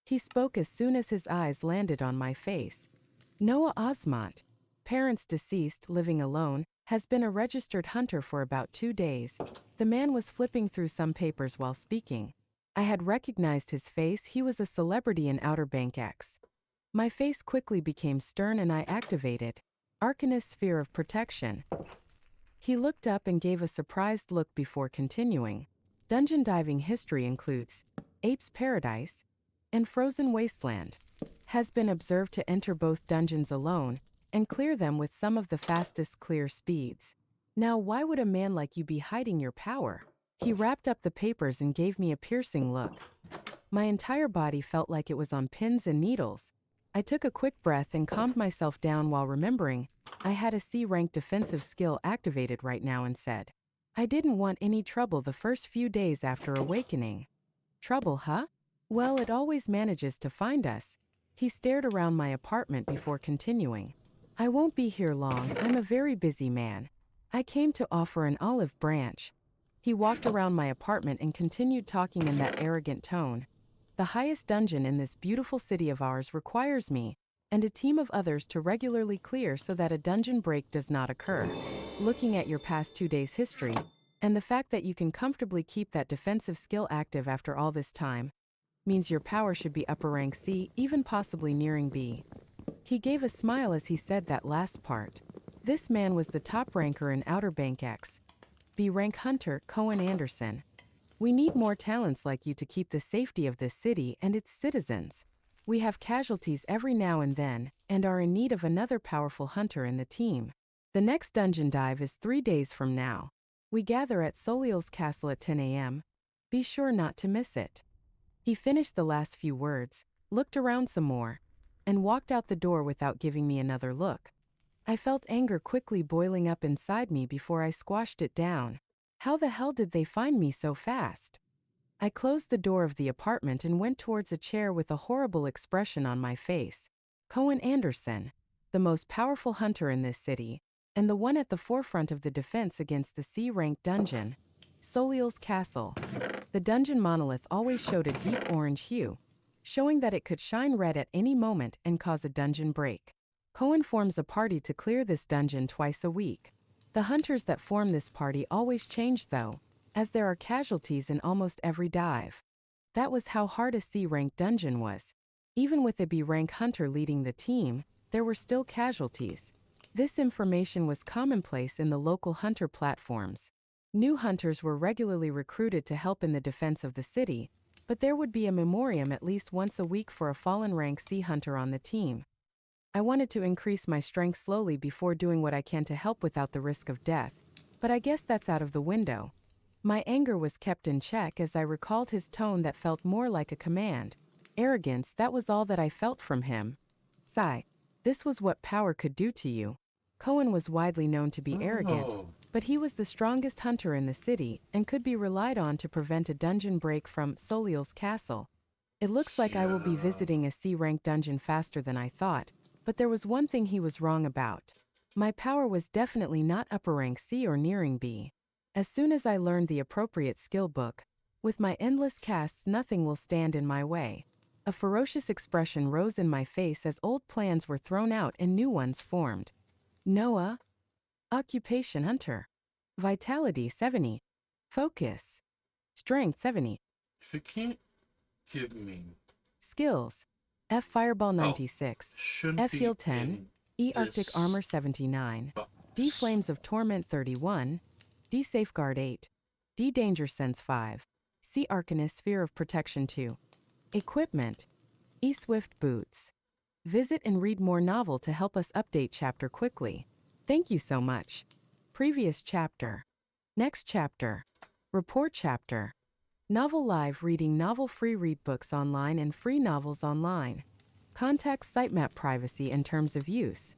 He spoke as soon as his eyes landed on my face. Noah Osmont, parents deceased, living alone, has been a registered hunter for about 2 days. The man was flipping through some papers while speaking. I had recognized his face. He was a celebrity in Outer Banks. My face quickly became stern and I activated Arcanist's sphere of protection. He looked up and gave a surprised look before continuing. Dungeon diving history includes Ape's Paradise and Frozen Wasteland. Has been observed to enter both dungeons alone and clear them with some of the fastest clear speeds. Now, why would a man like you be hiding your power? He wrapped up the papers and gave me a piercing look. My entire body felt like it was on pins and needles. I took a quick breath and calmed myself down while remembering I had a C-rank defensive skill activated right now and said, I didn't want any trouble the first few days after awakening. Trouble, huh? Well, it always manages to find us. He stared around my apartment before continuing. I won't be here long. I'm a very busy man. I came to offer an olive branch. He walked around my apartment and continued talking in that arrogant tone. The highest dungeon in this beautiful city of ours requires me and a team of others to regularly clear so that a dungeon break does not occur. Looking at your past 2 days' history, and the fact that you can comfortably keep that defensive skill active after all this time, means your power should be upper rank C, even possibly nearing B. He gave a smile as he said that last part. This man was the top ranker in Outer Banks. B rank hunter, Cohen Anderson. We need more talents like you to keep the safety of this city and its citizens. We have casualties every now and then, and are in need of another powerful hunter in the team. The next dungeon dive is 3 days from now. We gather at Soliel's castle at 10 a.m. Be sure not to miss it. He finished the last few words, looked around some more, and walked out the door without giving me another look. I felt anger quickly boiling up inside me before I squashed it down. How the hell did they find me so fast? I closed the door of the apartment and went towards a chair with a horrible expression on my face. Cohen Anderson, the most powerful hunter in this city, and the one at the forefront of the defense against the C-rank dungeon, Soliel's castle. The dungeon monolith always showed a deep orange hue, showing that it could shine red at any moment and cause a dungeon break. Cohen forms a party to clear this dungeon twice a week. The hunters that form this party always change though, as there are casualties in almost every dive. That was how hard a C-rank dungeon was. Even with a B-rank hunter leading the team, there were still casualties. This information was commonplace in the local hunter platforms. New hunters were regularly recruited to help in the defense of the city, but there would be a memoriam at least once a week for a fallen rank C hunter on the team. I wanted to increase my strength slowly before doing what I can to help without the risk of death, but I guess that's out of the window. My anger was kept in check as I recalled his tone that felt more like a command. Arrogance, that was all that I felt from him. Sigh. This was what power could do to you. Cohen was widely known to be arrogant, Oh. but he was the strongest hunter in the city and could be relied on to prevent a dungeon break from Soliel's castle. It looks like I will be Yeah. visiting a C-rank dungeon faster than I thought, but there was one thing he was wrong about. My power was definitely not upper rank C or nearing B. As soon as I learned the appropriate skill book, with my endless casts nothing will stand in my way. A ferocious expression rose in my face as old plans were thrown out and new ones formed. Noah. Occupation hunter. Vitality 70. Focus. Strength 70. If it can't give me. Skills. F Fireball Oh. 96. Shouldn't F be Heal 10. in E Arctic this Armor 79. D box. Flames of Torment 31. D Safeguard 8. D Danger Sense 5. C Arcanist Sphere of Protection 2. Equipment. E Swift Boots. Visit and read more novel to help us update chapter quickly. Thank you so much. Previous chapter. Next chapter. Report chapter. Novel Live reading novel free read books online and free novels online. Contact sitemap privacy and terms of use.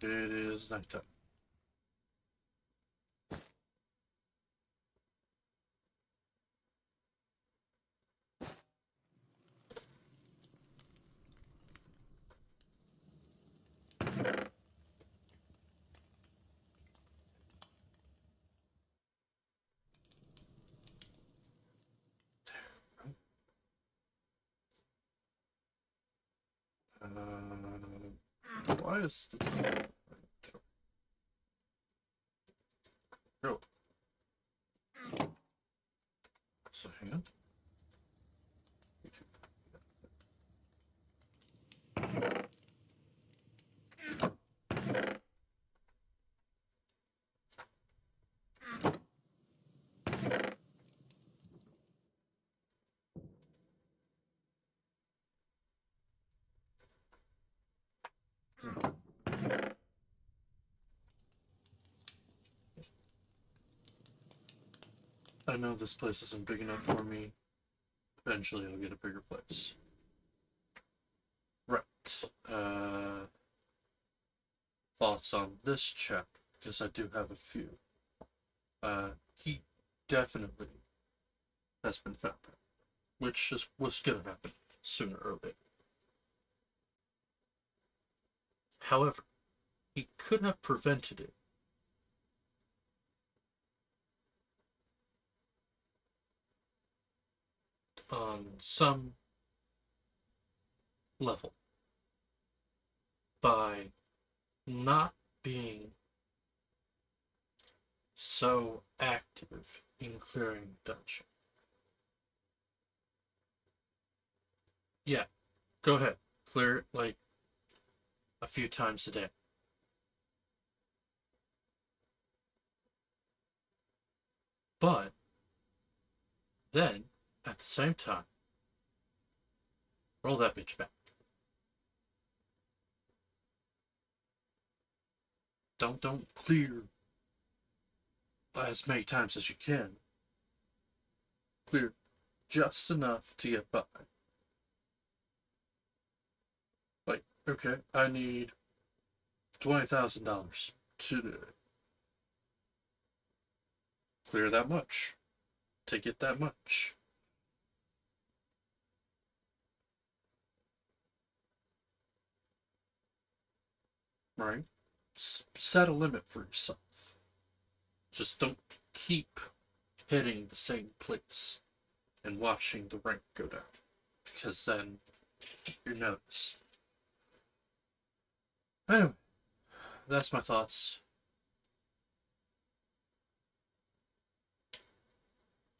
It is nighttime. Why is the go? So hang on. I know this place isn't big enough for me. Eventually, I'll get a bigger place. Right. Thoughts on this chapter? Because I do have a few. He definitely has been found out, which is what's gonna happen sooner or later. However, he could have prevented it on some level by not being so active in clearing the dungeon. Yeah, go ahead. Clear it like a few times a day. But then, at the same time, roll that bitch back. Don't clear as many times as you can. Clear just enough to get by. Like, okay, I need $20,000 to clear that much, to get that much. Right? Set a limit for yourself. Just don't keep hitting the same place and watching the rank go down, because then you notice. Anyway, that's my thoughts.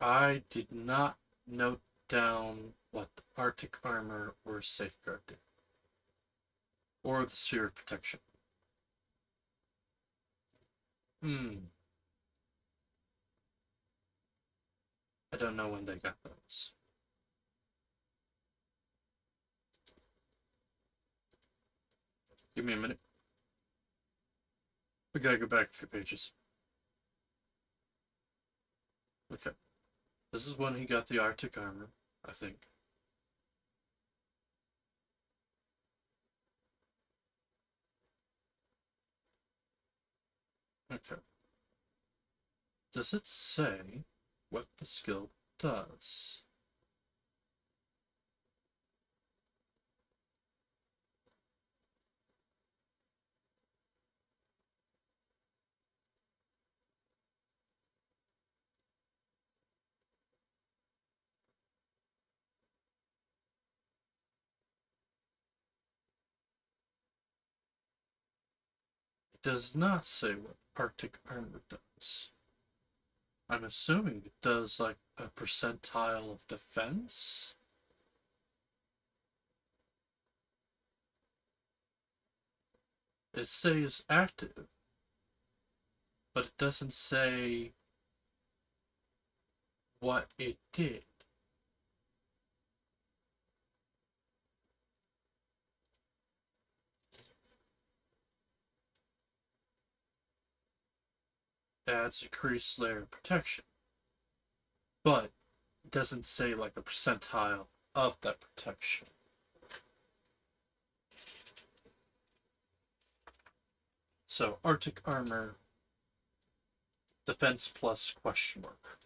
I did not note down what Arctic armor or safeguard did, or the sphere of protection. Hmm, I don't know when they got those. Give me a minute. We gotta go back a few pages. Okay, this is when he got the Arctic armor, I think. Okay. Does it say what the skill does? It does not say what Arctic armor does. I'm assuming it does like a percentile of defense. It says active, but it doesn't say what it did. Adds increased layer of protection, but it doesn't say like a percentile of that protection. So Arctic armor, defense plus question mark.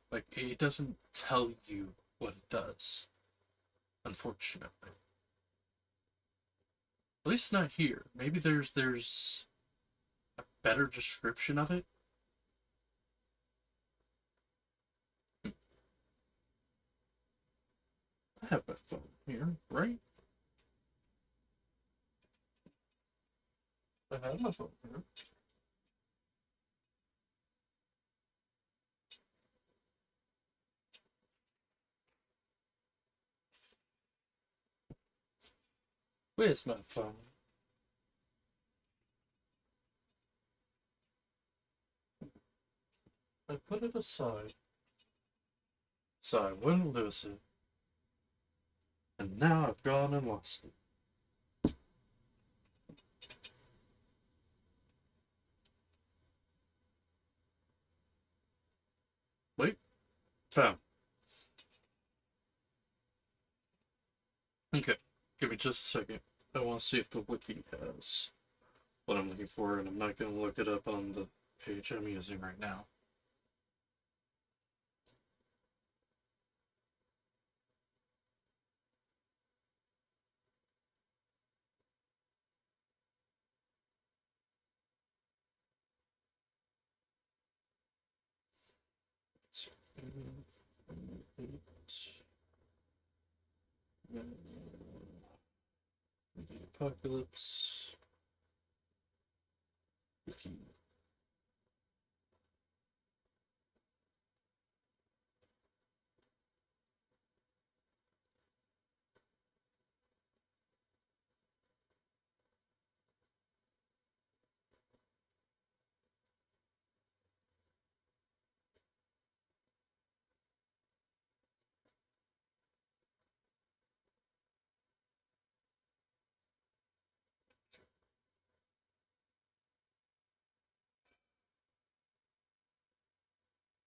Like it doesn't tell you what it does, unfortunately. At least not here. Maybe there's a better description of it. I have my phone here, right? I have my phone here. Where's my phone? I put it aside so I wouldn't lose it, and now I've gone and lost it. Wait, found. Okay, give me just a second. I want to see if the wiki has what I'm looking for, and I'm not going to look it up on the page I'm using right now. So, the apocalypse wiki.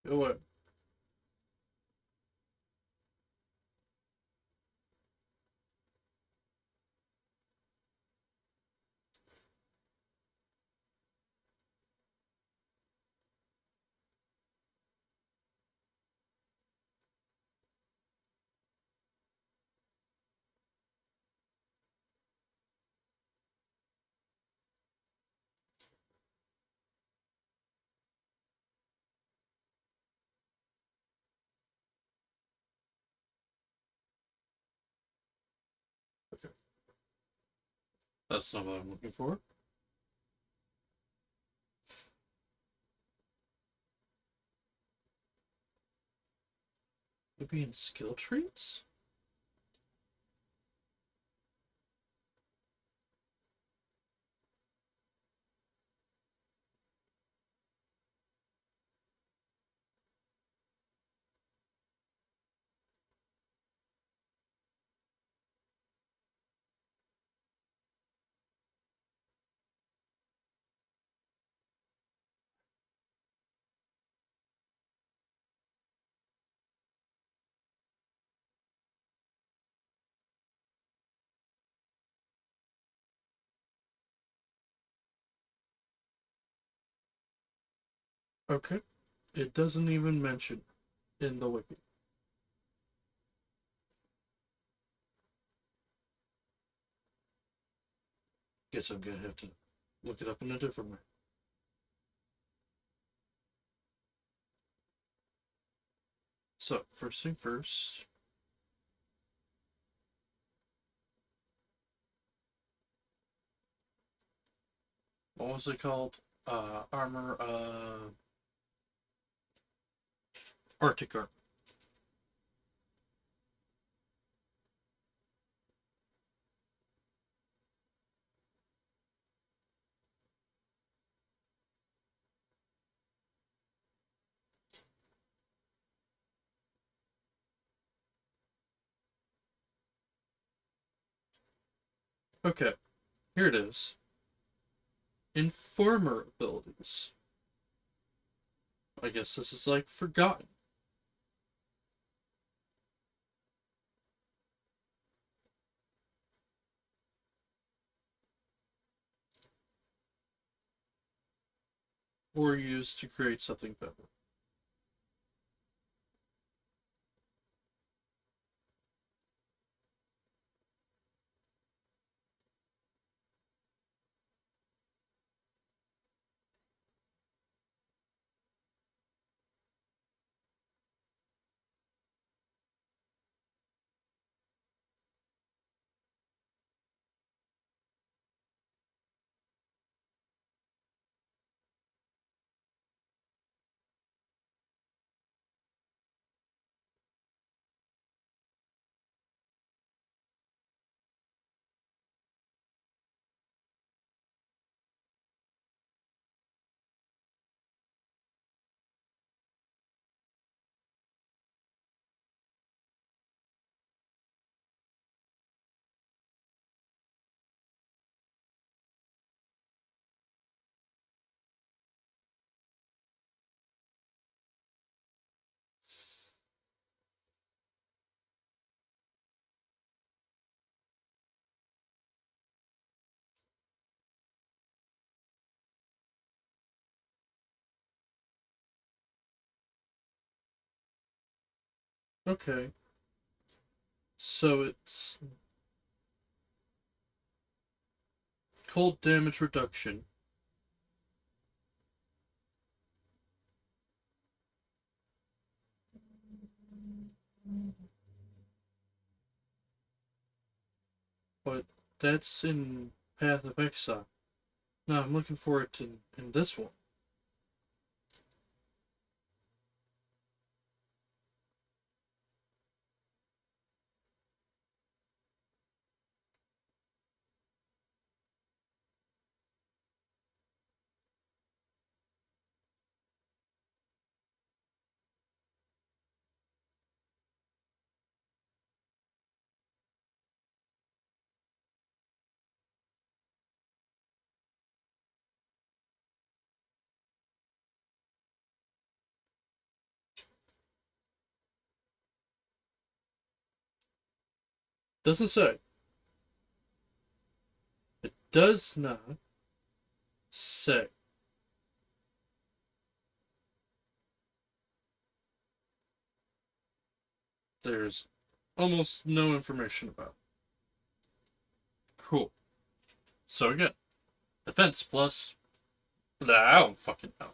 Oh, what? Okay, that's not what I'm looking for. Maybe in skill trees? Okay, it doesn't even mention in the wiki. Guess I'm gonna have to look it up in a different way. So, first thing first. What was it called? Armor, Arctic armor. Okay, here it is. Informer abilities. I guess this is like forgotten. Or used to create something better. Okay. So it's cold damage reduction. But that's in Path of Exile. No, I'm looking for it in this one. Doesn't say. It does not say. There's almost no information about it. Cool. So again, defense plus. I don't fucking know.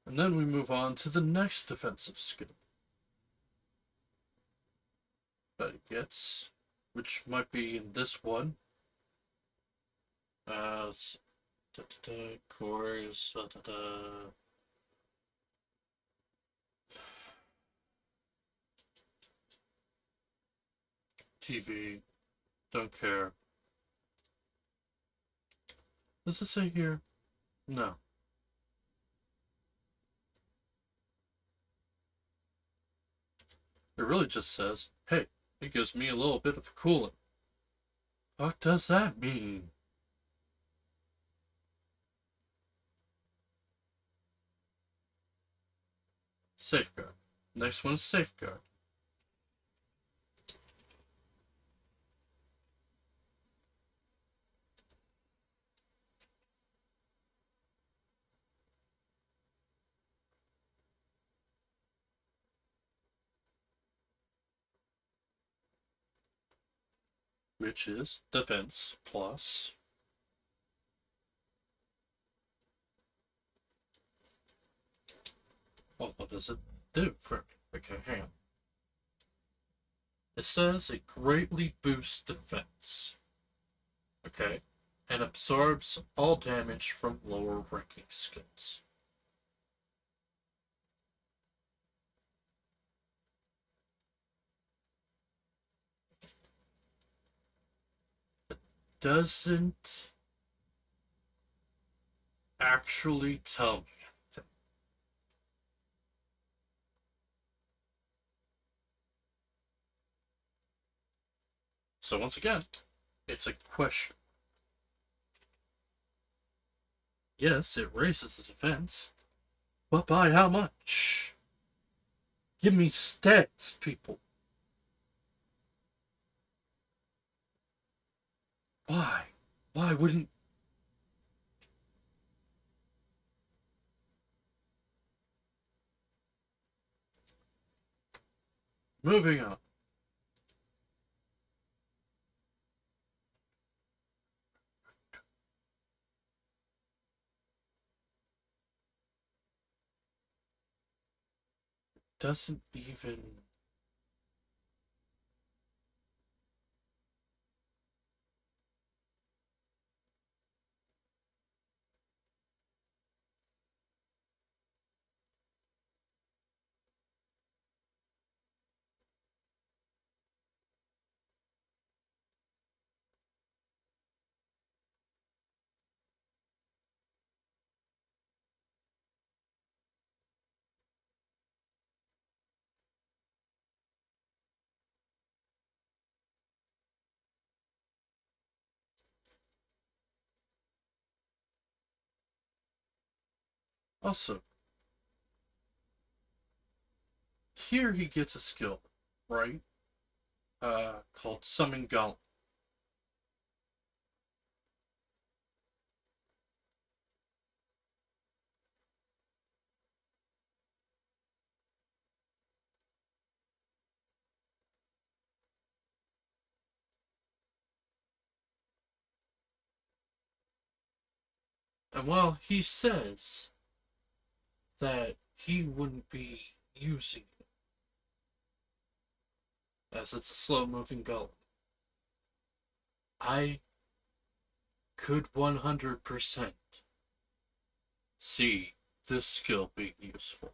And then we move on to the next defensive skill that it gets, which might be in this one. Let's cores, TV, don't care. Does it say here? No. It really just says, hey, it gives me a little bit of cooling. What does that mean? Safeguard. Next one is safeguard. Which is defense plus. Well, what does it do for me? Okay, hang on. It says it greatly boosts defense. Okay? And absorbs all damage from lower ranking skills. It doesn't actually tell me anything. So once again, it's a question. Yes, it raises the defense, but by how much? Give me stats, people. Why? Why wouldn't. Moving on. Doesn't even. Also, here he gets a skill, right? Called Summon Gauntlet. And well, he says that he wouldn't be using it, as it's a slow moving golem. I could 100% see this skill being useful.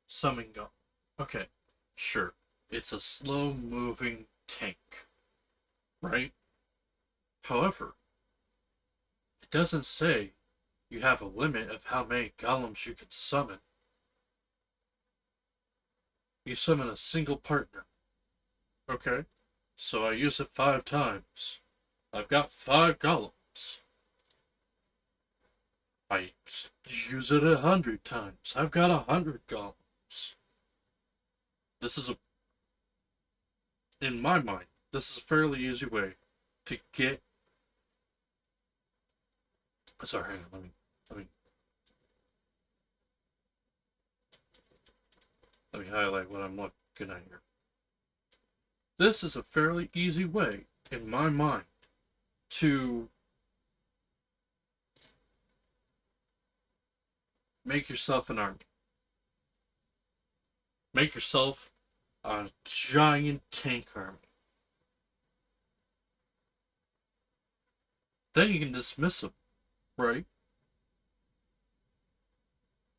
Summon golem. Okay, sure. It's a slow moving tank, right? However, it doesn't say you have a limit of how many golems you can summon. You summon a single partner. Okay, so I use it 5 times. I've got 5 golems. I use it 100 times. I've got 100 golems. This is a, in my mind, this is a fairly easy way to get. Sorry, hang on. Let me let me highlight what I'm looking at here. This is a fairly easy way, in my mind, to make yourself an army. Make yourself a giant tank army. Then you can dismiss them, right?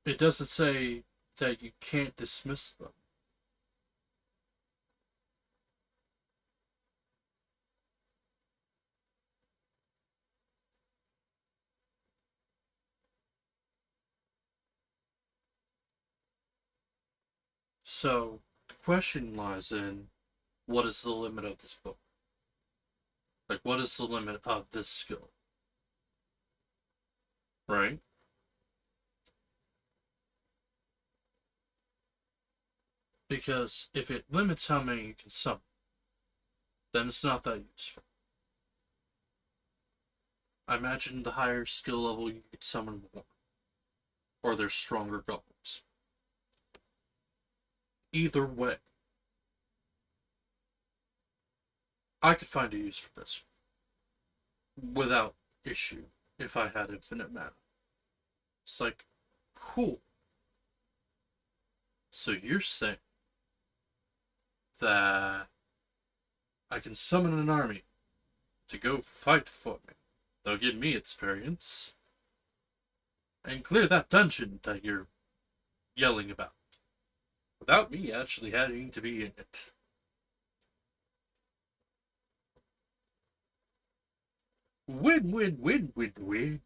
It doesn't say that you can't dismiss them. So the question lies in, what is the limit of this book? Like, what is the limit of this skill? Right? Because if it limits how many you can summon, then it's not that useful. I imagine the higher skill level you could summon more, or there's stronger goblins. Either way, I could find a use for this without issue if I had infinite mana. It's like, cool. So you're saying that I can summon an army to go fight for me. They'll give me experience and clear that dungeon that you're yelling about without me actually having to be in it. Win, win, win, win, win.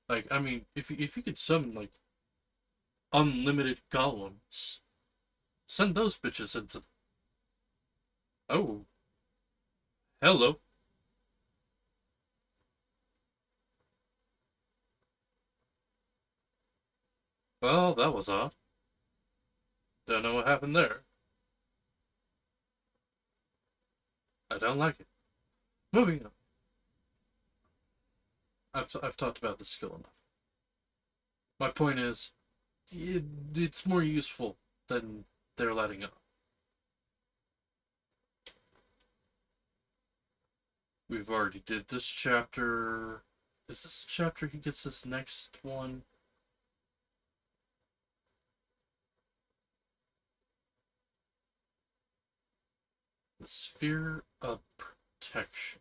Like, I mean, if you could summon like unlimited golems, send those bitches into. Oh, hello. Well, that was odd. Don't know what happened there. I don't like it. Moving on. I've talked about this skill enough. My point is, it's more useful than they're letting on. We've already did this chapter. Is this the chapter he gets this next one? The Sphere of Protection.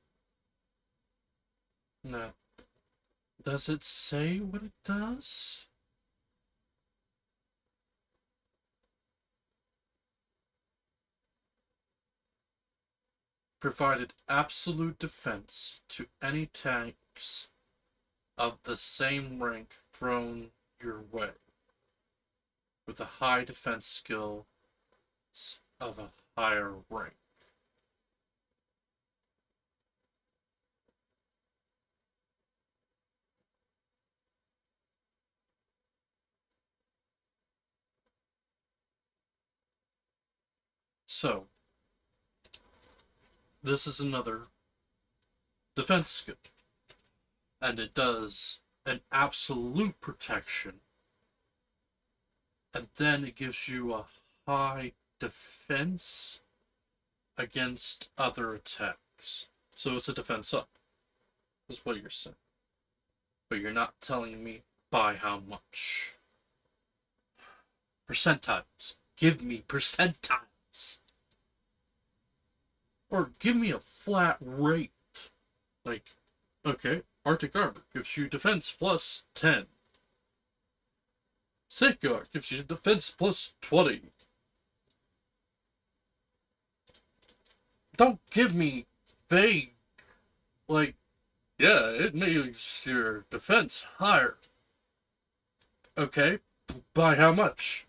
Now, does it say what it does? Provided absolute defense to any tanks of the same rank thrown your way, with a high defense skill of a higher rank. So, this is another defense skill, and it does an absolute protection, and then it gives you a high defense against other attacks. So it's a defense up, is what you're saying. But you're not telling me by how much. Percentiles. Give me percentiles. Or give me a flat rate. Like, okay, Arctic Armor gives you defense plus 10. Safeguard gives you defense plus 20. Don't give me vague, like, yeah, it makes your defense higher. Okay, by how much?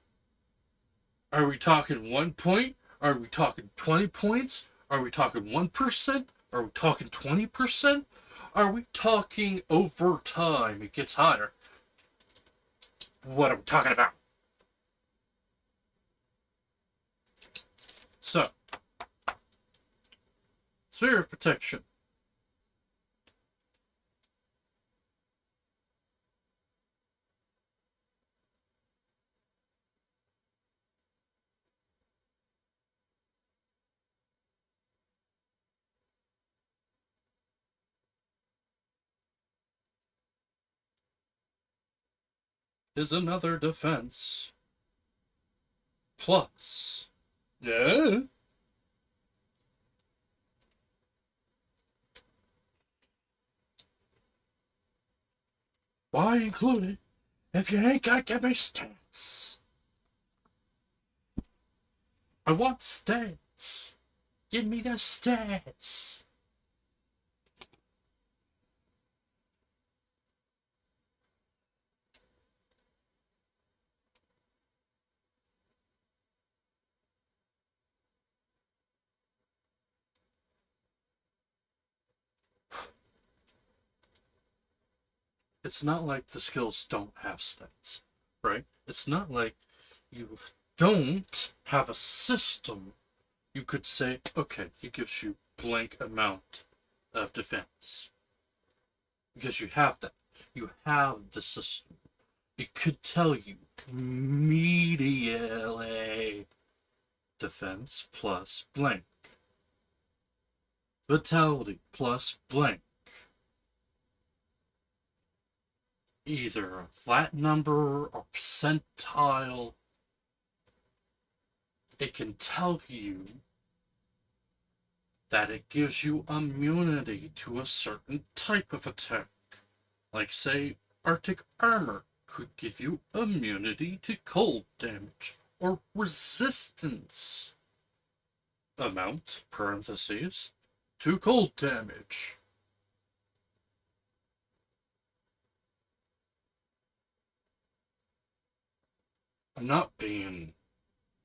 Are we talking 1 point? Are we talking 20 points? Are we talking 1%? Are we talking 20%? Are we talking over time it gets higher? What are we talking about? So, sphere of protection. Is another defense plus. Yeah. Why include it if you ain't got to give me stats? I want stats. Give me the stats. It's not like the skills don't have stats, right? It's not like you don't have a system. You could say, okay, it gives you blank amount of defense. Because you have that. You have the system. It could tell you immediately defense plus blank. Vitality plus blank. Either a flat number or percentile. It can tell you that it gives you immunity to a certain type of attack. Like, say, Arctic Armor could give you immunity to cold damage or resistance amount, parentheses, to cold damage. I'm not being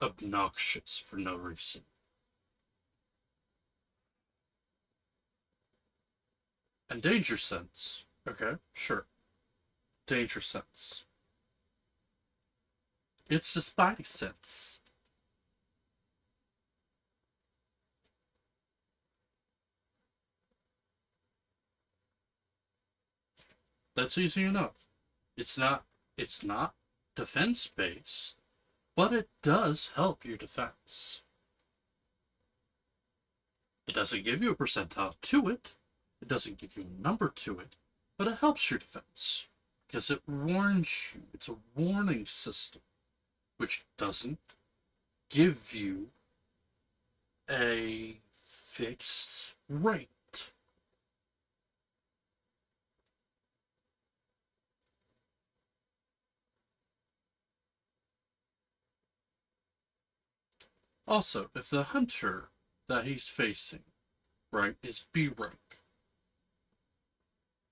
obnoxious for no reason. And danger sense. Okay, sure. Danger sense. It's the spidey sense. That's easy enough. It's not defense based, but it does help your defense. It doesn't give you a percentile to it. It doesn't give you a number to it, but it helps your defense because it warns you. It's a warning system, which doesn't give you a fixed rate. Also, if the hunter that he's facing, right, is B rank,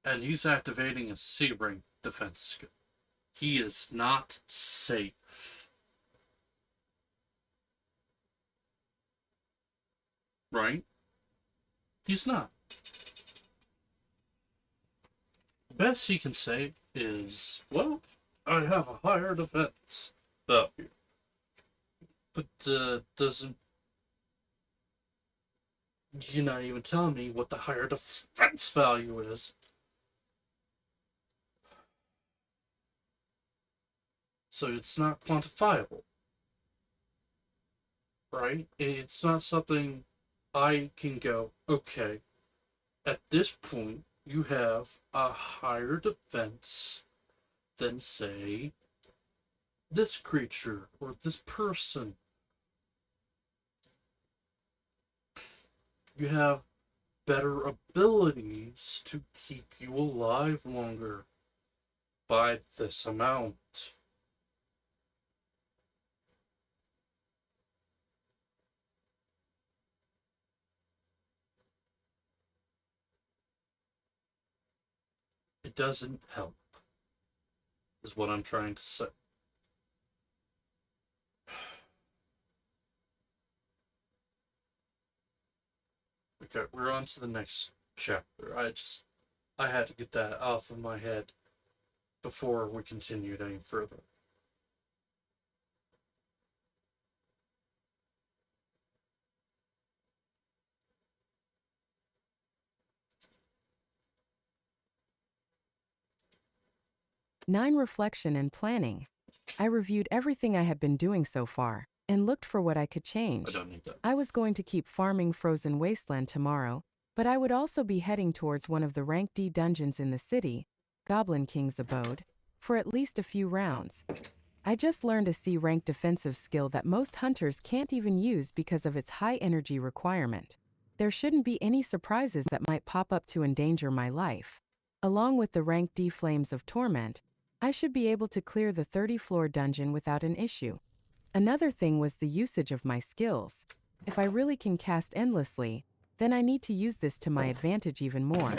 and he's activating a C rank defense skill, he is not safe. Right? He's not. The best he can say is, well, I have a higher defense value. But doesn't. You're not even telling me what the higher defense value is. So it's not quantifiable. right? It's not something I can go, okay, at this point, you have a higher defense than, say, this creature or this person. You have better abilities to keep you alive longer by this amount. It doesn't help, is what I'm trying to say. Okay, we're on to the next chapter. I had to get that off of my head before we continued any further. Nine. Reflection and planning. I reviewed everything I had been doing so far and looked for what I could I change. don't need that. I was going to keep farming Frozen Wasteland tomorrow, but I would also be heading towards one of the rank D dungeons in the city, Goblin King's abode, for at least a few rounds. I just learned a C rank defensive skill that most hunters can't even use because of its high energy requirement. There shouldn't be any surprises that might pop up to endanger my life. Along with the rank D Flames of Torment, I should be able to clear the 30-floor dungeon without an issue. Another thing was the usage of my skills. If I really can cast endlessly, then I need to use this to my advantage even more.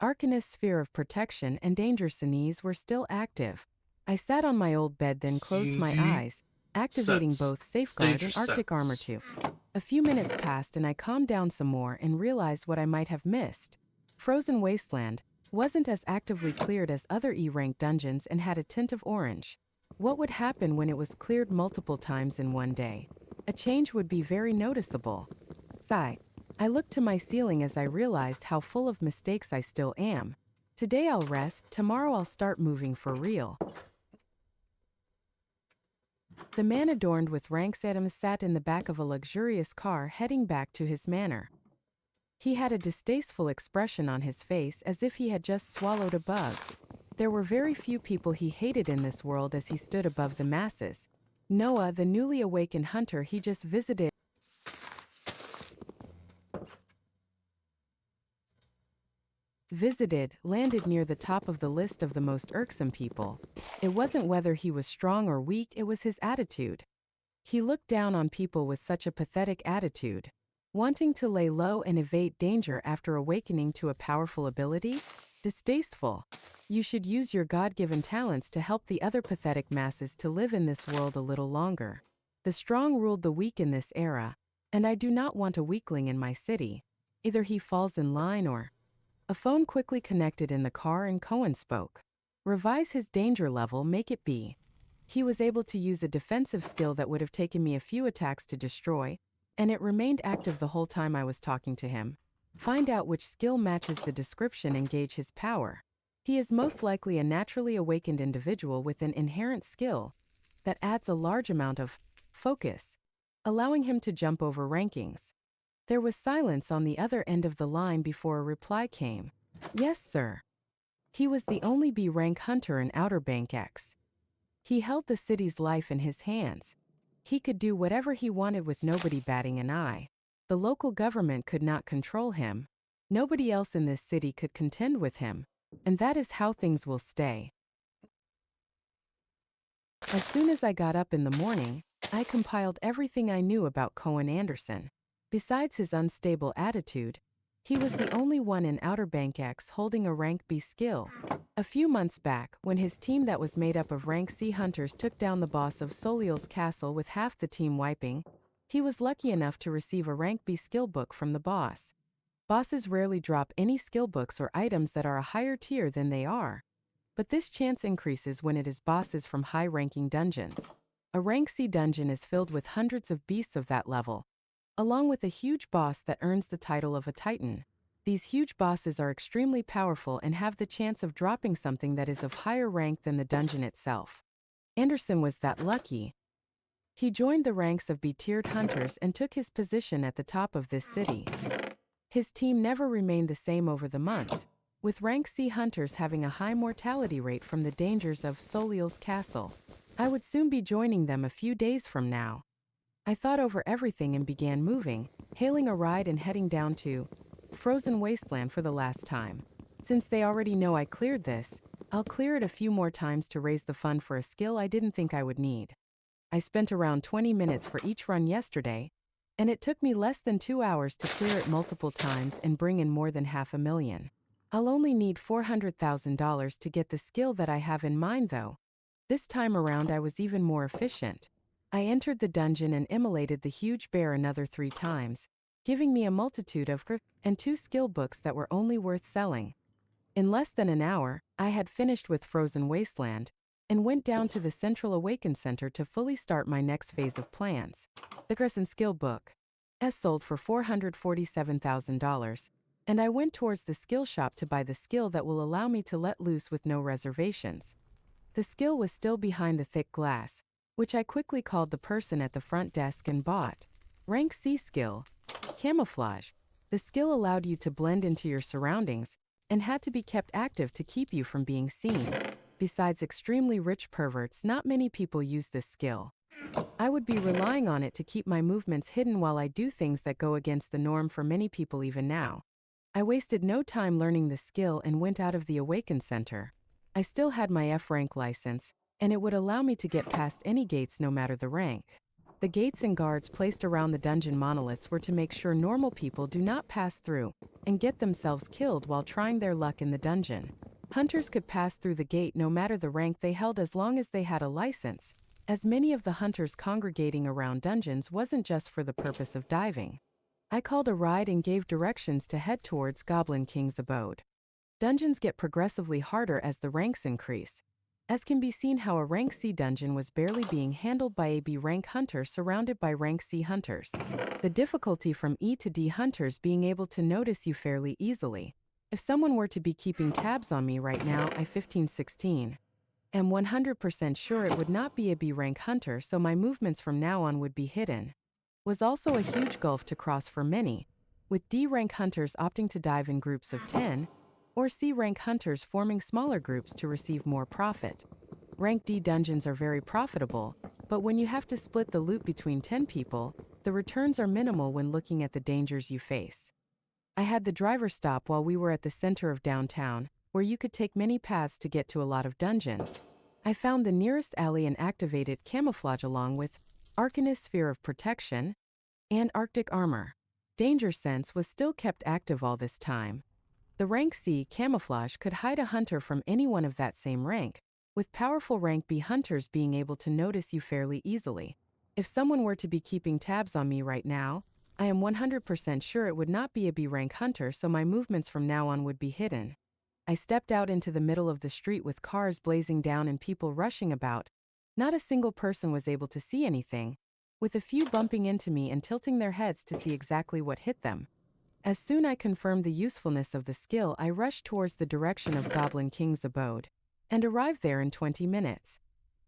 Arcanist's Sphere of Protection and Danger Sneeze were still active. I sat on my old bed, then closed my Sneezy eyes, activating sense. both Safeguard Danger and Arctic Armor sense. too. A few minutes passed and I calmed down some more and realized what I might have missed. Frozen Wasteland wasn't as actively cleared as other E-rank dungeons and had a tint of orange. What would happen when it was cleared multiple times in one day? A change would be very noticeable. Sigh. I looked to my ceiling as I realized how full of mistakes I still am. Today I'll rest, tomorrow I'll start moving for real. The man adorned with ranks items sat in the back of a luxurious car heading back to his manor. He had a distasteful expression on his face as if he had just swallowed a bug. There were very few people he hated in this world as he stood above the masses. Noah, the newly awakened hunter he just visited, landed near the top of the list of the most irksome people. It wasn't whether he was strong or weak, it was his attitude. He looked down on people with such a pathetic attitude. Wanting to lay low and evade danger after awakening to a powerful ability? Distasteful. You should use your God-given talents to help the other pathetic masses to live in this world a little longer. The strong ruled the weak in this era, and I do not want a weakling in my city. Either he falls in line or... A phone quickly connected in the car and Cohen spoke. Revise his danger level, make it B. He was able to use a defensive skill that would have taken me a few attacks to destroy, and it remained active the whole time I was talking to him. Find out which skill matches the description and gauge his power. He is most likely a naturally awakened individual with an inherent skill that adds a large amount of focus, allowing him to jump over rankings. There was silence on the other end of the line before a reply came. Yes, sir. He was the only B-rank hunter in Outer Bank X. He held the city's life in his hands. He could do whatever he wanted with nobody batting an eye. The local government could not control him. Nobody else in this city could contend with him. And that is how things will stay. As soon as I got up in the morning, I compiled everything I knew about Cohen Anderson. Besides his unstable attitude, he was the only one in Outer Bank X holding a rank B skill. A few months back, when his team that was made up of rank C hunters took down the boss of Soliel's castle with half the team wiping, he was lucky enough to receive a rank B skill book from the boss. Bosses rarely drop any skill books or items that are a higher tier than they are. But this chance increases when it is bosses from high-ranking dungeons. A rank C dungeon is filled with hundreds of beasts of that level, along with a huge boss that earns the title of a Titan. These huge bosses are extremely powerful and have the chance of dropping something that is of higher rank than the dungeon itself. Anderson was that lucky. He joined the ranks of B-tiered hunters and took his position at the top of this city. His team never remained the same over the months, with rank C hunters having a high mortality rate from the dangers of Soliel's castle. I would soon be joining them a few days from now. I thought over everything and began moving, hailing a ride and heading down to Frozen Wasteland for the last time. Since they already know I cleared this, I'll clear it a few more times to raise the fund for a skill I didn't think I would need. I spent around 20 minutes for each run yesterday, and it took me less than 2 hours to clear it multiple times and bring in more than $500,000. I'll only need $400,000 to get the skill that I have in mind though. This time around I was even more efficient. I entered the dungeon and immolated the huge bear another 3 times, giving me a multitude of and 2 skill books that were only worth selling. In less than an hour, I had finished with Frozen Wasteland, and went down to the Central Awaken Center to fully start my next phase of plans. The Crescent Skill Book sold for $447,000, and I went towards the skill shop to buy the skill that will allow me to let loose with no reservations. The skill was still behind the thick glass, which I quickly called the person at the front desk and bought. Rank C skill, Camouflage. The skill allowed you to blend into your surroundings and had to be kept active to keep you from being seen. Besides extremely rich perverts, not many people use this skill. I would be relying on it to keep my movements hidden while I do things that go against the norm for many people even now. I wasted no time learning the skill and went out of the Awaken Center. I still had my F rank license, and it would allow me to get past any gates no matter the rank. The gates and guards placed around the dungeon monoliths were to make sure normal people do not pass through and get themselves killed while trying their luck in the dungeon. Hunters could pass through the gate no matter the rank they held as long as they had a license, as many of the hunters congregating around dungeons wasn't just for the purpose of diving. I called a ride and gave directions to head towards Goblin King's abode. Dungeons get progressively harder as the ranks increase. As can be seen how a rank C dungeon was barely being handled by a B rank hunter surrounded by rank C hunters. The difficulty from E to D hunters being able to notice you fairly easily. If someone were to be keeping tabs on me right now, I 1516. Am 100% sure it would not be a B rank hunter, so my movements from now on would be hidden. Was also a huge gulf to cross for many, with D rank hunters opting to dive in groups of 10, or C rank hunters forming smaller groups to receive more profit. Rank D dungeons are very profitable, but when you have to split the loot between 10 people, the returns are minimal when looking at the dangers you face. I had the driver stop while we were at the center of downtown, where you could take many paths to get to a lot of dungeons. I found the nearest alley and activated Camouflage along with Arcanist Sphere of Protection and Arctic Armor. Danger Sense was still kept active all this time. The rank C Camouflage could hide a hunter from anyone of that same rank, with powerful rank B hunters being able to notice you fairly easily. If someone were to be keeping tabs on me right now, I am 100% sure it would not be a B rank hunter, so my movements from now on would be hidden. I stepped out into the middle of the street with cars blazing down and people rushing about. Not a single person was able to see anything, with a few bumping into me and tilting their heads to see exactly what hit them. As soon I confirmed the usefulness of the skill, I rushed towards the direction of Goblin King's abode, and arrived there in 20 minutes.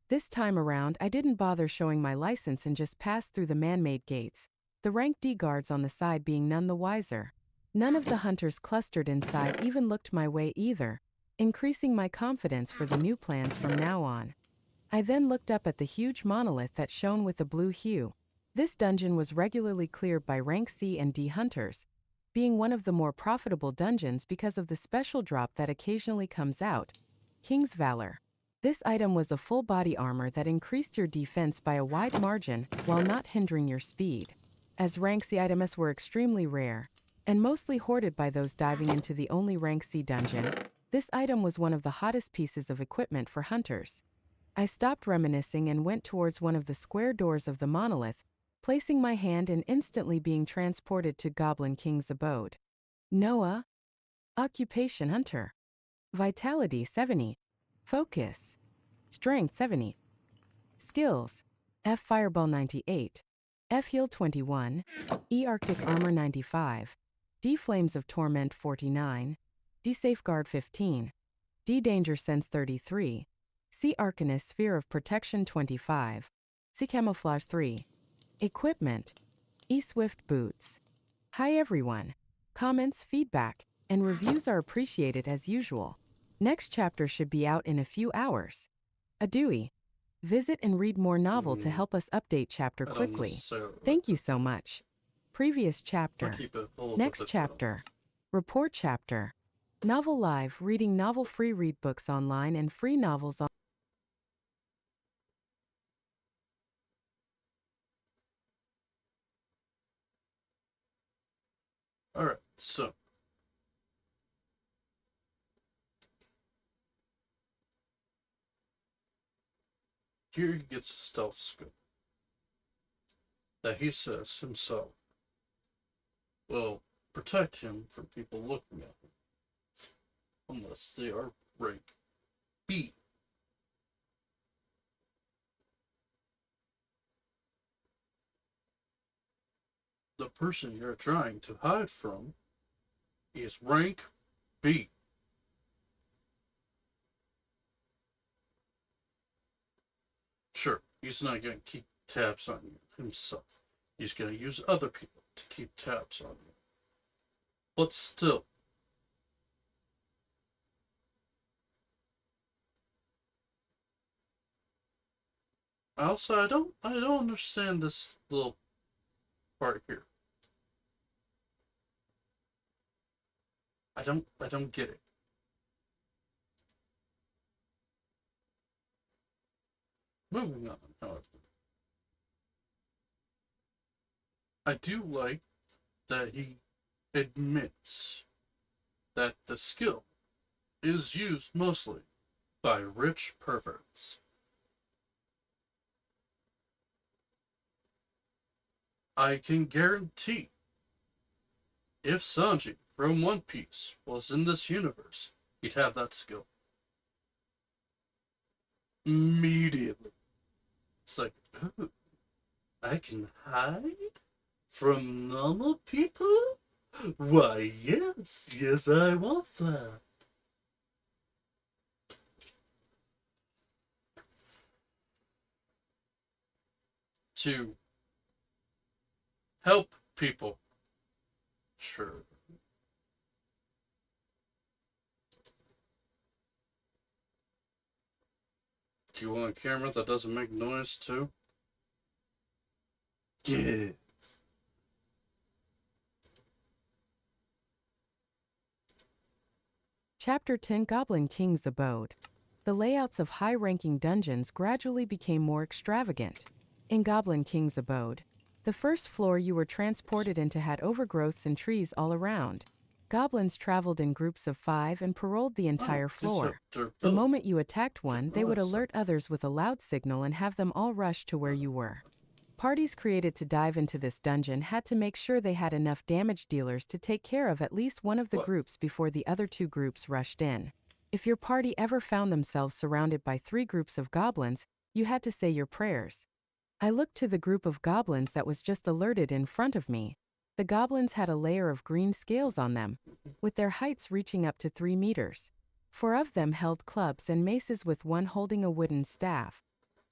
This time around, I didn't bother showing my license and just passed through the man-made gates, the rank D guards on the side being none the wiser. None of the hunters clustered inside even looked my way either, increasing my confidence for the new plans from now on. I then looked up at the huge monolith that shone with a blue hue. This dungeon was regularly cleared by rank C and D hunters, being one of the more profitable dungeons because of the special drop that occasionally comes out, King's Valor. This item was a full body armor that increased your defense by a wide margin while not hindering your speed. As rank C items were extremely rare, and mostly hoarded by those diving into the only rank C dungeon, this item was one of the hottest pieces of equipment for hunters. I stopped reminiscing and went towards one of the square doors of the monolith, placing my hand and instantly being transported to Goblin King's abode. Noah. Occupation Hunter. Vitality 70. Focus. Strength 70. Skills. F Fireball 98. F Heal 21. E Arctic Armor 95. D Flames of Torment 49. D Safeguard 15. D Danger Sense 33. C Arcanist Sphere of Protection 25. See Camouflage 3. Equipment. E-Swift Boots. Hi everyone. Comments, feedback, and reviews are appreciated as usual. Next chapter should be out in a few hours. Adieu. Visit and read more novel to help us update chapter I don't quickly. necessarily like Thank you that. so much. Previous I'll chapter. keep it a little Next bit. chapter. Report chapter. Novel Live, reading novel free, read books online and free novels on. Alright, so. Here he gets a stealth scope that he says himself will protect him from people looking at him, unless they are rank B. The person you're trying to hide from is rank B. Sure, he's not going to keep tabs on you himself. He's going to use other people to keep tabs on you. But still, also I don't understand this little part here. I don't get it. Moving on, however. I do like that he admits that the skill is used mostly by rich perverts. I can guarantee if Sanji from One Piece was in this universe, he'd have that skill. Immediately. It's like, ooh, I can hide from normal people? Why, yes, I want that. To help people. Sure. Do you want a camera that doesn't make noise too? Yeah. Chapter 10, Goblin King's Abode. The layouts of high-ranking dungeons gradually became more extravagant. In Goblin King's Abode, the first floor you were transported into had overgrowths and trees all around. Goblins traveled in groups of 5 and paroled the entire floor. The moment you attacked one, they would alert others with a loud signal and have them all rush to where you were. Parties created to dive into this dungeon had to make sure they had enough damage dealers to take care of at least one of the groups before the other 2 groups rushed in. If your party ever found themselves surrounded by 3 groups of goblins, you had to say your prayers. I looked to the group of goblins that was just alerted in front of me. The goblins had a layer of green scales on them, with their heights reaching up to 3 meters. 4 of them held clubs and maces with one holding a wooden staff.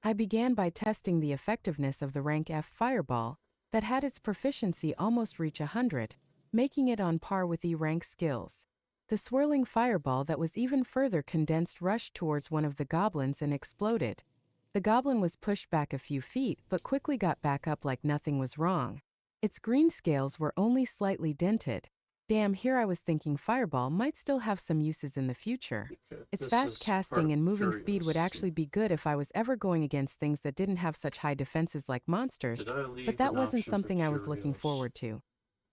I began by testing the effectiveness of the rank F fireball that had its proficiency almost reach 100, making it on par with E rank skills. The swirling fireball that was even further condensed rushed towards one of the goblins and exploded. The goblin was pushed back a few feet but quickly got back up like nothing was wrong. Its green scales were only slightly dented. Damn, here I was thinking fireball might still have some uses in the future. Okay, Its this fast is part casting of and moving speed would actually be good if I was ever going against things that didn't have such high defenses like monsters, Did I but leave that an wasn't option for something I was looking curios? forward to.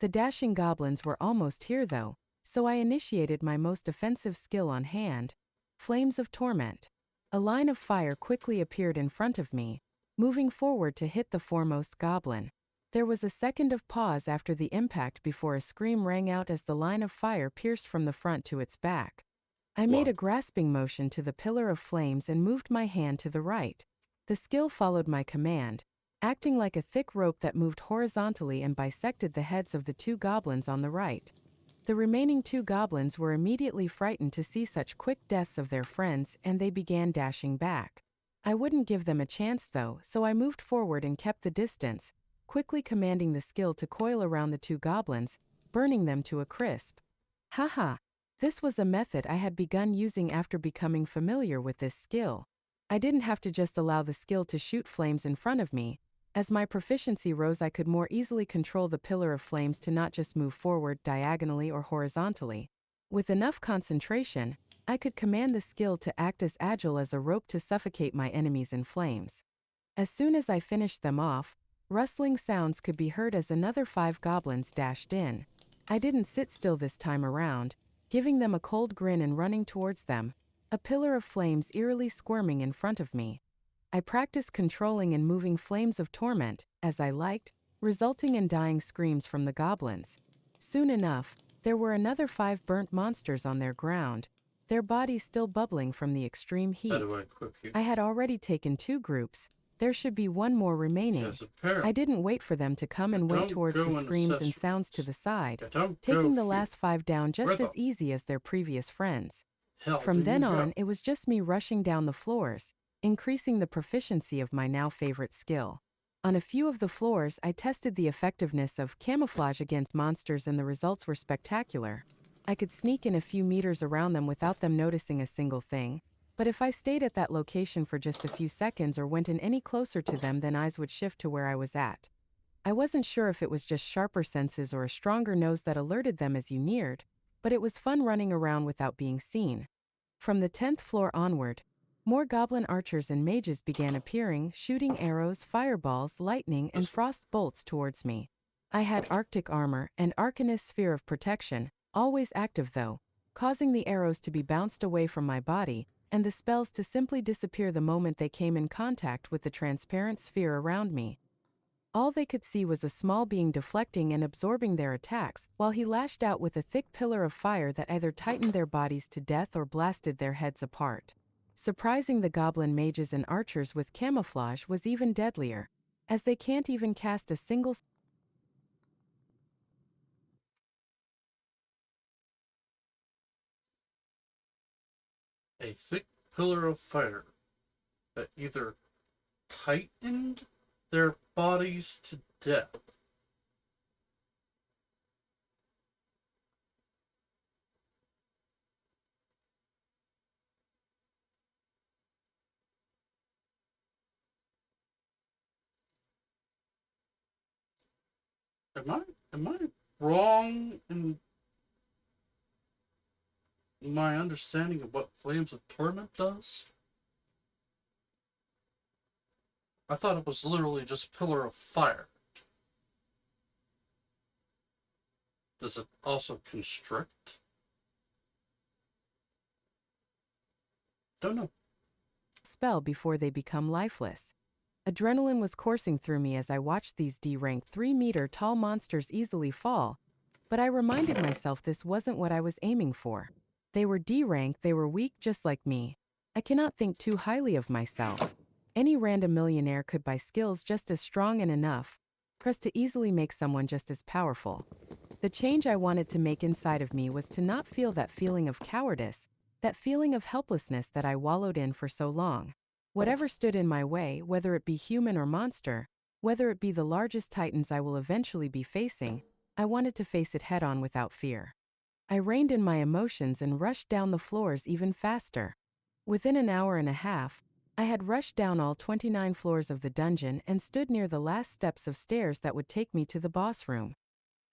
The dashing goblins were almost here though, so I initiated my most offensive skill on hand, Flames of Torment. A line of fire quickly appeared in front of me, moving forward to hit the foremost goblin. There was a second of pause after the impact before a scream rang out as the line of fire pierced from the front to its back. I made a grasping motion to the pillar of flames and moved my hand to the right. The skill followed my command, acting like a thick rope that moved horizontally and bisected the heads of the 2 goblins on the right. The remaining 2 goblins were immediately frightened to see such quick deaths of their friends and they began dashing back. I wouldn't give them a chance though, so I moved forward and kept the distance, quickly commanding the skill to coil around the two goblins, burning them to a crisp. Haha. This was a method I had begun using after becoming familiar with this skill. I didn't have to just allow the skill to shoot flames in front of me. As my proficiency rose, I could more easily control the pillar of flames to not just move forward diagonally or horizontally. With enough concentration, I could command the skill to act as agile as a rope to suffocate my enemies in flames. As soon as I finished them off, rustling sounds could be heard as another 5 goblins dashed in. I didn't sit still this time around, giving them a cold grin and running towards them, a pillar of flames eerily squirming in front of me. I practiced controlling and moving flames of torment, as I liked, resulting in dying screams from the goblins. Soon enough, there were another 5 burnt monsters on their ground, their bodies still bubbling from the extreme How heat. do I equip you? I had already taken 2 groups, there should be 1 more remaining. Because apparently, I didn't wait for them to come and went don't towards go the in screams and accessories. sounds to the side, You don't taking go the here. last 5 down Where just the as easy as their previous friends. hell do From you then go? on, it was just me rushing down the floors, increasing the proficiency of my now favorite skill. On a few of the floors, I tested the effectiveness of camouflage against monsters and the results were spectacular. I could sneak in a few meters around them without them noticing a single thing, but if I stayed at that location for just a few seconds or went in any closer to them, then eyes would shift to where I was at. I wasn't sure if it was just sharper senses or a stronger nose that alerted them as you neared, but it was fun running around without being seen. From the 10th floor onward, more goblin archers and mages began appearing, shooting arrows, fireballs, lightning, and This frost bolts towards me. I had Arctic armor and Arcanist sphere of protection, always active though, causing the arrows to be bounced away from my body, and the spells to simply disappear the moment they came in contact with the transparent sphere around me. All they could see was a small being deflecting and absorbing their attacks, while he lashed out with a thick pillar of fire that either tightened their bodies to death or blasted their heads apart. Surprising the goblin mages and archers with camouflage was even deadlier, as they can't even cast a single a thick pillar of fire that either tightened their bodies to death. Am I wrong in my understanding of what Flames of Torment does? I thought it was literally just a pillar of fire. Does it also constrict? Don't know. spell before they become lifeless. Adrenaline was coursing through me as I watched these D-rank 3-meter tall monsters easily fall, but I reminded myself this wasn't what I was aiming for. They were D-rank, they were weak just like me. I cannot think too highly of myself. Any random millionaire could buy skills just as strong and enough, pressed to easily make someone just as powerful. The change I wanted to make inside of me was to not feel that feeling of cowardice, that feeling of helplessness that I wallowed in for so long. Whatever stood in my way, whether it be human or monster, whether it be the largest titans I will eventually be facing, I wanted to face it head on without fear. I reined in my emotions and rushed down the floors even faster. Within an hour and a half, I had rushed down all 29 floors of the dungeon and stood near the last steps of stairs that would take me to the boss room.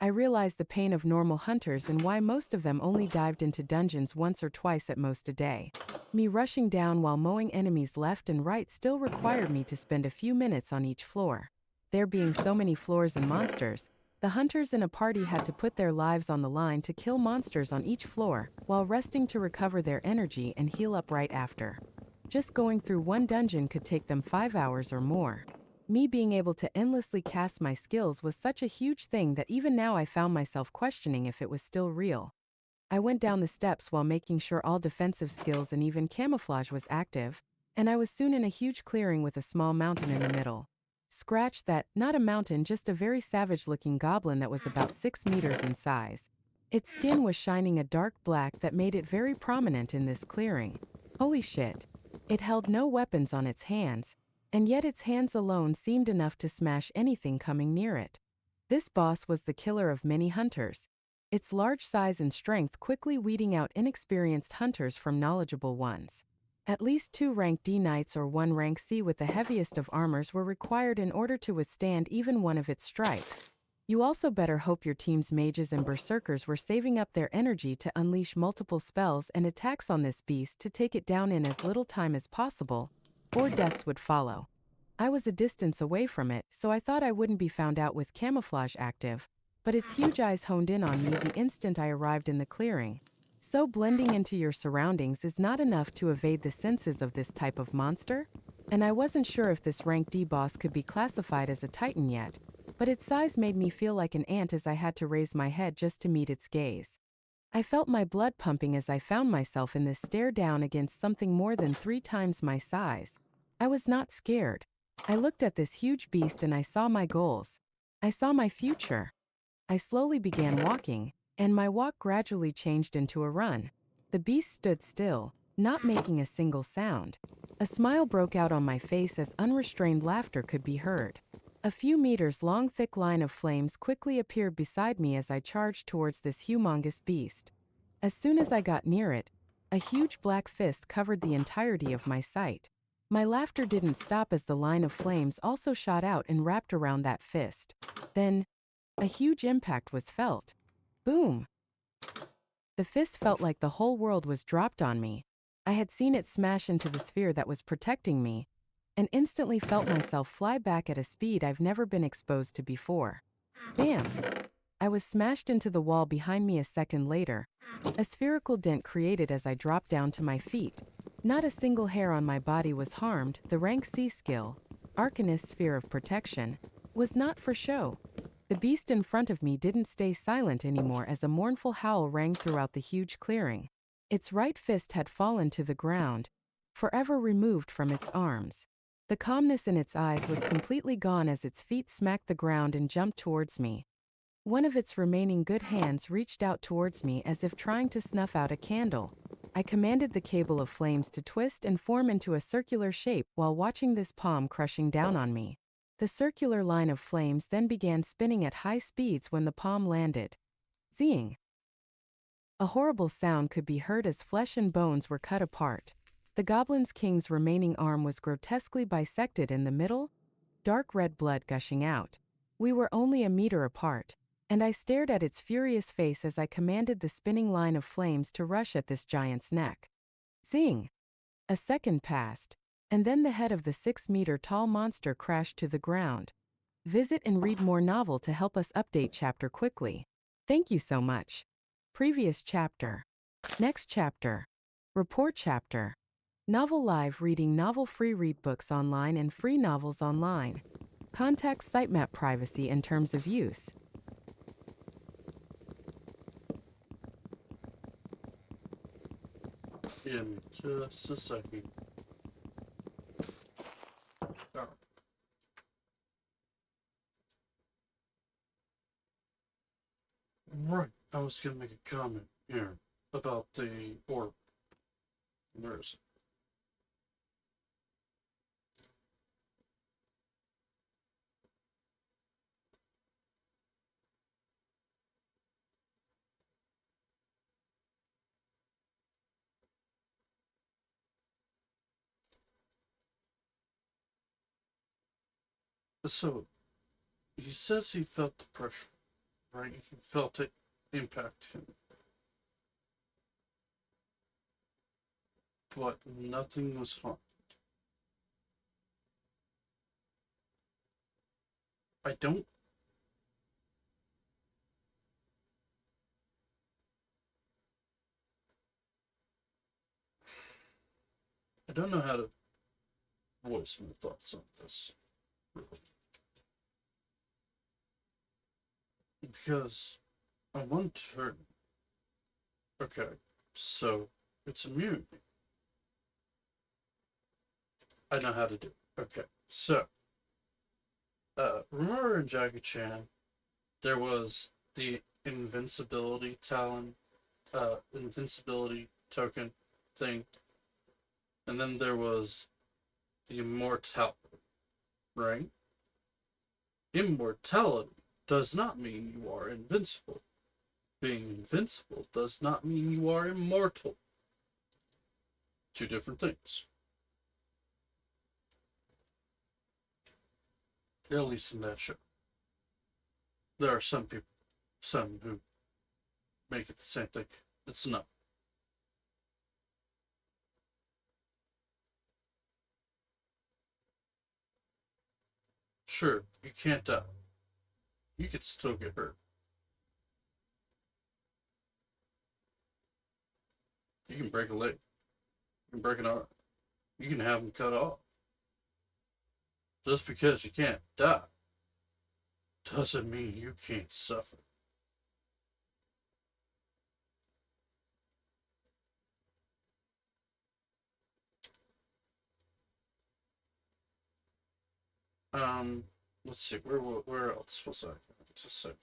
I realized the pain of normal hunters and why most of them only dived into dungeons once or twice at most a day. Me rushing down while mowing enemies left and right still required me to spend a few minutes on each floor. There being so many floors and monsters, the hunters in a party had to put their lives on the line to kill monsters on each floor, while resting to recover their energy and heal up right after. Just going through one dungeon could take them 5 hours or more. Me being able to endlessly cast my skills was such a huge thing that even now I found myself questioning if it was still real. I went down the steps while making sure all defensive skills and even camouflage was active, and I was soon in a huge clearing with a small mountain in the middle. Scratch that, not a mountain, just a very savage-looking goblin that was about 6 meters in size. Its skin was shining a dark black that made it very prominent in this clearing. Holy shit. It held no weapons on its hands, and yet its hands alone seemed enough to smash anything coming near it. This boss was the killer of many hunters, its large size and strength quickly weeding out inexperienced hunters from knowledgeable ones. At least 2 rank D knights or 1 rank C with the heaviest of armors were required in order to withstand even one of its strikes. You also better hope your team's mages and berserkers were saving up their energy to unleash multiple spells and attacks on this beast to take it down in as little time as possible, or deaths would follow. I was a distance away from it, so I thought I wouldn't be found out with camouflage active, but its huge eyes honed in on me the instant I arrived in the clearing. So blending into your surroundings is not enough to evade the senses of this type of monster? And I wasn't sure if this rank D boss could be classified as a titan yet, but its size made me feel like an ant as I had to raise my head just to meet its gaze. I felt my blood pumping as I found myself in this stare down against something more than 3 times my size. I was not scared. I looked at this huge beast and I saw my goals. I saw my future. I slowly began walking, and my walk gradually changed into a run. The beast stood still, not making a single sound. A smile broke out on my face as unrestrained laughter could be heard. A few meters long thick line of flames quickly appeared beside me as I charged towards this humongous beast. As soon as I got near it, a huge black fist covered the entirety of my sight. My laughter didn't stop as the line of flames also shot out and wrapped around that fist. Then, a huge impact was felt. Boom! The fist felt like the whole world was dropped on me. I had seen it smash into the sphere that was protecting me, and instantly felt myself fly back at a speed I've never been exposed to before. Bam! I was smashed into the wall behind me a second later, a spherical dent created as I dropped down to my feet. Not a single hair on my body was harmed. The rank C skill, Arcanist's Sphere of Protection, was not for show. The beast in front of me didn't stay silent anymore as a mournful howl rang throughout the huge clearing. Its right fist had fallen to the ground, forever removed from its arms. The calmness in its eyes was completely gone as its feet smacked the ground and jumped towards me. One of its remaining good hands reached out towards me as if trying to snuff out a candle. I commanded the cable of flames to twist and form into a circular shape while watching this palm crushing down on me. The circular line of flames then began spinning at high speeds when the palm landed. Zing! A horrible sound could be heard as flesh and bones were cut apart. The Goblin's King's remaining arm was grotesquely bisected in the middle, dark red blood gushing out. We were only a meter apart, and I stared at its furious face as I commanded the spinning line of flames to rush at this giant's neck. Zing! A second passed, and then the head of the 6-meter-tall monster crashed to the ground. Visit and read more novel to help us update chapter quickly. Thank you so much. Previous chapter. Next chapter. Report chapter. Novel Live reading novel free read books online and free novels online. Contact sitemap privacy and terms of use. In just a second. Alright. Right, I was gonna make a comment here about the orb. Where is it? So, he says he felt the pressure, right? He felt it impact him, but nothing was harmed. I don't. I don't know how to voice my thoughts on this, really. Because on one turn, okay, so it's immunity. I know how to do it. Okay, so remember in Jackie Chan, there was the invincibility talon, invincibility token thing. And then there was the immortality, right? Immortality does not mean you are invincible. Being invincible does not mean you are immortal. Two different things. At least in that show. There are some people, some who make it the same thing. It's not. Sure, you can't die. You could still get hurt. You can break a leg. You can break an arm. You can have them cut off. Just because you can't die doesn't mean you can't suffer. Um, let's see. Where else was I? Just a second.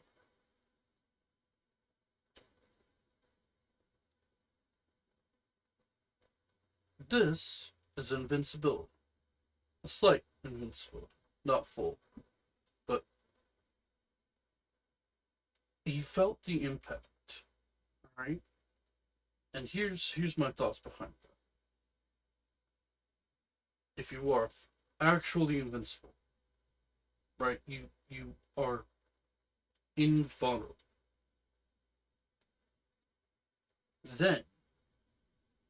This is invincibility. A slight invincibility, not full, but he felt the impact. Right? And here's my thoughts behind that. If you are actually invincible, right? You are invulnerable. Then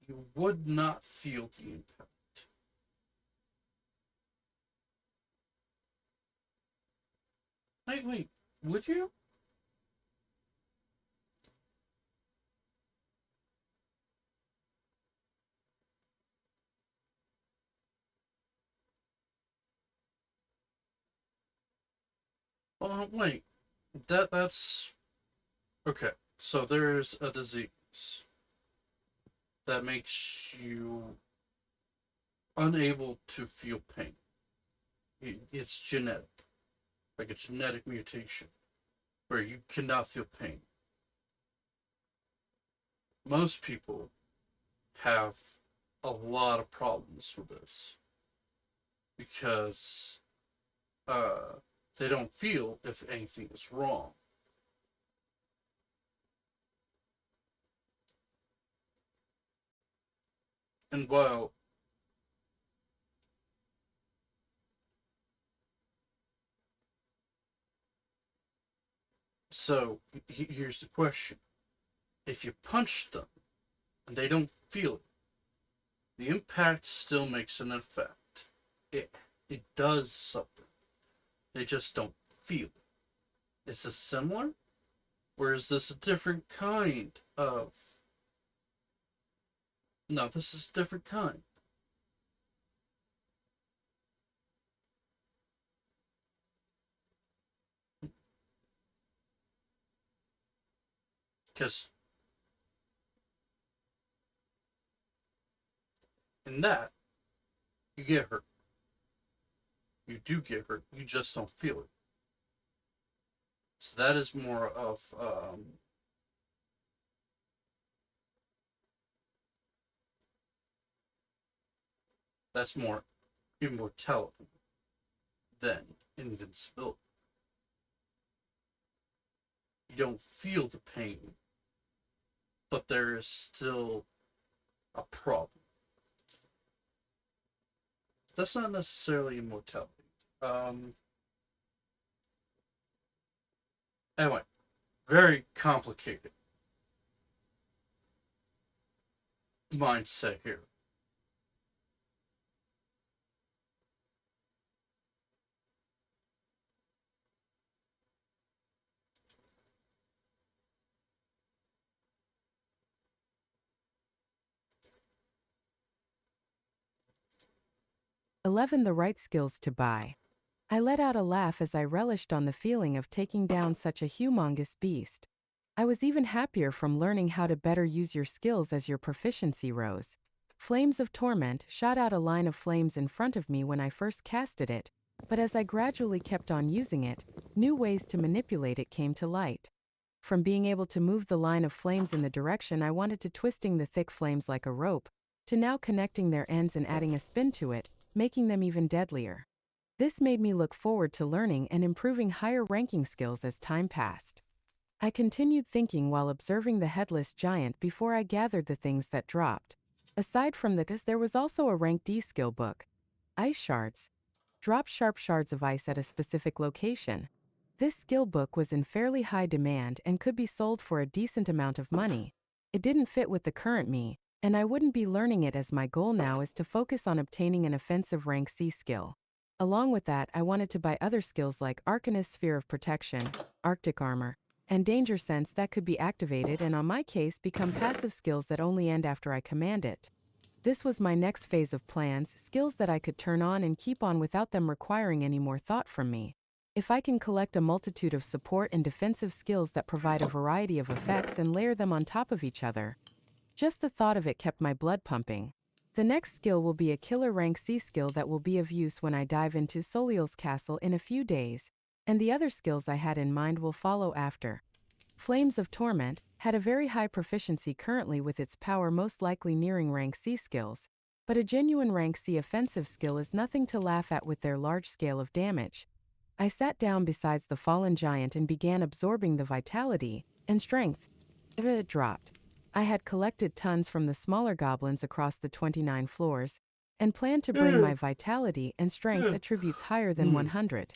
you would not feel the impact. Wait, would you? Wait, that's okay. So there's a disease that makes you unable to feel pain. It's genetic, like a genetic mutation where you cannot feel pain. Most people have a lot of problems with this because uh, they don't feel if anything is wrong. And while so, here's the question: if you punch them and they don't feel it, the impact still makes an effect. It it does something. They just don't feel it. Is this similar, or is this a different kind of? No, this is a different kind. Because in that, you get hurt. You do get hurt. You just don't feel it. So that is more of that's more immortality than invincibility. You don't feel the pain, but there is still a problem. That's not necessarily immortality. Um, anyway, very complicated mindset here. 11. The right skills to buy. I let out a laugh as I relished on the feeling of taking down such a humongous beast. I was even happier from learning how to better use your skills as your proficiency rose. Flames of Torment shot out a line of flames in front of me when I first casted it, but as I gradually kept on using it, new ways to manipulate it came to light. From being able to move the line of flames in the direction I wanted to twisting the thick flames like a rope, to now connecting their ends and adding a spin to it, making them even deadlier. This made me look forward to learning and improving higher ranking skills as time passed. I continued thinking while observing the headless giant before I gathered the things that dropped. Aside from this, there was also a rank D skill book. Ice shards. Drop sharp shards of ice at a specific location. This skill book was in fairly high demand and could be sold for a decent amount of money. It didn't fit with the current me, and I wouldn't be learning it as my goal now is to focus on obtaining an offensive rank C skill. Along with that, I wanted to buy other skills like Arcanist Sphere of Protection, Arctic Armor, and Danger Sense that could be activated and on my case become passive skills that only end after I command it. This was my next phase of plans, skills that I could turn on and keep on without them requiring any more thought from me. If I can collect a multitude of support and defensive skills that provide a variety of effects and layer them on top of each other, just the thought of it kept my blood pumping. The next skill will be a killer rank C skill that will be of use when I dive into Soliel's castle in a few days, and the other skills I had in mind will follow after. Flames of Torment had a very high proficiency currently with its power most likely nearing rank C skills, but a genuine rank C offensive skill is nothing to laugh at with their large scale of damage. I sat down beside the fallen giant and began absorbing the vitality and strength. It dropped. I had collected tons from the smaller goblins across the 29 floors, and planned to bring my vitality and strength attributes higher than 100.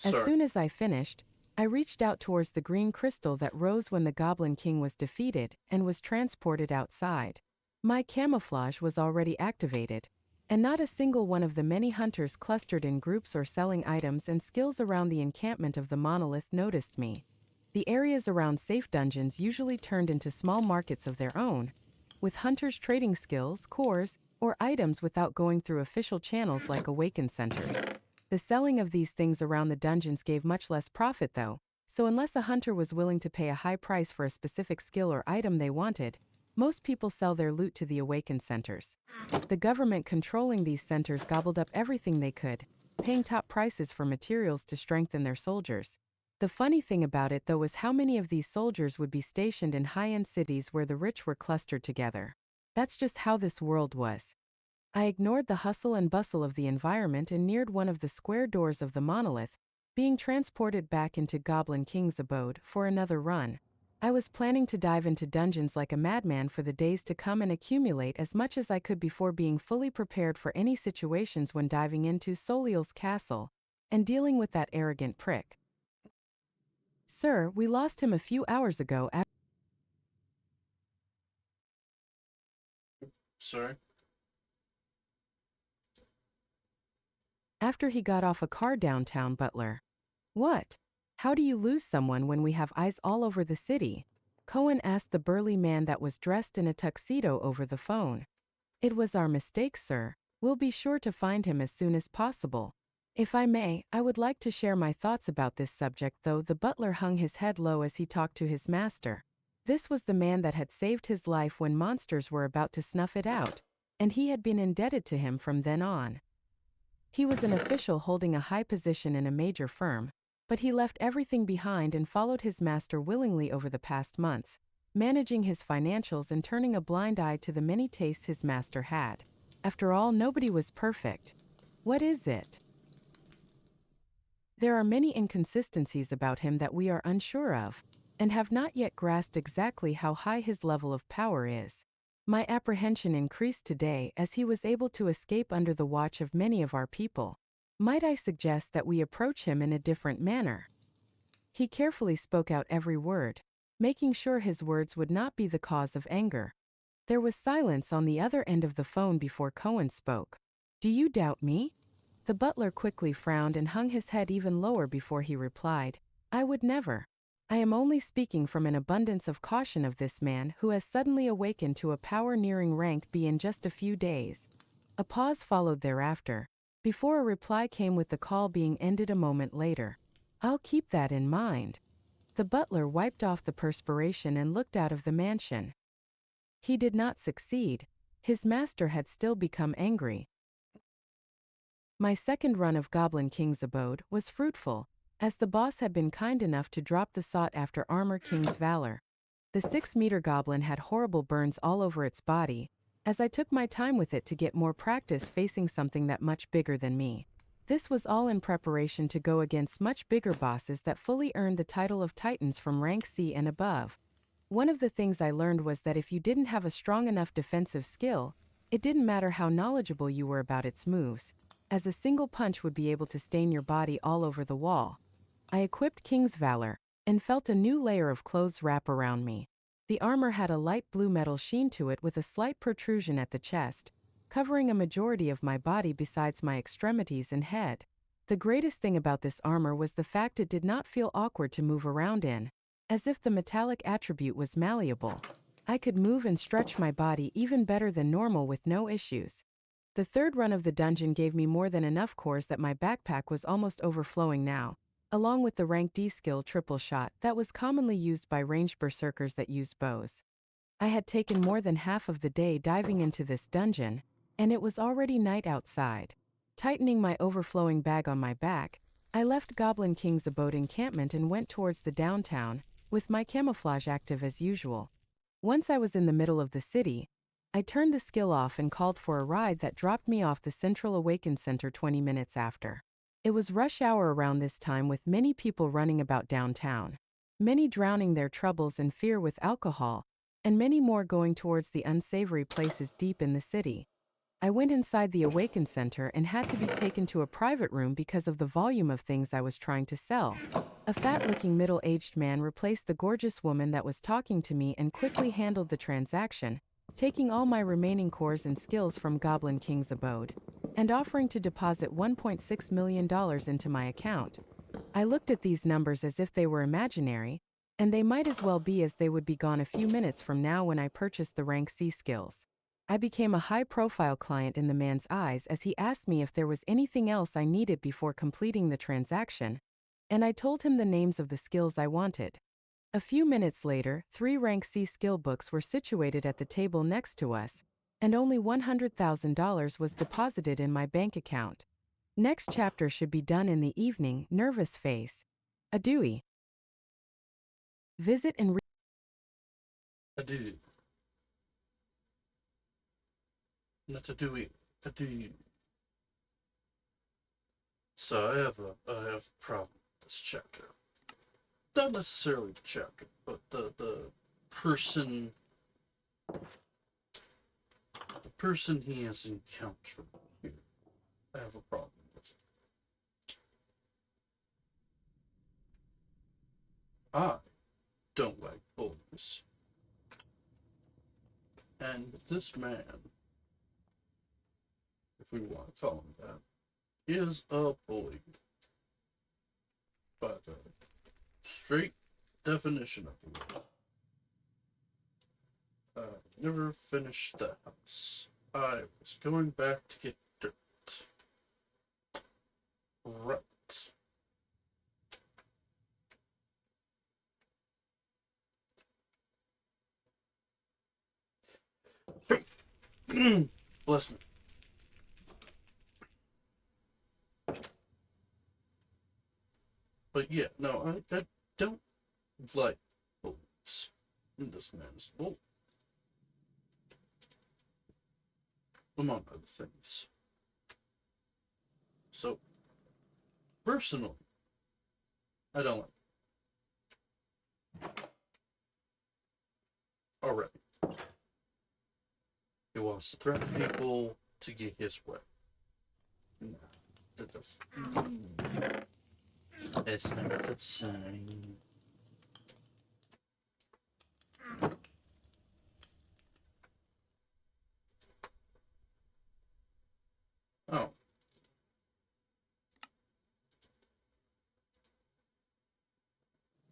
As Sorry. soon as I finished, I reached out towards the green crystal that rose when the Goblin King was defeated and was transported outside. My camouflage was already activated, and not a single one of the many hunters clustered in groups or selling items and skills around the encampment of the monolith noticed me. The areas around safe dungeons usually turned into small markets of their own, with hunters trading skills, cores, or items without going through official channels like awakened centers. The selling of these things around the dungeons gave much less profit though, so unless a hunter was willing to pay a high price for a specific skill or item they wanted, most people sell their loot to the awakened centers. The government controlling these centers gobbled up everything they could, paying top prices for materials to strengthen their soldiers. The funny thing about it though was how many of these soldiers would be stationed in high-end cities where the rich were clustered together. That's just how this world was. I ignored the hustle and bustle of the environment and neared one of the square doors of the monolith, being transported back into Goblin King's abode for another run. I was planning to dive into dungeons like a madman for the days to come and accumulate as much as I could before being fully prepared for any situations when diving into Soliel's castle and dealing with that arrogant prick. Sir, we lost him a few hours ago. Sorry. After he got off a car downtown, Butler. What? How do you lose someone when we have eyes all over the city? Cohen asked the burly man that was dressed in a tuxedo over the phone. It was our mistake, sir. We'll be sure to find him as soon as possible. If I may, I would like to share my thoughts about this subject though. The butler hung his head low as he talked to his master. This was the man that had saved his life when monsters were about to snuff it out, and he had been indebted to him from then on. He was an official holding a high position in a major firm, but he left everything behind and followed his master willingly over the past months, managing his financials and turning a blind eye to the many tastes his master had. After all, nobody was perfect. What is it? There are many inconsistencies about him that we are unsure of, and have not yet grasped exactly how high his level of power is. My apprehension increased today as he was able to escape under the watch of many of our people. Might I suggest that we approach him in a different manner? He carefully spoke out every word, making sure his words would not be the cause of anger. There was silence on the other end of the phone before Cohen spoke. Do you doubt me? The butler quickly frowned and hung his head even lower before he replied, I would never. I am only speaking from an abundance of caution of this man who has suddenly awakened to a power nearing rank B in just a few days. A pause followed thereafter, before a reply came with the call being ended a moment later. I'll keep that in mind. The butler wiped off the perspiration and looked out of the mansion. He did not succeed. His master had still become angry. My second run of Goblin King's abode was fruitful, as the boss had been kind enough to drop the sought-after Armor King's valor. The 6-meter goblin had horrible burns all over its body, as I took my time with it to get more practice facing something that much bigger than me. This was all in preparation to go against much bigger bosses that fully earned the title of Titans from rank C and above. One of the things I learned was that if you didn't have a strong enough defensive skill, it didn't matter how knowledgeable you were about its moves, as a single punch would be able to stain your body all over the wall. I equipped King's Valor, and felt a new layer of clothes wrap around me. The armor had a light blue metal sheen to it with a slight protrusion at the chest, covering a majority of my body besides my extremities and head. The greatest thing about this armor was the fact it did not feel awkward to move around in, as if the metallic attribute was malleable. I could move and stretch my body even better than normal with no issues. The third run of the dungeon gave me more than enough cores that my backpack was almost overflowing now, along with the rank D skill triple shot that was commonly used by ranged berserkers that used bows. I had taken more than half of the day diving into this dungeon, and it was already night outside. Tightening my overflowing bag on my back, I left Goblin King's abode encampment and went towards the downtown, with my camouflage active as usual. Once I was in the middle of the city, I turned the skill off and called for a ride that dropped me off the Central Awaken Center 20 minutes after. It was rush hour around this time with many people running about downtown, many drowning their troubles and fear with alcohol, and many more going towards the unsavory places deep in the city. I went inside the Awaken Center and had to be taken to a private room because of the volume of things I was trying to sell. A fat-looking middle-aged man replaced the gorgeous woman that was talking to me and quickly handled the transaction, taking all my remaining cores and skills from Goblin King's abode, and offering to deposit $1.6 million into my account. I looked at these numbers as if they were imaginary, and they might as well be, as they would be gone a few minutes from now when I purchased the rank C skills. I became a high-profile client in the man's eyes as he asked me if there was anything else I needed before completing the transaction, and I told him the names of the skills I wanted. A few minutes later, 3 rank C skill books were situated at the table next to us, and only $100,000 was deposited in my bank account. Next chapter should be done in the evening. Nervous face. Adieu. Visit and I do. Not to do it. I do. So I have a problem with this chapter. Not necessarily the chapter, but the person the person he has encountered here. I have a problem with. I don't like bullies. And this man, if we want to call him that, is a bully. By the straight definition of the word. Never finished the house. I was going back to get dirt. Right. Bless me. But yeah, no, I don't like bullies. And this man is a bully, among other things. So, personally, I don't like it. Already. He wants to threaten people to get his way. No, that's it's not a good sign. Oh.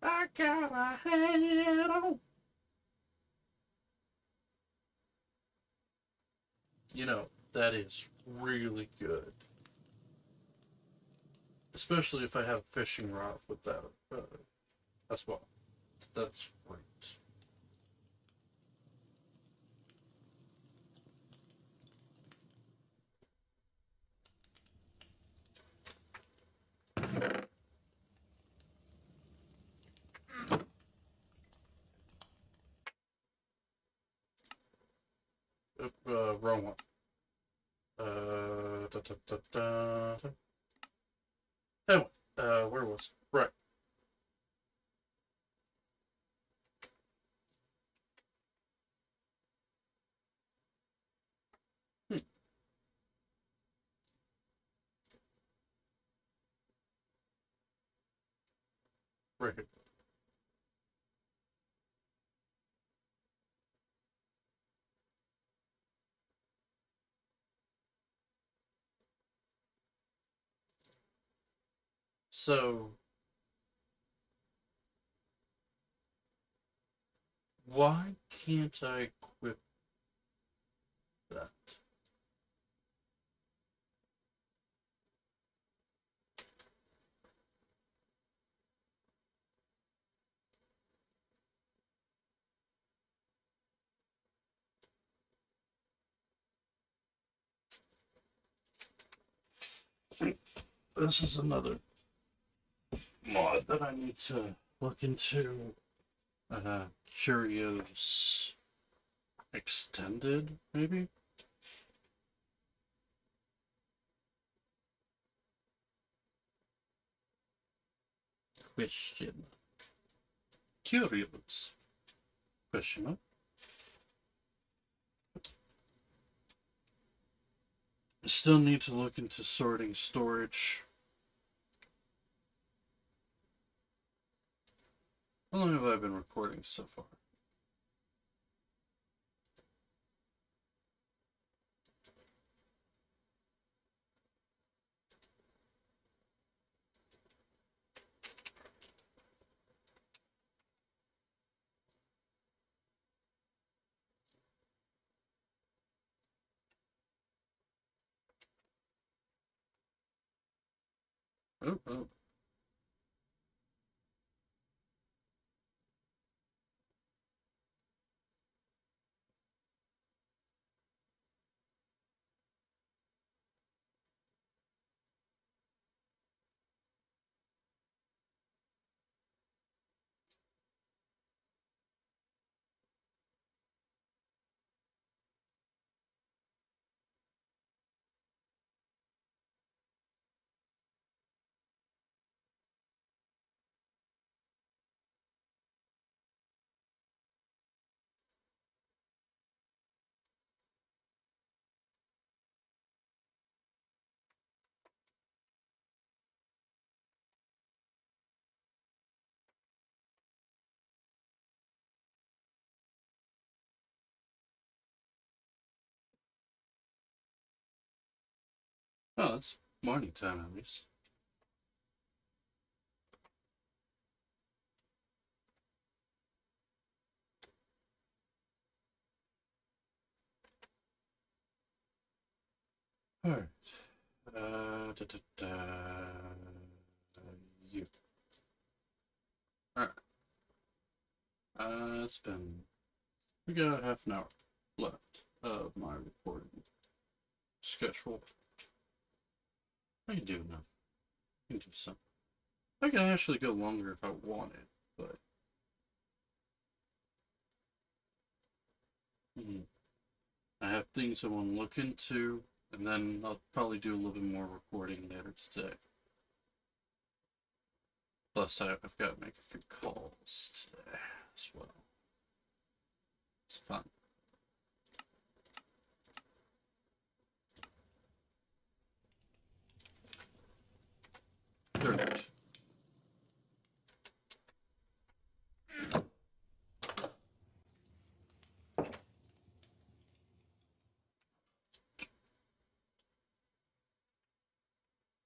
I got a head on. You know, that is really good. Especially if I have a fishing rod with that as well. That's great. Wrong one. Da, da, da, da. Oh, where was it? Right. Hmm. Right here. So, why can't I equip that? This is another mod that I need to look into. Curios Extended, maybe? Question. Curios. Question mark. I still need to look into sorting storage. How long have I been recording so far? Oh, oh. Oh, it's morning time at least. Alright. Da, da, da. You. Alright. It's been. We got half an hour left of my recording schedule. I can do enough. I can do some. I can actually go longer if I wanted, but. I have things I want to look into, and then I'll probably do a little bit more recording later today. Plus, I've got to make a few calls today as well. It's fun. Dirt.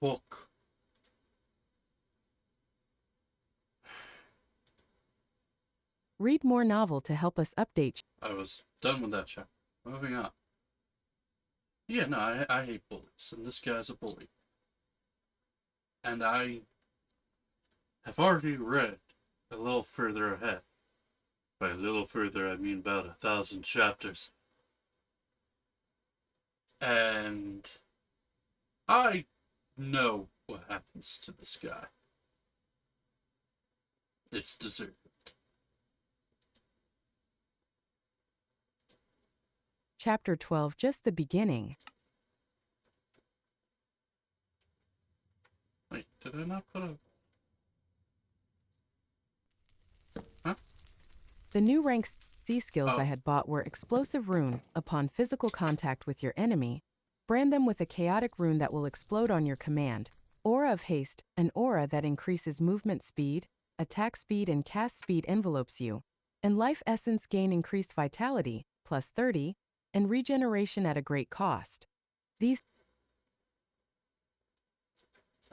Book. Read more novel to help us update. I was done with that chapter. Moving on. Yeah, no, I hate bullies, and this guy's a bully. And I have already read a little further ahead. By a little further, I mean about 1,000 chapters. And I know what happens to this guy. It's deserved. Chapter 12, just the beginning. Wait, did I not put a... Huh? The new rank C skills I Oh, had bought were Explosive Rune, upon physical contact with your enemy. Brand them with a chaotic rune that will explode on your command. Aura of Haste, an aura that increases movement speed, attack speed, and cast speed envelopes you. And Life Essence gain increased vitality, plus 30, and regeneration at a great cost. These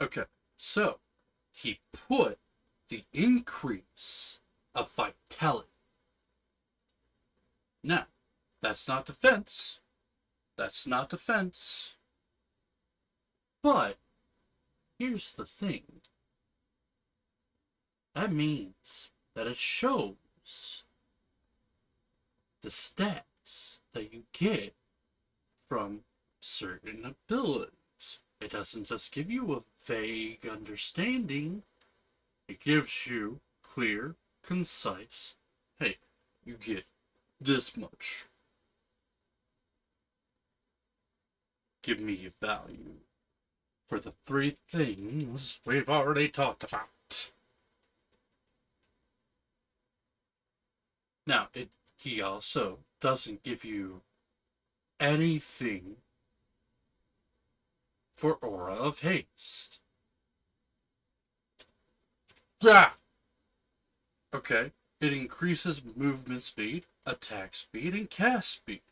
okay. So, he put the increase of vitality. Now, that's not defense. That's not defense. But, here's the thing. That means that it shows the stats that you get from certain abilities. It doesn't just give you a vague understanding, it gives you clear, concise, hey, you get this much. Give me value for the three things we've already talked about. Now, he also doesn't give you anything for Aura of Haste. Yeah! Okay, it increases movement speed, attack speed, and cast speed.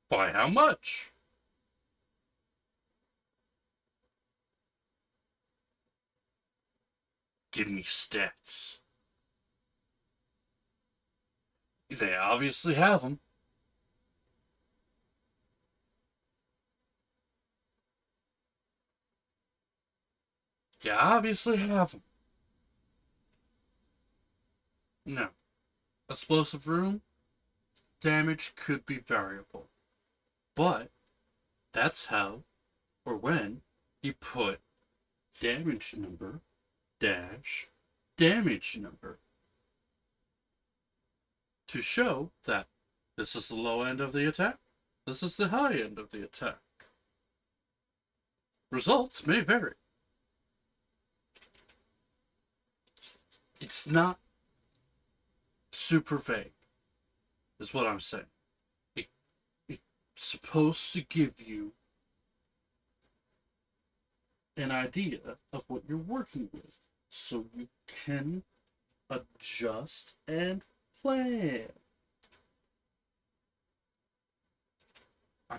By how much? Give me stats. They obviously have them. You obviously have them. No. Explosive Rune, damage could be variable. But that's how or when you put damage number dash damage number to show that this is the low end of the attack, this is the high end of the attack. Results may vary. It's not super vague, is what I'm saying. It, it's supposed to give you an idea of what you're working with so you can adjust and plan. I,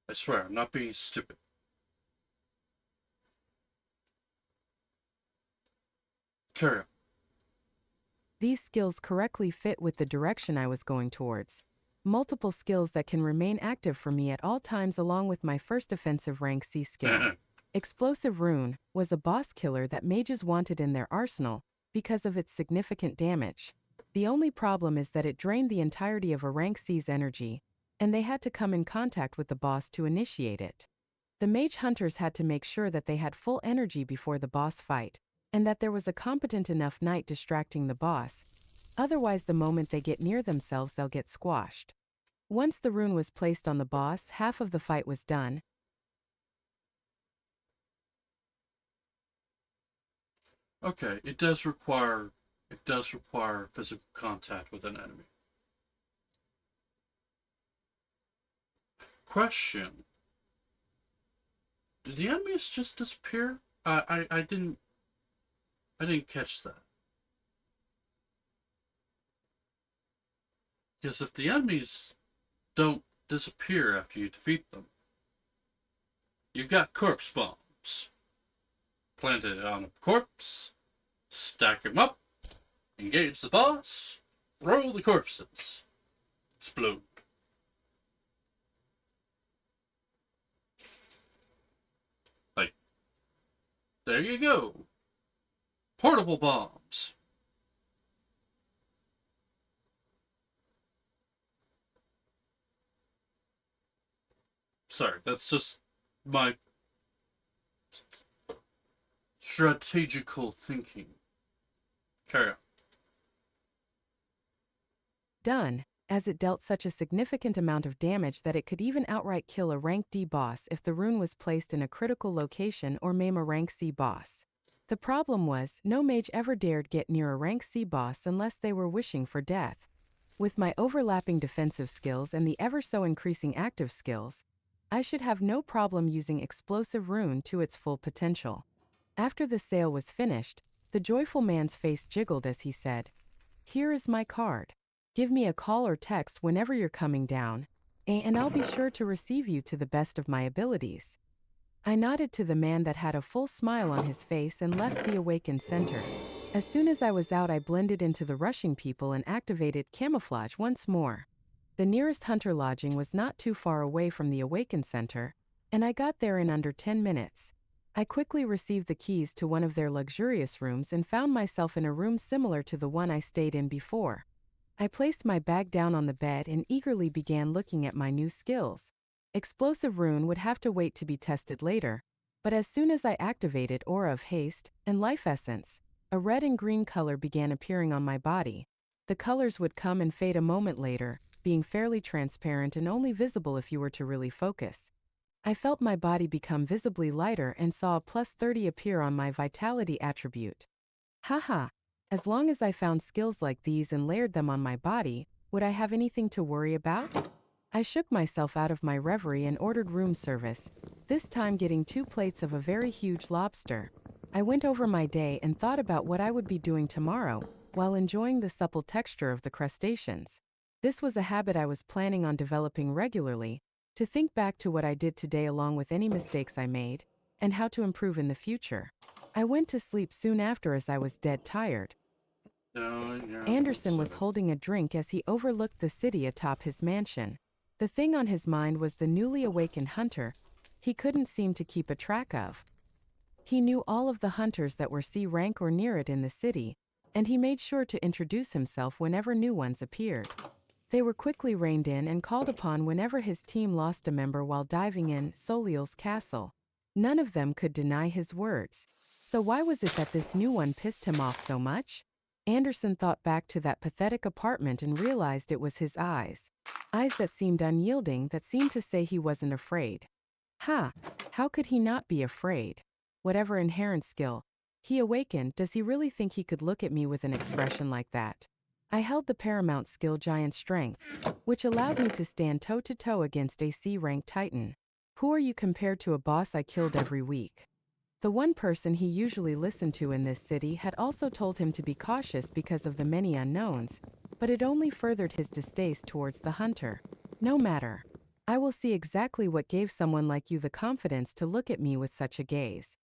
I swear, I'm not being stupid. Carry on. These skills correctly fit with the direction I was going towards. Multiple skills that can remain active for me at all times along with my first offensive rank C skill. Explosive Rune was a boss killer that mages wanted in their arsenal because of its significant damage. The only problem is that it drained the entirety of a rank C's energy, and they had to come in contact with the boss to initiate it. The mage hunters had to make sure that they had full energy before the boss fight, and that there was a competent enough knight distracting the boss. Otherwise, the moment they get near themselves, they'll get squashed. Once the rune was placed on the boss, half of the fight was done. Okay, it does require physical contact with an enemy. Question. Did the enemies just disappear? I didn't catch that. Because if the enemies don't disappear after you defeat them, you've got corpse bombs. Plant it on a corpse, stack them up, engage the boss, throw the corpses, explode. Like, there you go. Portable bombs. Sorry, that's just my strategical thinking. Carry on. Done. as it dealt such a significant amount of damage that it could even outright kill a rank D boss if the rune was placed in a critical location or maim a rank C boss. The problem was, no mage ever dared get near a rank C boss unless they were wishing for death. With my overlapping defensive skills and the ever so increasing active skills, I should have no problem using Explosive Rune to its full potential. After the sale was finished, the joyful man's face jiggled as he said, "Here is my card. Give me a call or text whenever you're coming down, and I'll be sure to receive you to the best of my abilities." I nodded to the man that had a full smile on his face and left the awakened center. As soon as I was out, I blended into the rushing people and activated camouflage once more. The nearest hunter lodging was not too far away from the awakened center, and I got there in under 10 minutes. I quickly received the keys to one of their luxurious rooms and found myself in a room similar to the one I stayed in before. I placed my bag down on the bed and eagerly began looking at my new skills. Explosive Rune would have to wait to be tested later, but as soon as I activated Aura of Haste and Life Essence, a red and green color began appearing on my body. The colors would come and fade a moment later, being fairly transparent and only visible if you were to really focus. I felt my body become visibly lighter and saw a +30 appear on my vitality attribute. Haha, as long as I found skills like these and layered them on my body, would I have anything to worry about? I shook myself out of my reverie and ordered room service, this time getting 2 plates of a very huge lobster. I went over my day and thought about what I would be doing tomorrow, while enjoying the supple texture of the crustaceans. This was a habit I was planning on developing regularly, to think back to what I did today along with any mistakes I made, and how to improve in the future. I went to sleep soon after as I was dead tired. No, you're on Anderson was 7. holding a drink as he overlooked the city atop his mansion. The thing on his mind was the newly awakened hunter he couldn't seem to keep a track of. He knew all of the hunters that were C rank or near it in the city, and he made sure to introduce himself whenever new ones appeared. They were quickly reined in and called upon whenever his team lost a member while diving in Soliel's castle. None of them could deny his words. So why was it that this new one pissed him off so much? Anderson thought back to that pathetic apartment and realized it was his eyes. Eyes that seemed unyielding, that seemed to say he wasn't afraid. Ha! How could he not be afraid? Whatever inherent skill he awakened, does he really think he could look at me with an expression like that? I held the paramount skill Giant Strength, which allowed me to stand toe-to-toe against a C-rank Titan. Who are you compared to a boss I killed every week? The one person he usually listened to in this city had also told him to be cautious because of the many unknowns, but it only furthered his distaste towards the hunter. No matter. I will see exactly what gave someone like you the confidence to look at me with such a gaze.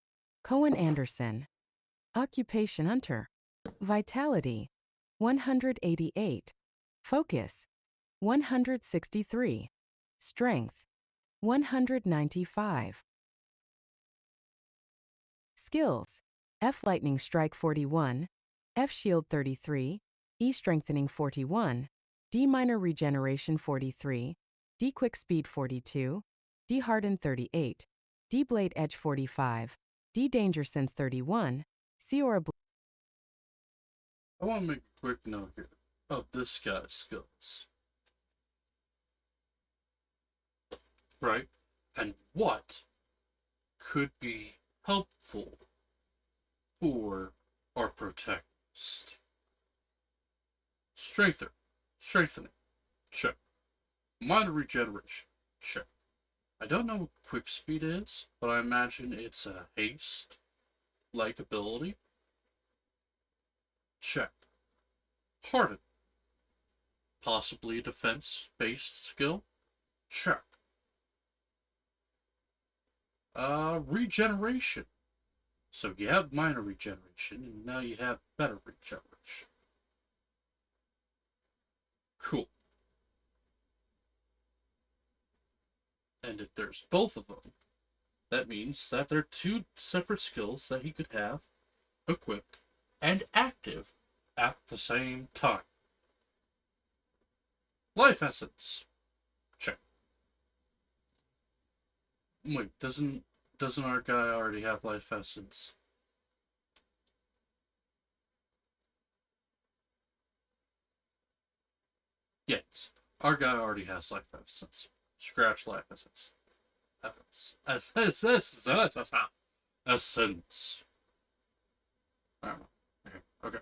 Cohen Anderson. Occupation Hunter. Vitality 188. Focus 163. Strength 195. Skills: F Lightning Strike 41, F Shield 33, E Strengthening 41, D Minor Regeneration 43, D Quick Speed 42, D Harden 38, D Blade Edge 45, D Danger Sense 31, C Aura I want to make a quick note here of this guy's skills. Right? And what could be helpful for our protagonist. Strengthening, check. Minor regeneration, check. I don't know what quick speed is, but I imagine it's a haste like ability. Check. Harden, possibly a defense based skill. Check. Regeneration. So you have minor regeneration, and now you have better regeneration. Cool. And if there's both of them, that means that there are 2 separate skills that he could have equipped and active at the same time. Life Essence. Check. Wait, doesn't our guy already have Life Essence? Yes, our guy already has life essence. Scratch life essence. Essence. I don't know. Okay.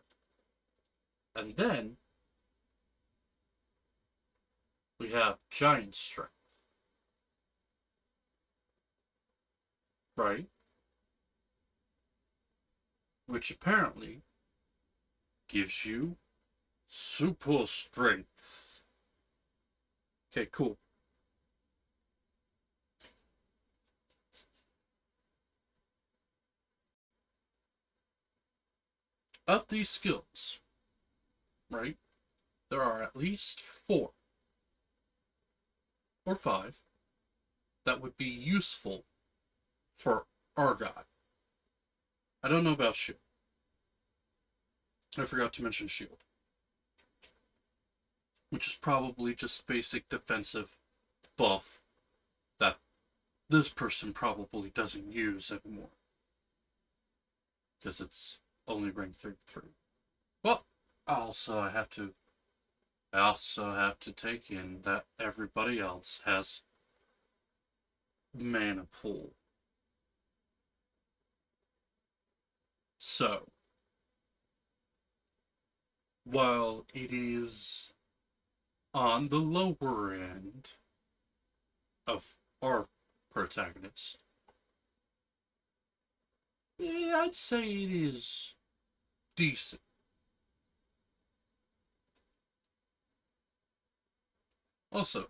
And then we have giant strength, right? Which apparently gives you super strength. Okay, cool. Of these skills, right, there are at least 4 or 5 that would be useful for our guy. I don't know about shield. I forgot to mention shield, which is probably just basic defensive buff that this person probably doesn't use anymore because it's only rank 33. Well, I also have to take in that everybody else has mana pool. So, while it is on the lower end of our protagonist, yeah, I'd say it is decent. Also,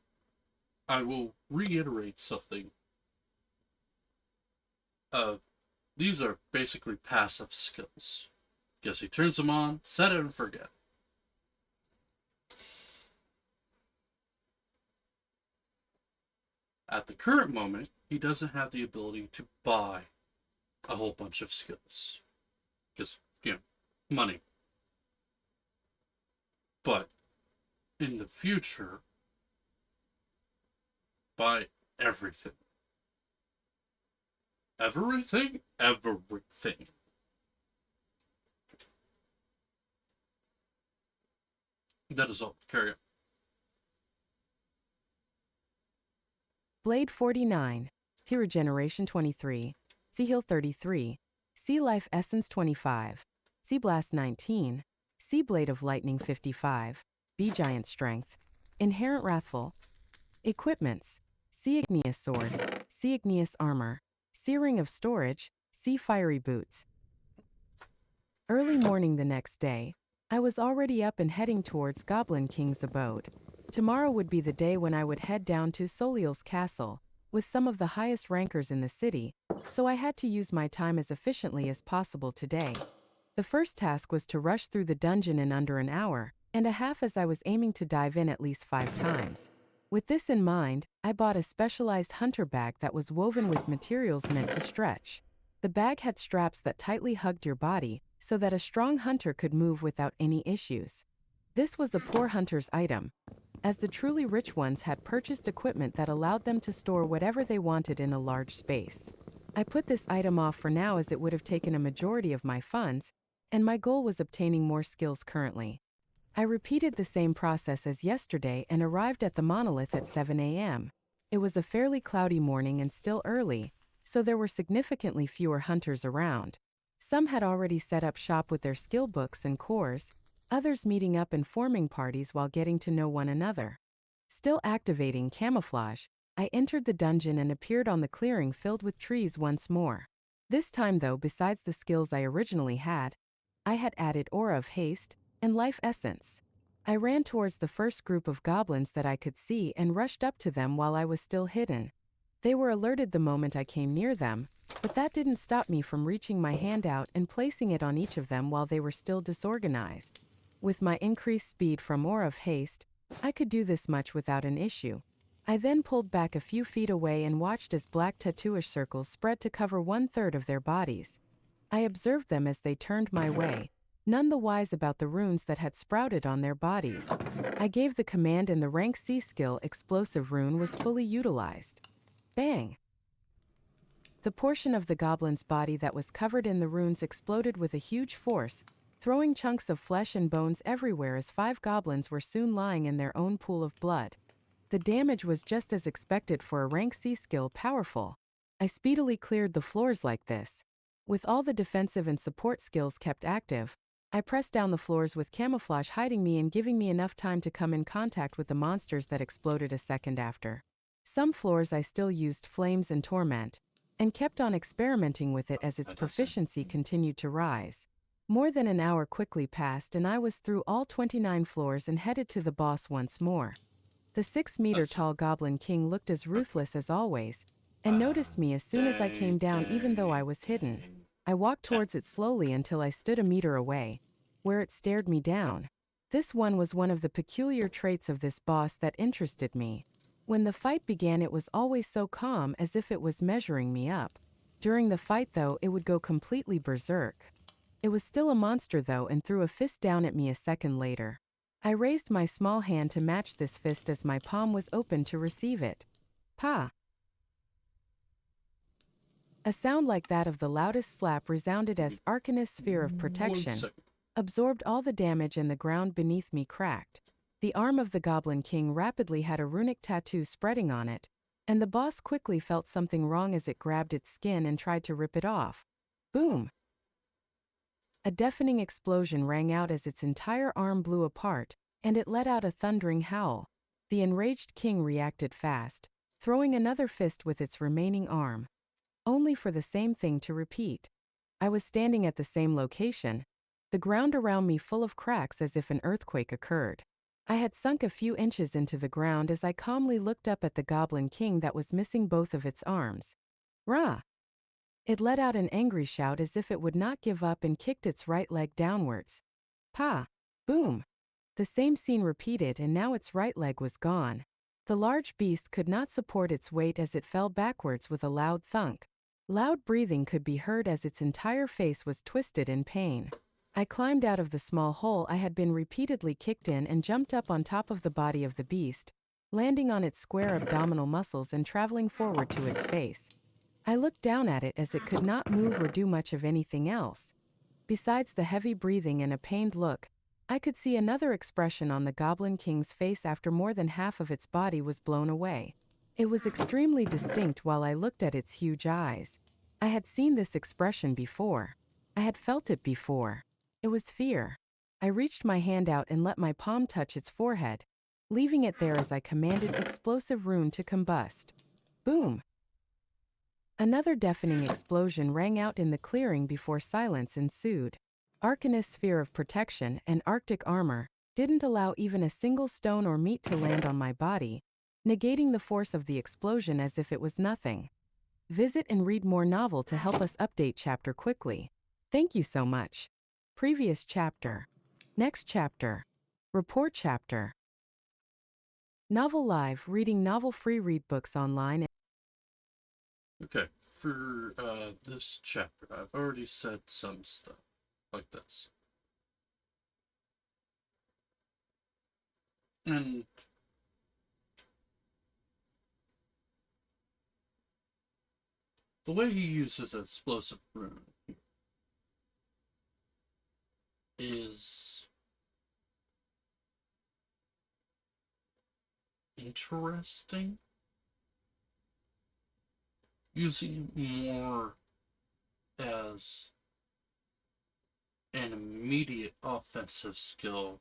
I will reiterate something. Uh, these are basically passive skills. Because he turns them on, set it and forget. At the current moment, he doesn't have the ability to buy a whole bunch of skills. Because, money. But in the future, buy everything. Everything? Everything. That is all. Carry on. Blade 49, Sea Regeneration 23, Sea Heal 33, Sea Life Essence 25, Sea Blast 19, Sea Blade of Lightning 55, Bee Giant Strength, Inherent Wrathful. Equipments: Sea Igneous Sword, Sea Igneous Armor, Sea Ring of Storage, Sea Fiery Boots. Early morning the next day, I was already up and heading towards Goblin King's abode. Tomorrow would be the day when I would head down to Soliel's castle, with some of the highest rankers in the city, so I had to use my time as efficiently as possible today. The first task was to rush through the dungeon in under an hour and a half, as I was aiming to dive in at least 5 times. With this in mind, I bought a specialized hunter bag that was woven with materials meant to stretch. The bag had straps that tightly hugged your body, so that a strong hunter could move without any issues. This was a poor hunter's item, as the truly rich ones had purchased equipment that allowed them to store whatever they wanted in a large space. I put this item off for now as it would have taken a majority of my funds, and my goal was obtaining more skills currently. I repeated the same process as yesterday and arrived at the monolith at 7 a.m. It was a fairly cloudy morning and still early, so there were significantly fewer hunters around. Some had already set up shop with their skill books and cores, others meeting up and forming parties while getting to know one another. Still activating camouflage, I entered the dungeon and appeared on the clearing filled with trees once more. This time though, besides the skills I originally had, I had added Aura of Haste and Life Essence. I ran towards the first group of goblins that I could see and rushed up to them while I was still hidden. They were alerted the moment I came near them, but that didn't stop me from reaching my hand out and placing it on each of them while they were still disorganized. With my increased speed from Aura of Haste, I could do this much without an issue. I then pulled back a few feet away and watched as black tattooish circles spread to cover 1/3 of their bodies. I observed them as they turned my way, none the wise about the runes that had sprouted on their bodies. I gave the command and the rank C skill Explosive Rune was fully utilized. Bang! The portion of the goblin's body that was covered in the runes exploded with a huge force, throwing chunks of flesh and bones everywhere as 5 goblins were soon lying in their own pool of blood. The damage was just as expected for a rank C skill powerful. I speedily cleared the floors like this. With all the defensive and support skills kept active, I pressed down the floors with camouflage hiding me and giving me enough time to come in contact with the monsters that exploded a second after. Some floors I still used flames and torment, and kept on experimenting with it as its That doesn't. proficiency continued to rise. More than an hour quickly passed and I was through all 29 floors and headed to the boss once more. The 6-meter That's tall Goblin King looked as okay. ruthless as always, and noticed me as soon as I came down even though I was hidden. Day I walked 10. towards it slowly until I stood a meter away, where it stared me down. This one was one of the peculiar traits of this boss that interested me. When the fight began it was always so calm as if it was measuring me up. During the fight though it would go completely berserk. It was still a monster though and threw a fist down at me a second later. I raised my small hand to match this fist as my palm was open to receive it. Pa! A sound like that of the loudest slap resounded as Arcanist's sphere of One protection second. absorbed all the damage and the ground beneath me cracked. The arm of the Goblin King rapidly had a runic tattoo spreading on it, and the boss quickly felt something wrong as it grabbed its skin and tried to rip it off. Boom! A deafening explosion rang out as its entire arm blew apart, and it let out a thundering howl. The enraged king reacted fast, throwing another fist with its remaining arm, only for the same thing to repeat. I was standing at the same location, the ground around me full of cracks as if an earthquake occurred. I had sunk a few inches into the ground as I calmly looked up at the Goblin King that was missing both of its arms. Rah! It let out an angry shout as if it would not give up and kicked its right leg downwards. Pa! Boom! The same scene repeated and now its right leg was gone. The large beast could not support its weight as it fell backwards with a loud thunk. Loud breathing could be heard as its entire face was twisted in pain. I climbed out of the small hole I had been repeatedly kicked in and jumped up on top of the body of the beast, landing on its square abdominal muscles and traveling forward to its face. I looked down at it as it could not move or do much of anything else. Besides the heavy breathing and a pained look, I could see another expression on the Goblin King's face after more than half of its body was blown away. It was extremely distinct while I looked at its huge eyes. I had seen this expression before. I had felt it before. It was fear. I reached my hand out and let my palm touch its forehead, leaving it there as I commanded explosive rune to combust. Boom! Another deafening explosion rang out in the clearing before silence ensued. Arcanist's sphere of protection and Arctic armor didn't allow even a single stone or meat to land on my body, negating the force of the explosion as if it was nothing. Visit and read more novel to help us update chapter quickly. Thank you so much. Previous chapter. Next chapter. Report chapter. Novel Live, reading novel free read books online. Okay, for this chapter, I've already said some stuff like this. And the way he uses explosive rune is interesting. Using more as an immediate offensive skill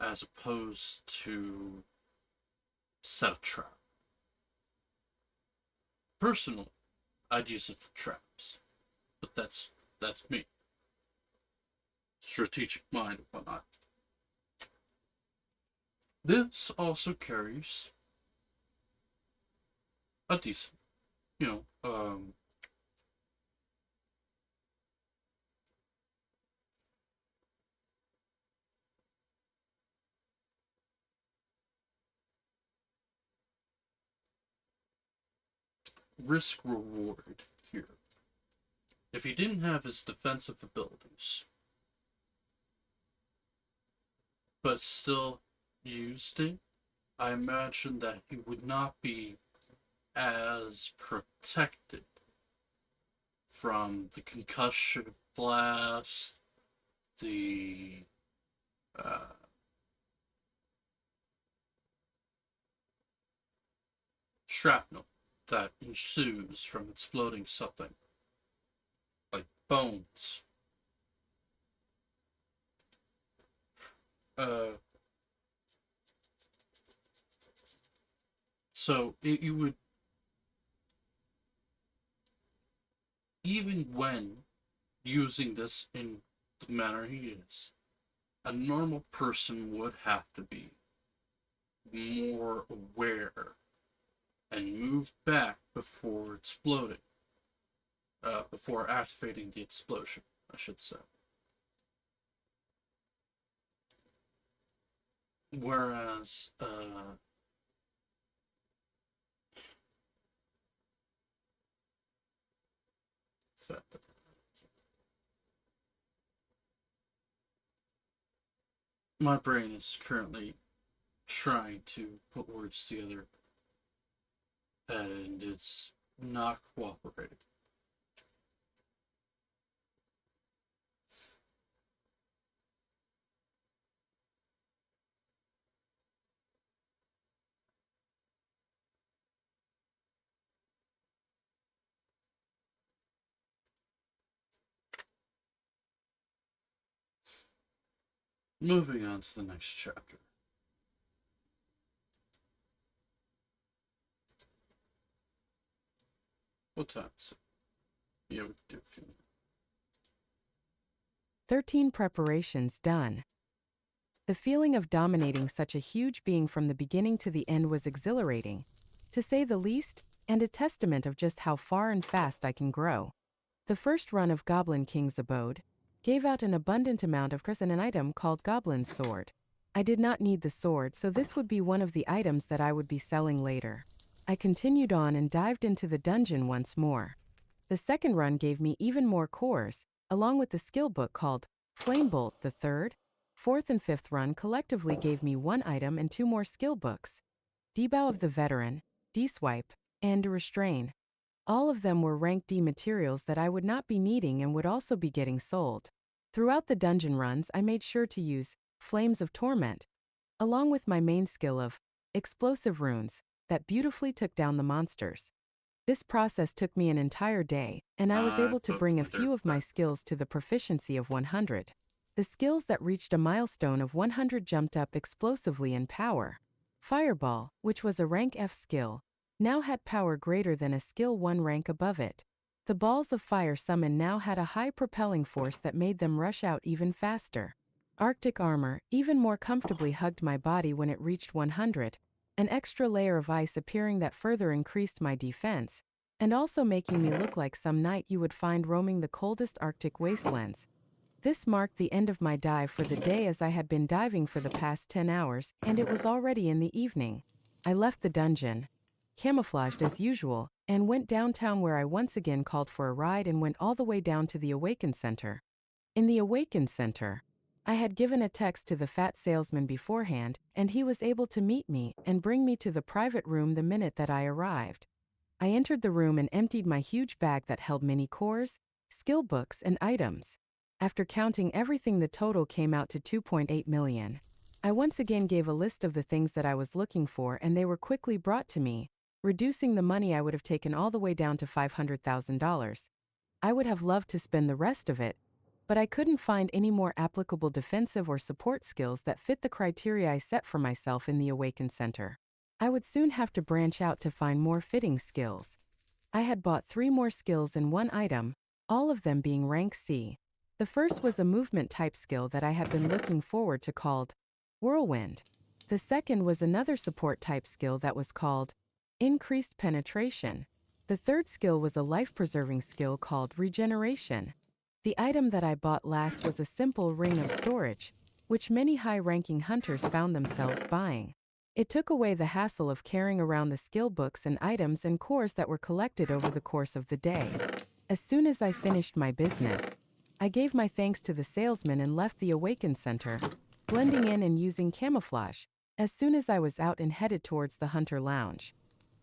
as opposed to set a trap. Personally, I'd use it for traps, but that's me. Strategic mind and whatnot. This also carries a decent, you know, risk reward here. If he didn't have his defensive abilities, but still used it, I imagine that he would not be as protected from the concussion blast, the uh, shrapnel that ensues from exploding something, like bones. Uh, so you would, even when using this in the manner he is, a normal person would have to be more aware and move back before exploding, before activating the explosion, I should say. Whereas, my brain is currently trying to put words together and it's not cooperating. Moving on to the next chapter. What time is it? Yeah, we can do a few more. 13 preparations done. The feeling of dominating such a huge being from the beginning to the end was exhilarating, to say the least, and a testament of just how far and fast I can grow. The first run of Goblin King's abode gave out an abundant amount of curse and an item called Goblin's Sword. I did not need the sword, so this would be one of the items that I would be selling later. I continued on and dived into the dungeon once more. The second run gave me even more cores, along with the skill book called Flamebolt. The third, fourth, and fifth run collectively gave me one item and two more skill books: Debow of the Veteran, D-Swipe, and Restrain. All of them were rank D materials that I would not be needing and would also be getting sold. Throughout the dungeon runs, I made sure to use Flames of Torment, along with my main skill of Explosive Runes, that beautifully took down the monsters. This process took me an entire day, and I was I able to put bring a my dirt few of my back. skills to the proficiency of 100. The skills that reached a milestone of 100 jumped up explosively in power. Fireball, which was a rank F skill, now had power greater than a skill 1 rank above it. The balls of fire summoned now had a high propelling force that made them rush out even faster. Arctic armor even more comfortably hugged my body when it reached 100, an extra layer of ice appearing that further increased my defense, and also making me look like some knight you would find roaming the coldest Arctic wastelands. This marked the end of my dive for the day, as I had been diving for the past 10 hours, and it was already in the evening. I left the dungeon, camouflaged as usual, and went downtown, where I once again called for a ride and went all the way down to the Awaken Center. In the Awaken Center, I had given a text to the fat salesman beforehand, and he was able to meet me and bring me to the private room the minute that I arrived. I entered the room and emptied my huge bag that held many cores, skill books, and items. After counting everything, the total came out to 2.8 million. I once again gave a list of the things that I was looking for, and they were quickly brought to me, reducing the money I would have taken all the way down to $500,000. I would have loved to spend the rest of it, but I couldn't find any more applicable defensive or support skills that fit the criteria I set for myself in the Awaken Center. I would soon have to branch out to find more fitting skills. I had bought 3 more skills in one item, all of them being rank C. The first was a movement type skill that I had been looking forward to, called Whirlwind. The second was another support type skill that was called Increased Penetration. The third skill was a life-preserving skill called Regeneration. The item that I bought last was a simple ring of storage, which many high-ranking hunters found themselves buying. It took away the hassle of carrying around the skill books and items and cores that were collected over the course of the day. As soon as I finished my business, I gave my thanks to the salesman and left the Awaken Center, blending in and using camouflage, as soon as I was out and headed towards the Hunter Lounge.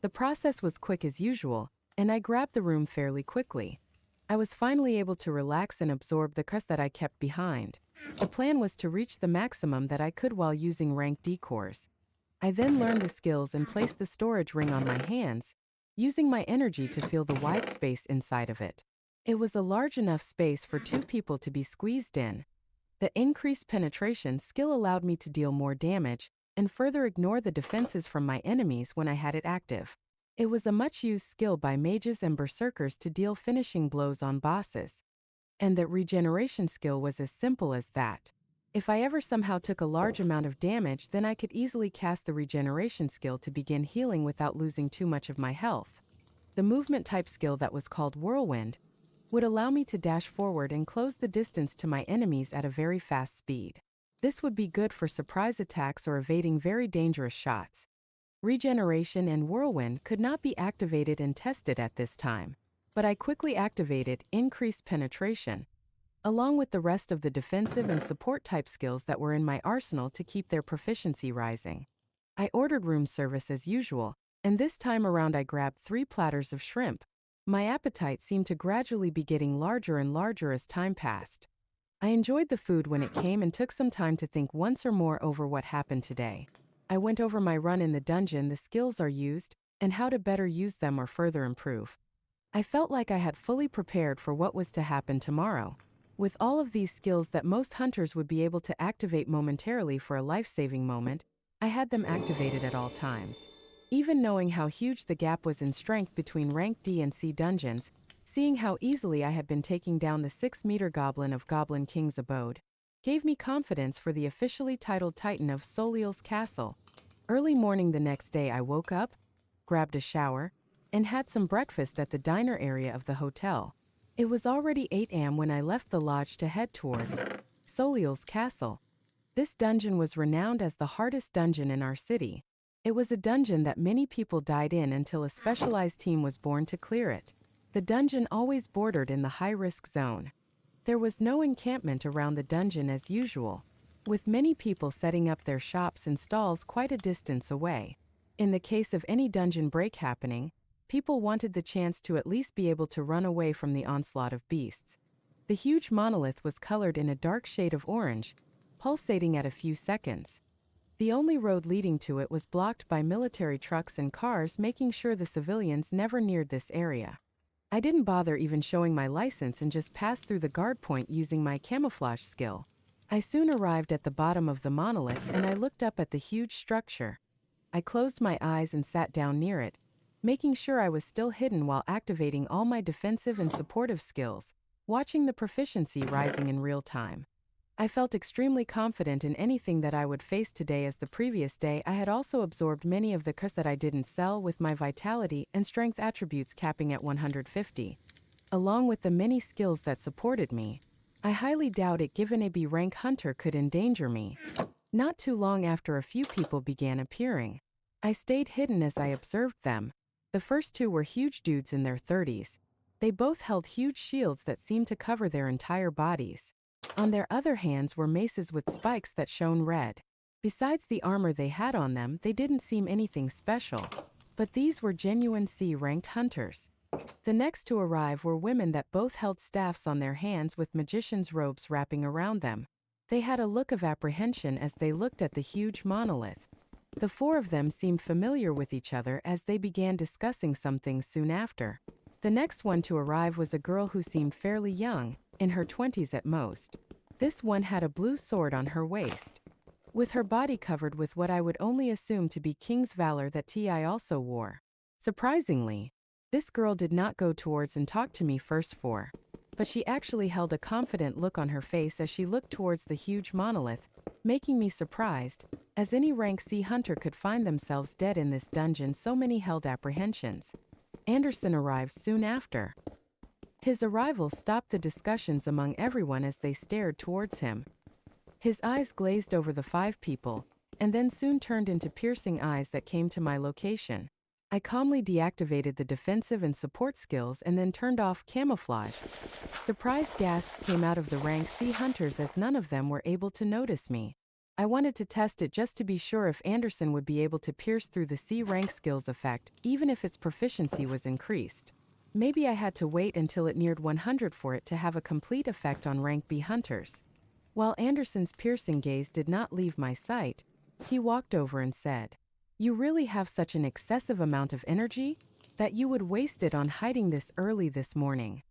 The process was quick as usual, and I grabbed the room fairly quickly. I was finally able to relax and absorb the crust that I kept behind. The plan was to reach the maximum that I could while using rank D cores. I then learned the skills and placed the storage ring on my hands, using my energy to feel the wide space inside of it. It was a large enough space for two people to be squeezed in. The increased penetration skill allowed me to deal more damage and further ignore the defenses from my enemies when I had it active. It was a much-used skill by mages and berserkers to deal finishing blows on bosses. And the regeneration skill was as simple as that. If I ever somehow took a large amount of damage, then I could easily cast the regeneration skill to begin healing without losing too much of my health. The movement type skill that was called Whirlwind would allow me to dash forward and close the distance to my enemies at a very fast speed. This would be good for surprise attacks or evading very dangerous shots. Regeneration and Whirlwind could not be activated and tested at this time, but I quickly activated Increased Penetration, along with the rest of the defensive and support type skills that were in my arsenal to keep their proficiency rising. I ordered room service as usual, and this time around I grabbed 3 platters of shrimp. My appetite seemed to gradually be getting larger and larger as time passed. I enjoyed the food when it came and took some time to think once or more over what happened today. I went over my run in the dungeon, the skills are used, and how to better use them or further improve. I felt like I had fully prepared for what was to happen tomorrow. With all of these skills that most hunters would be able to activate momentarily for a life-saving moment, I had them activated at all times. Even knowing how huge the gap was in strength between rank D and C dungeons, seeing how easily I had been taking down the 6-meter goblin of Goblin King's abode, gave me confidence for the officially titled Titan of Soliel's castle. Early morning the next day I woke up, grabbed a shower, and had some breakfast at the diner area of the hotel. It was already 8 a.m. when I left the lodge to head towards Soliel's castle. This dungeon was renowned as the hardest dungeon in our city. It was a dungeon that many people died in until a specialized team was born to clear it. The dungeon always bordered in the high-risk zone. There was no encampment around the dungeon as usual, with many people setting up their shops and stalls quite a distance away. In the case of any dungeon break happening, people wanted the chance to at least be able to run away from the onslaught of beasts. The huge monolith was colored in a dark shade of orange, pulsating at a few seconds. The only road leading to it was blocked by military trucks and cars, making sure the civilians never neared this area. I didn't bother even showing my license and just passed through the guard point using my camouflage skill. I soon arrived at the bottom of the monolith and I looked up at the huge structure. I closed my eyes and sat down near it, making sure I was still hidden while activating all my defensive and supportive skills, watching the proficiency rising in real time. I felt extremely confident in anything that I would face today, as the previous day I had also absorbed many of the cus that I didn't sell, with my vitality and strength attributes capping at 150. Along with the many skills that supported me, I highly doubt it given a B rank hunter could endanger me. Not too long after, a few people began appearing. I stayed hidden as I observed them. The first 2 were huge dudes in their 30s. They both held huge shields that seemed to cover their entire bodies. On their other hands were maces with spikes that shone red. Besides the armor they had on them, they didn't seem anything special. But these were genuine C-ranked hunters. The next to arrive were women that both held staffs on their hands with magician's robes wrapping around them. They had a look of apprehension as they looked at the huge monolith. The 4 of them seemed familiar with each other as they began discussing something soon after. The next one to arrive was a girl who seemed fairly young, in her 20s at most. This one had a blue sword on her waist, with her body covered with what I would only assume to be King's Valor that Ti also wore. Surprisingly, this girl did not go towards and talk to me first but she actually held a confident look on her face as she looked towards the huge monolith, making me surprised, as any rank C hunter could find themselves dead in this dungeon. So many held apprehensions. Anderson arrived soon after. His arrival stopped the discussions among everyone as they stared towards him. His eyes glazed over the 5 people, and then soon turned into piercing eyes that came to my location. I calmly deactivated the defensive and support skills and then turned off camouflage. Surprised gasps came out of the rank C hunters as none of them were able to notice me. I wanted to test it just to be sure if Anderson would be able to pierce through the C rank skills effect, even if its proficiency was increased. Maybe I had to wait until it neared 100 for it to have a complete effect on rank B hunters. While Anderson's piercing gaze did not leave my sight, he walked over and said, "You really have such an excessive amount of energy that you would waste it on hiding this early this morning."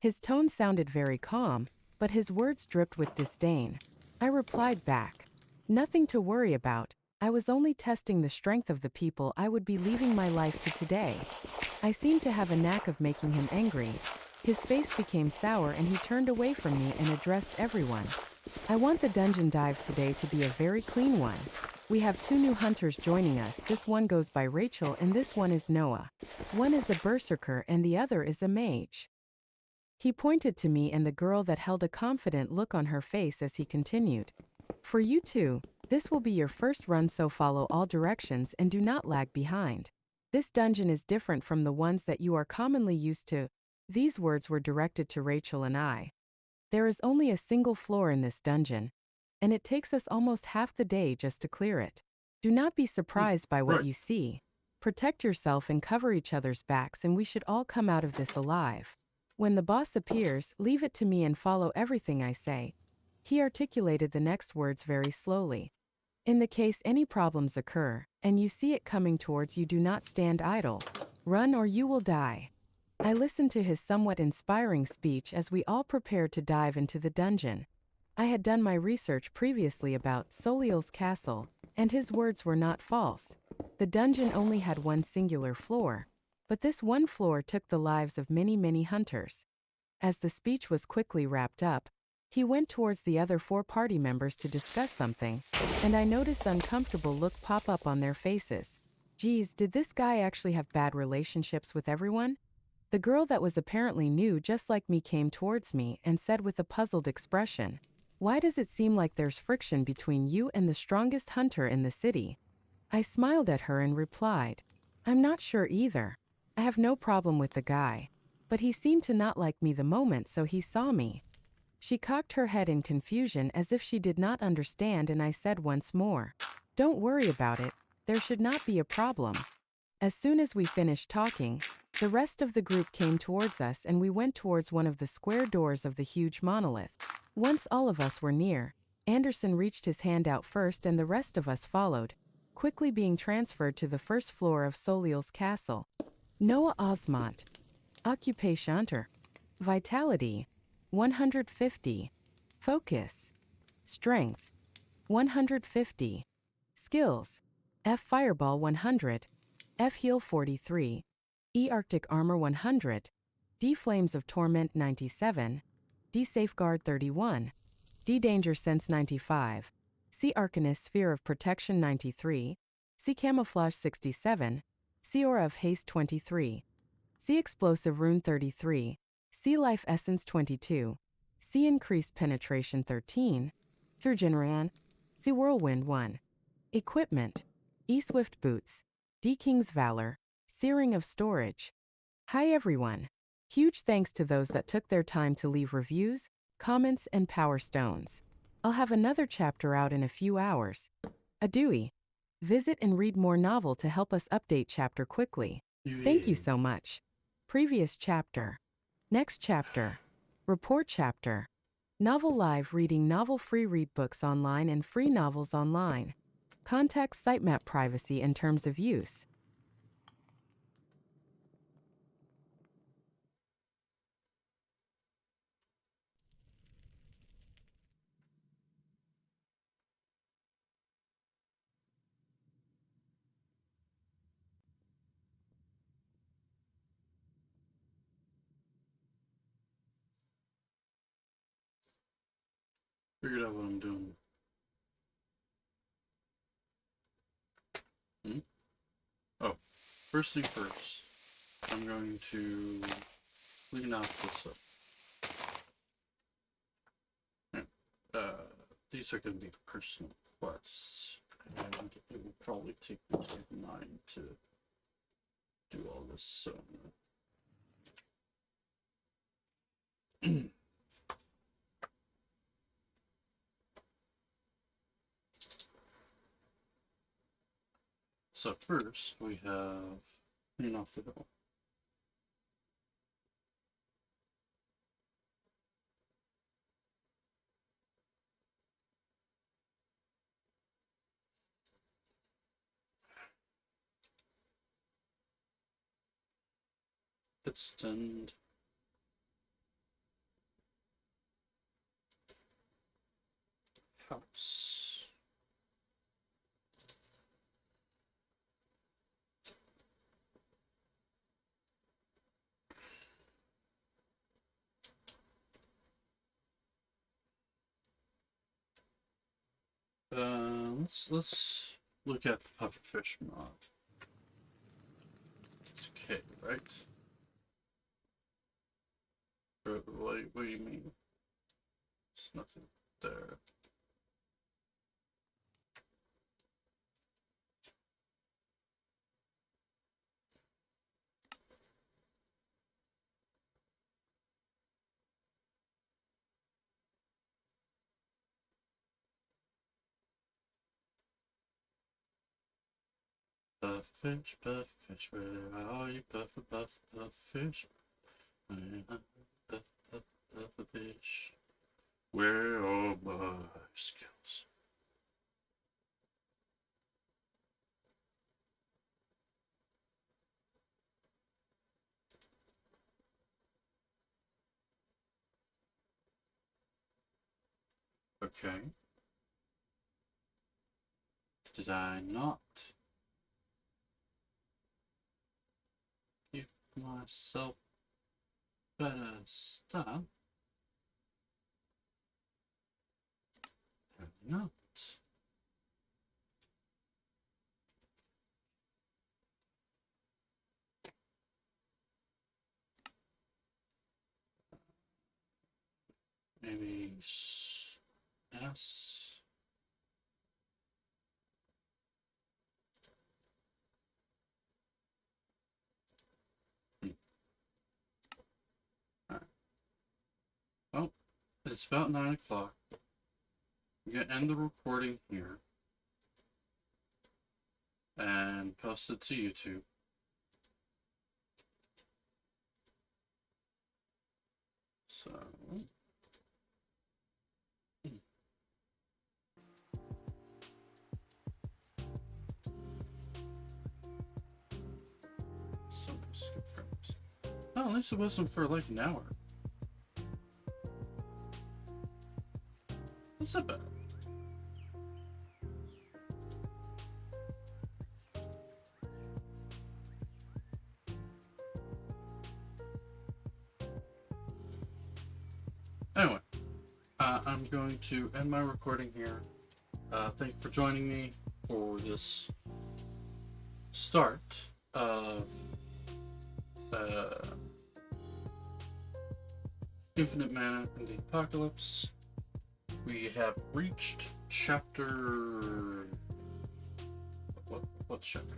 His tone sounded very calm, but his words dripped with disdain. I replied back, "Nothing to worry about. I was only testing the strength of the people I would be leaving my life to today." I seemed to have a knack of making him angry. His face became sour and he turned away from me and addressed everyone. "I want the dungeon dive today to be a very clean one. We have two new hunters joining us. This one goes by Rachel and this one is Noah. One is a berserker and the other is a mage." He pointed to me and the girl that held a confident look on her face as he continued, "For you two, this will be your first run, so follow all directions and do not lag behind. This dungeon is different from the ones that you are commonly used to." These words were directed to Rachel and I. "There is only a single floor in this dungeon, and it takes us almost half the day just to clear it. Do not be surprised by what Right. you see. Protect yourself and cover each other's backs, and we should all come out of this alive. When the boss appears, leave it to me and follow everything I say." He articulated the next words very slowly. "In the case any problems occur, and you see it coming towards you, do not stand idle. Run or you will die." I listened to his somewhat inspiring speech as we all prepared to dive into the dungeon. I had done my research previously about Soliel's castle, and his words were not false. The dungeon only had one singular floor, but this one floor took the lives of many, many hunters. As the speech was quickly wrapped up, he went towards the other four party members to discuss something, and I noticed uncomfortable look pop up on their faces. Geez, did this guy actually have bad relationships with everyone? The girl that was apparently new just like me came towards me and said with a puzzled expression, "Why does it seem like there's friction between you and the strongest hunter in the city?" I smiled at her and replied, "I'm not sure either. I have no problem with the guy, but he seemed to not like me the moment so he saw me." She cocked her head in confusion as if she did not understand, and I said once more, "Don't worry about it. There should not be a problem." As soon as we finished talking, the rest of the group came towards us and we went towards one of the square doors of the huge monolith. Once all of us were near, Anderson reached his hand out first and the rest of us followed, quickly being transferred to the first floor of Soliel's castle. Noah Osmont. Occupation hunter. Vitality 150. Focus. Strength 150. Skills: F Fireball 100. F Heal 43. E Arctic Armor 100. D Flames of Torment 97. D Safeguard 31. D Danger Sense 95. C Arcanist Sphere of Protection 93. C Camouflage 67. C Aura of Haste 23. C Explosive Rune 33. C Life Essence 22. C Increased Penetration 13. Thurgenran. C Whirlwind 1. Equipment: E Swift Boots. D King's Valor. Searing of Storage. Hi everyone. Huge thanks to those that took their time to leave reviews, comments, and power stones. I'll have another chapter out in a few hours. Adieu. Visit and read more novel to help us update chapter quickly. Thank you so much. Previous chapter. Next chapter. Report chapter. Novel Live reading novel free read books online and free novels online. Contact sitemap privacy and terms of use. Figured out what I'm doing. Hmm? Oh, first thing first. I'm going to clean out this up. Yeah. These are going to be personal quests, and it will probably take me like 9 to do all this. So, so first we have clean off the door. extend. House. Let's look at the pufferfish mod. It's okay, right? What do you mean? There's nothing there. Pufferfish, pufferfish, where are you, pufferfish? Pufferfish, where are my skills? Okay. Did I not give myself better stuff? Apparently not. Maybe S. Alright. Well, it's about 9 o'clock. I'm gonna end the recording here and post it to YouTube. So skip frames. Oh, at least it wasn't for like an hour. That's not bad. Anyway, I'm going to end my recording here. Thank you for joining me for this start of Infinite Mana in the Apocalypse. We have reached chapter... What chapter?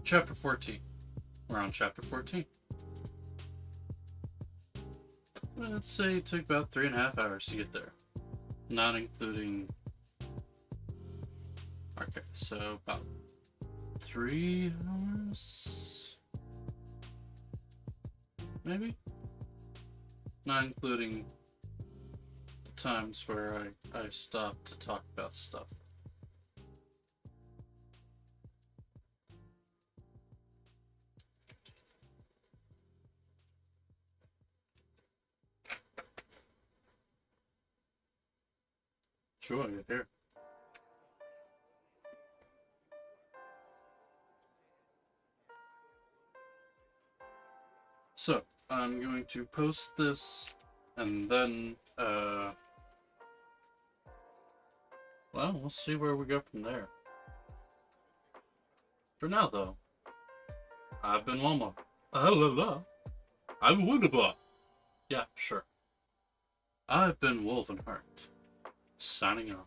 Chapter 14. We're on chapter 14. Let's say it took about 3.5 hours to get there. Not including... Okay, so about 3 hours? Maybe? Not including the times where I stopped to talk about stuff. Sure, you're here. So, I'm going to post this, and then, well, we'll see where we go from there. For now, though, I've been Walmart. I'm Wunderbar. Yeah, sure. I've been Wolvenheart, signing off.